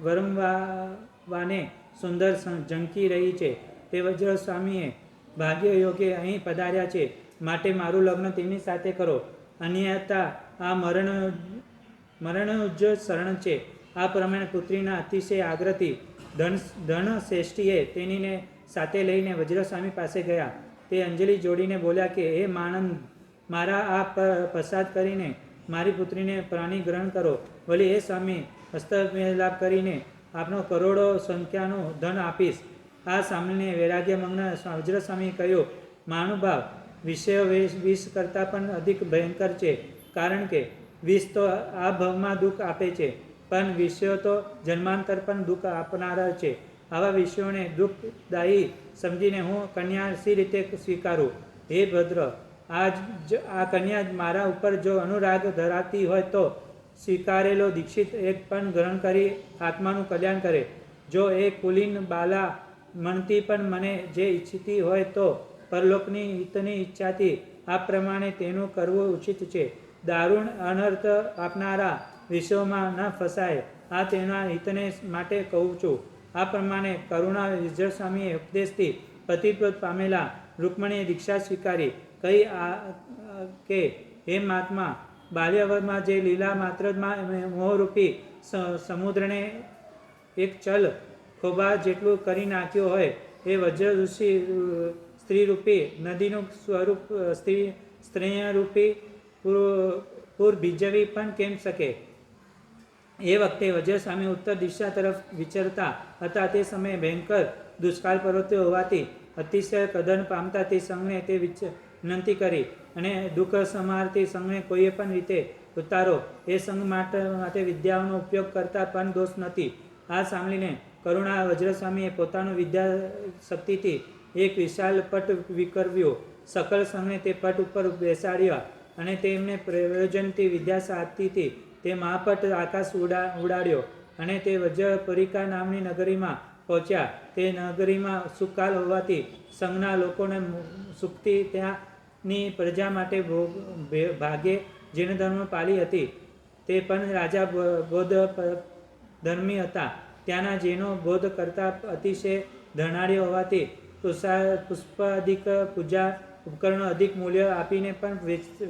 વરમવાને સુંદર ઝંકી રહી છે. તે વજ્રસ્વામીએ ભાગ્ય યોગે અહીં પધાર્યા છે, માટે મારું લગ્ન તેમની સાથે કરો, અન્યથા આ મરણોજ્જ શરણ છે. આ પ્રમાણે પુત્રીના અતિશય આગ્રહથી ધનશ્રેષ્ઠીએ તેણીને સાથે લઈને વજ્રસ્વામી પાસે ગયા. તે અંજલિ જોડીને બોલ્યા કે હે માનંદ, મારા આ પ્રસાદ કરીને મારી પુત્રીને પ્રાણી ગ્રહણ કરો. વળી હે સ્વામી, હસ્તમેલાપ કરીને આપનો કરોડો સંખ્યાનું ધન આપીશ. આ સાંભળીને વૈરાગ્યમગ્ન વજ્રસ્વામીએ કહ્યું, મહાનુભાવ, વિષય વિષ કરતાં પણ અધિક ભયંકર છે, કારણ કે વિષ તો આ ભવમાં દુઃખ આપે છે. પણ વિષયો તો જન્માંતર પણ દુઃખ આપનારા છે. આવા વિષયોને દુઃખદાયી સમજીને હું કન્યા સી રીતે સ્વીકારું? હે ભદ્ર, આ કન્યા મારા ઉપર જો અનુરાગ ધરાવતી હોય તો સ્વીકારેલો દીક્ષિત એક પણ ગ્રહણ કરી આત્માનું કલ્યાણ કરે. જો એ કુલીન બાલા મનથી પણ મને જે ઈચ્છતી હોય તો પરલોકની હિતની ઈચ્છાથી આ પ્રમાણે તેનું કરવું ઉચિત છે. દારૂણ અનર્થ આપનારા વિષયોમાં ન ફસાય, આ તેના હિતને માટે કહું છું. આ પ્રમાણે કરુણા વિજય સ્વામીએ ઉપદેશથી પતિવ્રત પામેલા રૂકમણીએ દીક્ષા સ્વીકારી. કહી કે હે મહાત્મા, બાલ્યાવરમાં જે લીલા માત્રમાં મોહરૂપી સમુદ્રને એક ચલ ખોબા જેટલું કરી નાખ્યો હોય, એ વજ્ર ઋષિ સ્ત્રીરૂપી નદીનું સ્વરૂપ સ્ત્રીરૂપી પૂર ભીજવી પણ કેમ શકે? એ વખતે વજ્રસ્વામી ઉત્તર દિશા તરફ વિચરતા હતા. તે સમયે ભયંકર દુષ્કાળ પર્વતો હોવાથી અતિશય કદન પામતા તે સંઘને તે વિનંતી કરી અને દુઃખ સમારતી સંઘને કોઈએ પણ રીતે ઉતારો. એ સંઘ માટે વિદ્યાઓનો ઉપયોગ કરતા પણ દોષ નથી. આ સાંભળીને કરુણા વજ્રસ્વામીએ પોતાનું વિદ્યા શક્તિથી એક વિશાળ પટ વિકરવ્યો. સકલ સંઘને તે પટ ઉપર બેસાડ્યા અને તેમને પ્રયોજનથી વિદ્યા સાધતીથી તે મહાપટ આકાશ ઉડાડ્યો અને તે વજ્રપરિકા નામની નગરીમાં પહોંચ્યા. તે નગરીમાં સુકાલ હોવાથી સંઘના લોકોને સુખથી ત્યાંની પ્રજા માટે ભાગે જૈન ધર્મ પાળી હતી. તે પણ રાજા બૌદ્ધ ધર્મી હતા. ત્યાંના જૈનો બૌદ્ધ કરતા અતિશય ધનાઢ્ય હોવાથી પુષ્પાદિક પૂજા ઉપકરણો અધિક મૂલ્ય આપીને પણ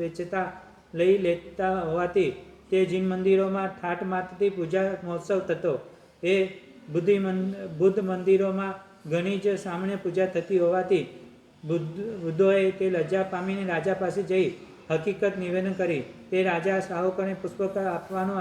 વેચતા લઈ લેતા હોવાથી તે જૈન મંદિરોમાં ઠાઠ માત્રથી પૂજા મહોત્સવ થતો. એ બુદ્ધ મંદિરોમાં ઘણી જ સામાન્ય પૂજા થતી હોવાથી બુદ્ધોએ તે લજ્જા પામીને રાજા પાસે જઈ હકીકત નિવેદન કરી. તે રાજા શાહુકોને પુષ્પક આપવાનો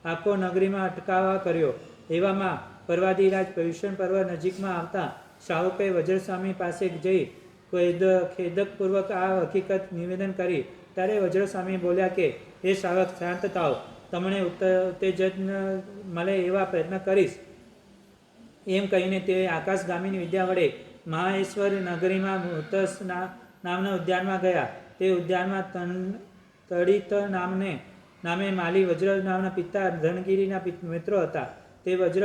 આખો નગરીમાં અટકાવવા કર્યો. એવામાં પર્વાધિરાજ પર્યુષણ પર્વ નજીકમાં આવતા શાહુકોએ વજ્રસ્વામી પાસે જઈ ખેદકપૂર્વક આ હકીકત નિવેદન કરી. ત્યારે વજ્રસ્વામી બોલ્યા કે હે શાવક, શાંત થાઓ. તમને ઉત્તેજન મળે એવા પ્રયત્ન કરીશ. એમ કહીને તે આકાશગામીની વિદ્યા વડે મહાએશ્વર નગરીમાં મુતસ નામના ઉદ્યાનમાં ગયા. તે ઉદ્યાનમાં તડિત નામે માલી વજ્ર નામના પિતા ધનગીરીના મિત્રો હતા. તે વજ્ર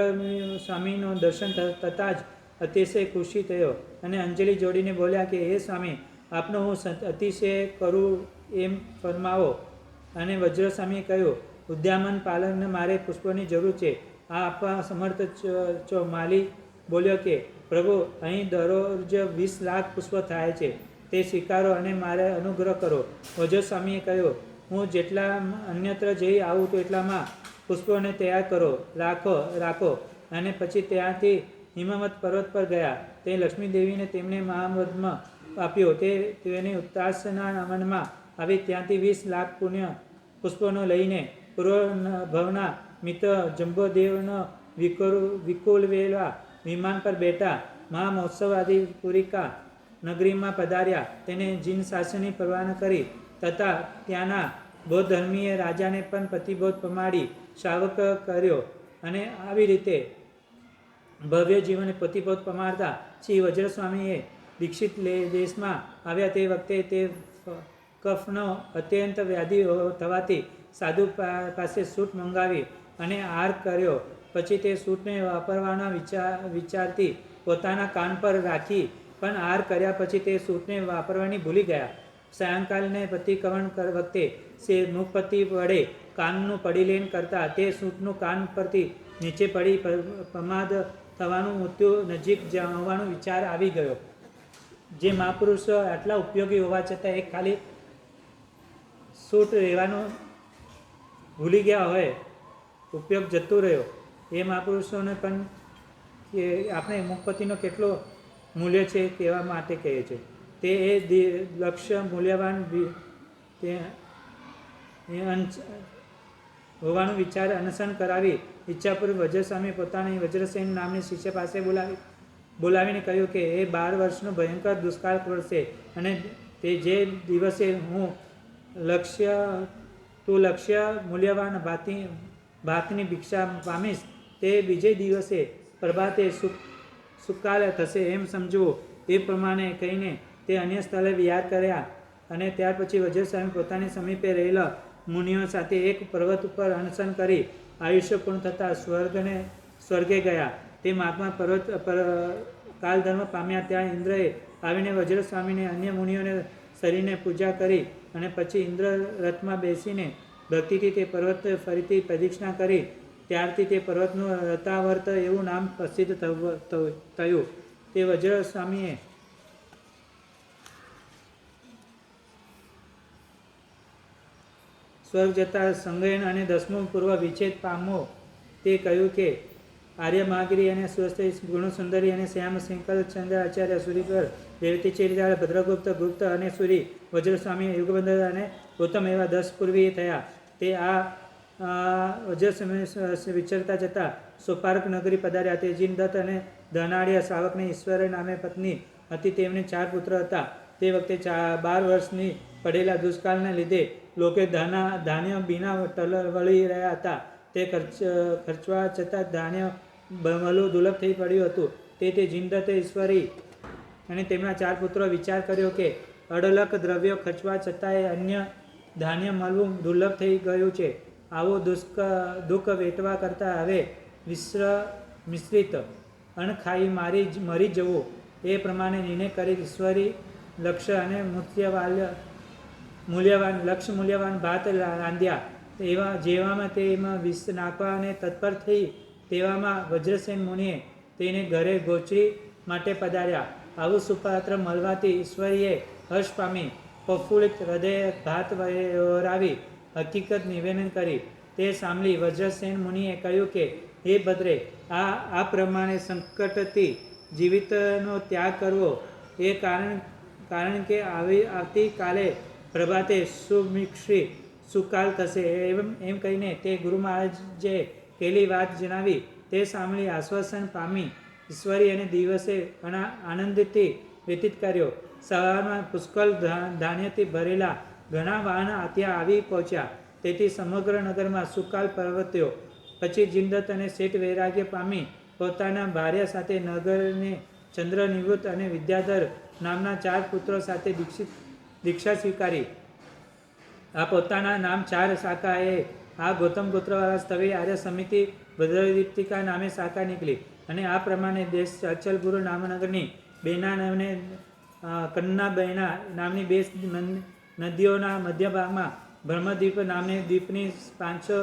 સ્વામીનું દર્શન થતાં જ અતિશય ખુશી થયો અને અંજલિ જોડીને બોલ્યા કે હે સ્વામી, આપનો હું અતિશય કરું એમ ફરમાવો. અને વજ્રસ્વામીએ કહ્યું, ઉદ્યામન પાલનને મારે પુષ્પોની જરૂર છે, આ આપવા સમર્થ છો? માલી બોલ્યો કે પ્રભુ, અહીં દરરોજ 20 લાખ પુષ્પો થાય છે, તે સ્વીકારો અને મારે અનુગ્રહ કરો. વજ્રસ્વામીએ કહ્યું, હું જેટલા અન્યત્ર જઈ આવું તો એટલામાં પુષ્પોને તૈયાર કરો, રાખો. અને પછી ત્યાંથી હિમવત પર્વત પર ગયા. તે લક્ષ્મીદેવીને તેમને મહાવદ્મ આપ્યો. તે તેની ઉત્તાસના મનમાં આવી ત્યાંથી 20 લાખ પુણ્ય પુષ્પોનો લઈને પૂર્વભવના મિત્ર જંબોદેવનો વિકુલવેલા વિમાન પર બેઠા મહામહોત્સવાદી પુરિકા નગરીમાં પધાર્યા. તેને જીન શાસનની પરવાના કરી તથા ત્યાંના બૌદ્ધ ધર્મીય રાજાને પણ પ્રતિબોધ પમાડી શાવક કર્યો. અને આવી રીતે ભવ્ય જીવને પ્રતિબોધ પમાડતા શ્રી વજ્રસ્વામીએ દીક્ષિત દેશમાં આવ્યા. તે વખતે તે કફનો અત્યંત વ્યાધિ થવાથી સાધુ પાસે સૂટ મંગાવી અને આહાર કર્યો. પછી તે સૂટને વાપરવાના વિચારથી પોતાના કાન પર રાખી, પણ આહાર કર્યા પછી તે સૂટને વાપરવાની ભૂલી ગયા. સાયંકાલને પ્રતિક્રમણ વખતે સે મુખપતિ વડે કાનનું પડીલેન કરતા તે સૂટનું કાન પરથી નીચે પડી પ્રમાદ થવાનું, મૃત્યુ નજીક હોવાનો વિચાર આવી ગયો. જે મહાપુરુષો આટલા ઉપયોગી હોવા છતાં એક ખાલી સૂટ રહેવાનું ભૂલી ગયા હોય, ઉપયોગ જતો રહ્યો, એ મહાપુરુષોને પણ કે આપણે મુખપતિનો કેટલો મૂલ્ય છે કહેવા માટે કહે છે. તે એ લક્ષ્ય મૂલ્યવાન હોવાનું વિચાર અનશન કરાવી ઈચ્છાપૂર્વક વજ્રસ્વામી પોતાની વજ્રસેન નામની શિષ્ય પાસે બોલાવીને કહ્યું કે એ 12 વર્ષનો ભયંકર દુષ્કાળ પડશે અને તે જે દિવસે તું લક્ષ્ય મૂલ્યવાન ભાતની ભિક્ષા પામીશ, તે બીજે દિવસે પ્રભાતે સુકાલ થશે એમ સમજવું. એ પ્રમાણે કહીને તે અન્ય સ્થળે વિહાર કર્યા અને ત્યાર પછી વજ્રસ્વામી પોતાની સમીપે રહેલા મુનિઓ સાથે એક પર્વત ઉપર અનશન કરી આયુષ્ય પૂર્ણ થતાં સ્વર્ગે ગયા. તે મહાત્મા પર્વત કાલધર્મ પામ્યા. ત્યાં ઇન્દ્રએ આવીને વજ્રસ્વામીને અન્ય મુનિઓને શરીરને પૂજા કરી અને પછી ઇન્દ્ર રથમાં બેસીને ભક્તિથી તે પર્વત ફરીથી પ્રદક્ષિણા કરી. ત્યારથી તે પર્વતનું રતાવર્ત એવું નામ પ્રસિદ્ધ થયું. તે વજ્રસ્વામીએ સ્વર્ગ જતા સંગયન અને 10મું પૂર્વ વિચ્છેદ પામો. તે કહ્યું કે આર્ય મહાગીરી અને સ્વસ્થ ગુણસુંદરી અને શ્યામ શંકર ચંદ્ર આચાર્ય સૂરી પર રેવતી ચેરીદાળ ભદ્રગુપ્ત ગુપ્ત અને સૂરી વજ્રસ્વામી યુગબંધર અને ગૌતમ એવા 10 પૂર્વીય થયા. તે આ વજ્રસ્વામી વિચરતા જતા સોપારક નગરી પધાર્યા. તે જીનદત્ત અને ધનાઢ્ય શ્રાવકની ઈશ્વર નામે પત્ની હતી. તેમને 4 પુત્ર હતા. તે વખતે 12 વર્ષની પડેલા દુષ્કાળને લીધે લોકે ધાન્ય બીના વળી રહ્યા હતા. તે ખર્ચવા છતાં ધાન્ય મળવું દુર્લભ થઈ પડ્યું હતું. તે જીનદત્ત ઈશ્વરી અને તેમના 4 પુત્રો વિચાર કર્યો કે અઢળક દ્રવ્યો ખર્ચવા છતાંય અન્ય ધાન્ય મળવું દુર્લભ થઈ ગયું છે. આવો દુઃખ વેઠવા કરતાં હવે મિશ્રિત અન્ન ખાઈ મરી જવું. એ પ્રમાણે નિર્ણય કરી ઈશ્વરી લક્ષ્ય અને મૂલ્યવાન ભાત રાંધ્યા. જેવામાં તે એમાં વિષ નાખવાને તત્પર થઈ તેવામાં વજ્રસેન મુનિએ તેને ઘરે ગોચરી માટે પધાર્યા. આવું સુપાત્ર મળવાથી ઈશ્વરીએ હર્ષ પામી પ્રફુલ્લિત હૃદયે ભાત વરાવી હકીકત નિવેદન કરી. તે સાંભળી વજ્રસેન મુનિએ કહ્યું કે હે ભદ્રે, આ પ્રમાણે સંકટથી જીવિતનો ત્યાગ કરવો એ કારણ કે આવતી કાલે પ્રભાતે સુમિક્ષી સુકાલ થશે. એમ કહીને તે ગુરુ મહારાજે પેલી વાત જણાવી. તે સાંભળી આશ્વાસન પામી ઈશ્વરી અને દિવસે આનંદથી વ્યતીત કર્યો. સવારમાં પુષ્કળ ધાન્યથી ભરેલા ઘણા વાહન ત્યાં આવી પહોંચ્યા. તેથી સમગ્ર નગરમાં સુકાલ પ્રવર્ત્યો. પછી જીનદત્ત અને શેઠ વૈરાગ્ય પામી પોતાના ભાર્યા સાથે નગરને ચંદ્ર નિવૃત્ત અને વિદ્યાધર નામના 4 પુત્રો સાથે દીક્ષા સ્વીકારી. આ પોતાના નામ 4 શાખાએ આ ગૌતમ ગોત્રવાળા સ્થવે આર્ય સમિતિ ભદ્રદીપ્તિકા નામે શાખા નીકળી. અને આ પ્રમાણે દેશ અચલપુર નામનગરની બેના અને કન્ના બહેના નામની 2 નદીઓના મધ્ય ભાગમાં બ્રહ્મદ્વીપ નામની દ્વીપની 500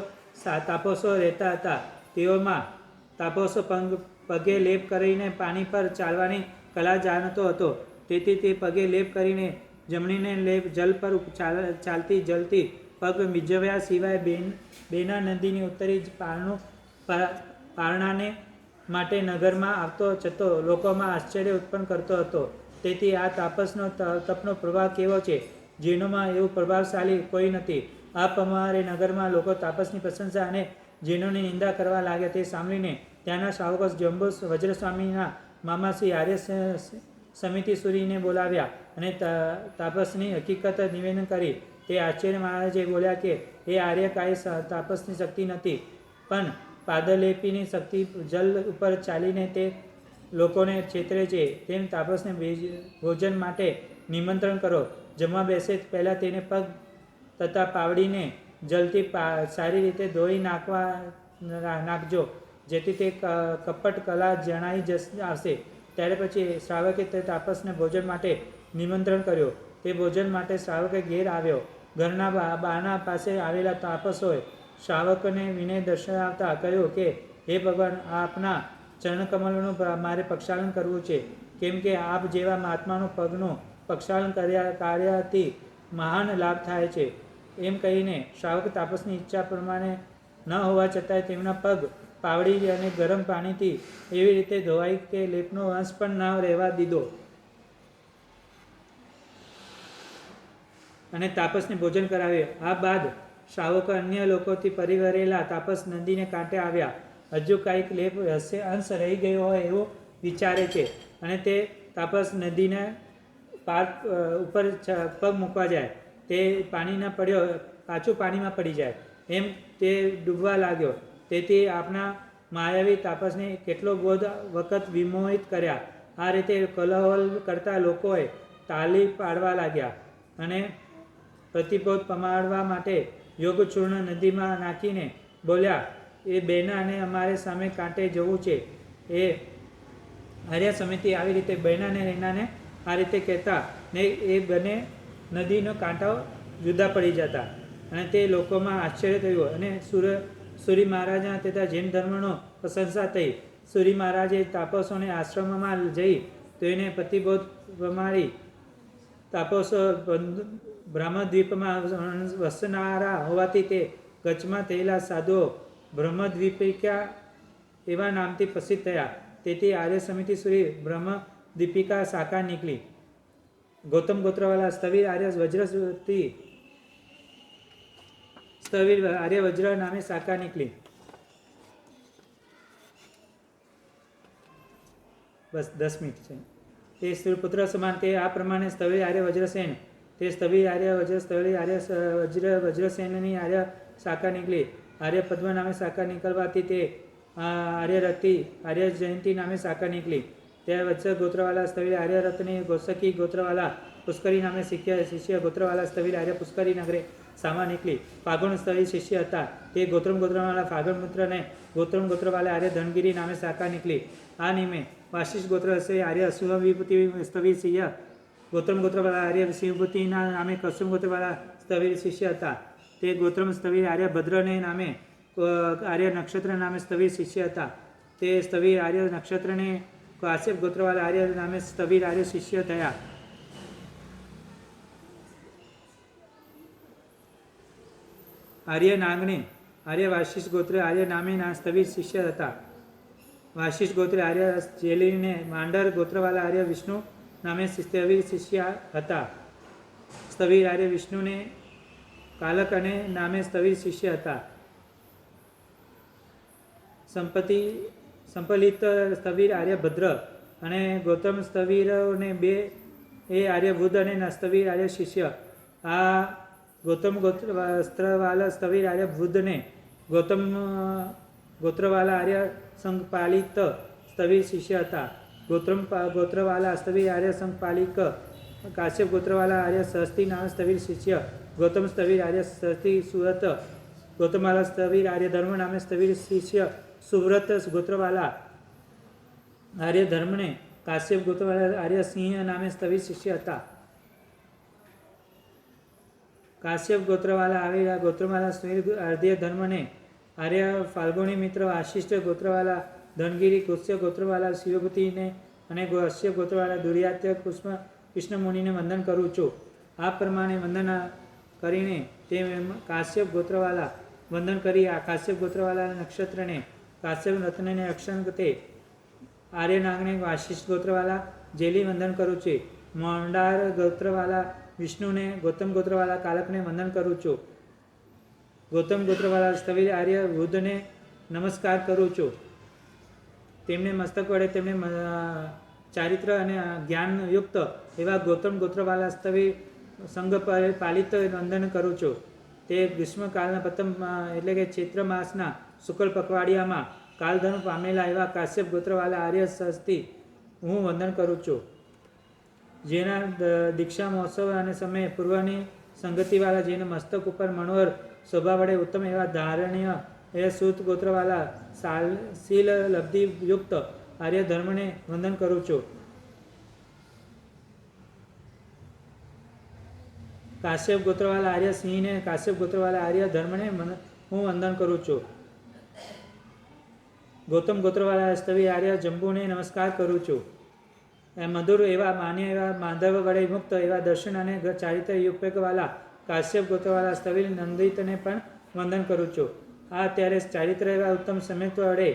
તાપસો રહેતા હતા. તેઓમાં તાપસો પગે લેપ કરીને પાણી પર ચાલવાની કલા જાણતો હતો. તેથી તે પગે લેપ કરીને જમણીને લેપ જલ પર ચાલતી જલતી પગ બીજવ્યા સિવાય બેના નદીની ઉત્તરી પારણાને માટે નગરમાં આવતો જતો લોકોમાં આશ્ચર્ય ઉત્પન્ન કરતો હતો. તેથી આ તાપસનો તપનો પ્રભાવ કેવો છે, જેનોમાં એવું પ્રભાવશાળી કોઈ નથી. આ પ્રમાણે નગરમાં લોકો તાપસની પ્રશંસા અને જેનોની નિંદા કરવા લાગ્યા. તે સાંભળીને ત્યાંના શ્રાવકો જંબુ વજ્રસ્વામીના મામા શ્રી આર્ય સમિતિ સૂરીને બોલાવ્યા અને તાપસની હકીકત નિવેદન કરી. તે આચાર્ય મહારાજે બોલ્યા કે એ આર્ય કાંઈ તાપસની શક્તિ નથી, પણ પાદલેપીની શક્તિ જલ ઉપર ચાલીને તે લોકોને છેતરે છે. તેમ તાપસને ભોજન માટે નિમંત્રણ કરો. જમવા બેસે પહેલાં તેને પગ તથા પાવડીને જલથી સારી રીતે ધોઈ નાખજો, જેથી તે કપટ કલા જણાઈ આવશે. ત્યારે પછી શ્રાવકે તે તાપસને ભોજન માટે નિમંત્રણ કર્યો. તે ભોજન માટે શ્રાવકે ઘેર આવ્યો. ઘરના બારણા પાસે આવેલા તાપસોએ શ્રાવકને વિનય દર્શાવતા કહ્યું કે હે ભગવાન, આપના ચરણકમળનું મારે પ્રક્ષાલન કરવું છે, કેમ કે આપ જેવા મહાત્માનું પગનું પ્રક્ષાલન કાર્યથી મહાન લાભ થાય છે. એમ કહીને શ્રાવક તાપસની ઈચ્છા પ્રમાણે ન હોવા છતાંય તેમના પગ પાવડી અને ગરમ પાણીથી એવી રીતે ધોવાઈ કે લેપનો અંશ પણ ન રહેવા દીધો અને તાપસને ભોજન કરાવ્યો. આ બાદ શ્રાવકો અન્ય લોકોથી પરિવરેલા તાપસ નદીને કાંઠે આવ્યા. હજુ કાંઈક લેપ અંશ રહી ગયો હોય એવું વિચારે છે અને તે તાપસ નદીને પાર ઉપર પગ મૂકવા જાય. તે પાણી ન પડ્યો પાછું પાણીમાં પડી જાય. એમ તે ડૂબવા લાગ્યો. તેથી આપના માયાવી તાપસને કેટલો બોધ વખત વિમોહિત કર્યા. આ રીતે કલહલ કરતા લોકોએ તાલી પાડવા લાગ્યા અને પ્રતિબોધ પમાડવા માટે યોગચૂર્ણ નદીમાં નાખીને બોલ્યા, એ બહેનાને અમારે સામે કાંઠે જવું છે. એ આર્ય સમિતિ આવી રીતે બહેનાને રેનાને આ રીતે કહેતા ને એ બંને નદીનો કાંઠો જુદા પડી જતા અને તે લોકોમાં આશ્ચર્ય થયું અને સૂરી મહારાજના તથા જૈન ધર્મનો પ્રશંસા થઈ. સૂરી મહારાજે તાપસોને આશ્રમમાં જઈ તેને પ્રતિબોધ પ્રમાણી તાપસો બ્રહ્મદ્વીપમાં વસનારા હોવાથી તે કચ્છમાં થયેલા સાધુઓ બ્રહ્મદ્વીપિકા એવા નામથી પ્રસિદ્ધ થયા. તેથી આર્ય સમિતિ સુધી બ્રહ્મદ્વીપિકા શાખા નીકળી. ગૌતમ ગોત્રવાલા સ્થવિર આર્ય વજ્રથી સ્થવિર આર્ય વજ્ર નામે શાખા નીકળી. બસ 10 મિનિટ છે. તે સ્ત્રીપુત્ર સમાન તે આ પ્રમાણે સ્થવિર આર્ય વજ્રસેન તે સ્થવિર આર્ય વજ્ર સ્થવિર આર્ય વજ્રસેનની આર્ય શાખા નીકળી. આર્ય પદ્મ નામે શાખા નીકળવાથી તે આર્યરથી આર્ય જયંતી નામે શાખા નીકળી. ત્યાં વત્સ ગોત્રવાલા સ્થવિર આર્ય રથની ગોસકી ગોત્રવાલા પુષ્કરી નામે શિષ્ય ગોત્રવાલા સ્થવિર આર્ય પુષ્કરી નગરે સામા નીકળી. ફાગણ સ્થવિર શિષ્ય હતા તે ગોત્રમ ગોત્રવાલા ફાગણ પુત્રને ગોત્રમ ગોત્રવાલા આર્ય ધનગીરી નામે શાખા નીકળી. આ નિમે વાશિષ્ઠ ગોત્ર આર્ય સુવિભૂતિ સ્થવિર શિષ્ય ગોત્રમ ગોત્રવાલા આર્ય શિવભૂતિના નામે કસુમ ગોત્રવાલા સ્થવિર શિષ્ય હતા તે ગોત્રમ સ્થવિર આર્ય ભદ્રને નામે આર્ય નક્ષત્ર નામે સ્થવિર શિષ્ય હતા તે સ્થવિર આર્ય નક્ષત્રને કાશ્યપ ગોત્રવાલા આર્ય નામે સ્થવિર આર્ય શિષ્ય થયા. આર્ય નાગને આર્ય વાશિષ્ઠ ગોત્ર આર્ય નામે સ્થવિર શિષ્ય હતા. વાશિષ્ઠ ગોત્ર આર્ય જેલીને માંડર ગોત્રવાલા આર્ય વિષ્ણુ નામે સ્થવિર શિષ્ય હતા. સ્થવિર આર્ય વિષ્ણુને કાલક અને નામે સ્થવિર શિષ્ય હતા. સંપલિત સ્થવિર આર્ય ભદ્ર અને ગૌતમ સ્થવિરોને બે એ આર્ય બુદ્ધ અને સ્થવિર આર્ય શિષ્ય. આ ગૌતમ ગોત્રવાલા સ્થવિર આર્ય બુદ્ધને ગૌતમ ગોત્રવાલા આર્ય સંઘપાલિત સ્થવિર શિષ્ય હતા. ગોત્રમ ગોત્રવાલા સ્થવિર આર્ય સંઘપાલિક કાશ્યપ ગોત્રવાલા આર્ય સહસ્તી નામ સ્થવિર શિષ્ય. ગૌતમ સ્થવિર આર્ય સહસ્તી સુરત ગૌતમવાલા સ્થવિર આર્ય ધર્મ નામે સ્થવિર શિષ્ય. સુવ્રત ગોત્રવાલા આર્ય ધર્મને કાશ્યપ ગોત્રવાલા આર્ય સિંહ નામે સ્થવિર શિષ્ય હતા. કાશ્યપ ગોત્રવાલા આવેલા ગોત્રવાલા સ્થવિર આર્ય ધર્મને આર્ય ફાલ્ગુની મિત્ર આશિષ્ઠ ગોત્રવાલા ધનગીરી કુશ્ય ગોત્રવાલા શિવભૂતિને અને કશ્યપ ગોત્રવાલા દુર્યાત્ય કૃષ્ણ મુનિને વંદન કરું છું. આ પ્રમાણે વંદન કરીને તે કાશ્યપ ગોત્રવાલા વંદન કરી આ કાશ્યપ ગોત્રવાલા નક્ષત્રને કાશ્યપ રત્નને રક્ષણ તે આર્યનાગને વાશિષ્ઠ ગોત્રવાલા જેલી વંદન કરું છું. મોંડાર ગોત્રવાલા વિષ્ણુને ગૌતમ ગોત્રવાલા કાલકને વંદન કરું છું. ગૌતમ ગોત્રવાલા સ્થવિર આર્ય બુદ્ધને નમસ્કાર કરું છું. તેમને મસ્તક વડે તેમને ચારિત્ર અને જ્ઞાનયુક્ત એવા ગૌતમ ગોત્રવાલા સ્થવિર સંઘ પાલિત વંદન કરું છું. તે ગ્રીષ્મકાળના પ્રથમ એટલે કે ચૈત્ર માસના શુક્લ પખવાડિયામાં કાલધર્મ પામેલા એવા કાશ્યપ ગોત્રવાલા આર્ય સહસ્તી હું વંદન કરું છું. જેના દીક્ષા મહોત્સવ અને સમયે પૂર્વની સંગતિવાળા જેને મસ્તક ઉપર મનોહર શોભા વડે ઉત્તમ એવા ધારણીય એ સૂત ગોત્રવાલા શીલ લબ્ધિયુક્ત આર્ય ધર્મને વંદન કરું છું. કાશ્યપ ગોત્રવાલા આર્ય સિંહને કાશ્યપ ગોત્રવાલા આર્ય ધર્મને હું વંદન કરું છું. ગૌતમ ગોત્રવાલા સ્થવિર આર્ય જંબુને નમસ્કાર કરું છું. મધુર એવા માન્ય એવા માધવ વડે મુક્ત એવા દર્શન અને ચારિત્ર યુપેકવાલા કાશ્યપ ગોત્રવાલા સ્થવિર નંદિતને પણ વંદન કરું છું. આ ત્યારે ચારિત્ર એવા ઉત્તમ સમિત વડે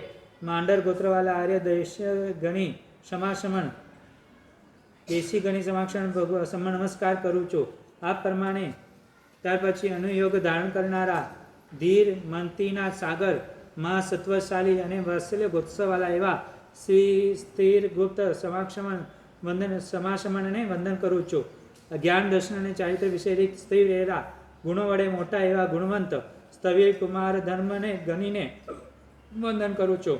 માંડર ગોત્રવાલા આર્ય દેશ ગણી સમાસમન દેશી ગણી સમાક્ષણ નમસ્કાર કરું છું. આ પ્રમાણે ત્યાર પછી અનુયોગ ધારણ કરનારા ધીર મંતીના સાગર મહાસત્વશાલી અને વાત્સલ્ય ગોત્સવાલા એવા શ્રી સ્થિર ગુપ્ત સમાસમનને વંદન કરું છું. જ્ઞાન દર્શન અને ચારિત્ર વિષય સ્થિર એવા ગુણો વડે મોટા એવા ગુણવંત સ્થવિર કુમાર ધર્મને ગણીને વંદન કરું છું.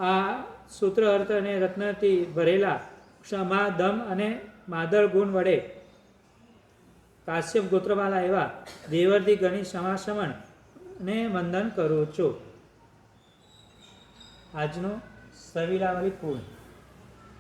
આ સૂત્ર અર્થ અને રત્નથી ભરેલા ક્ષમા, દમ અને માદર ગુણ વડે કાશ્યપ ગોત્રવાળા એવા દેવર્ષિ ગણિત સમાસમણ ને વંદન કરું છું. આજનો સવિલાવરી પૂર્ણ.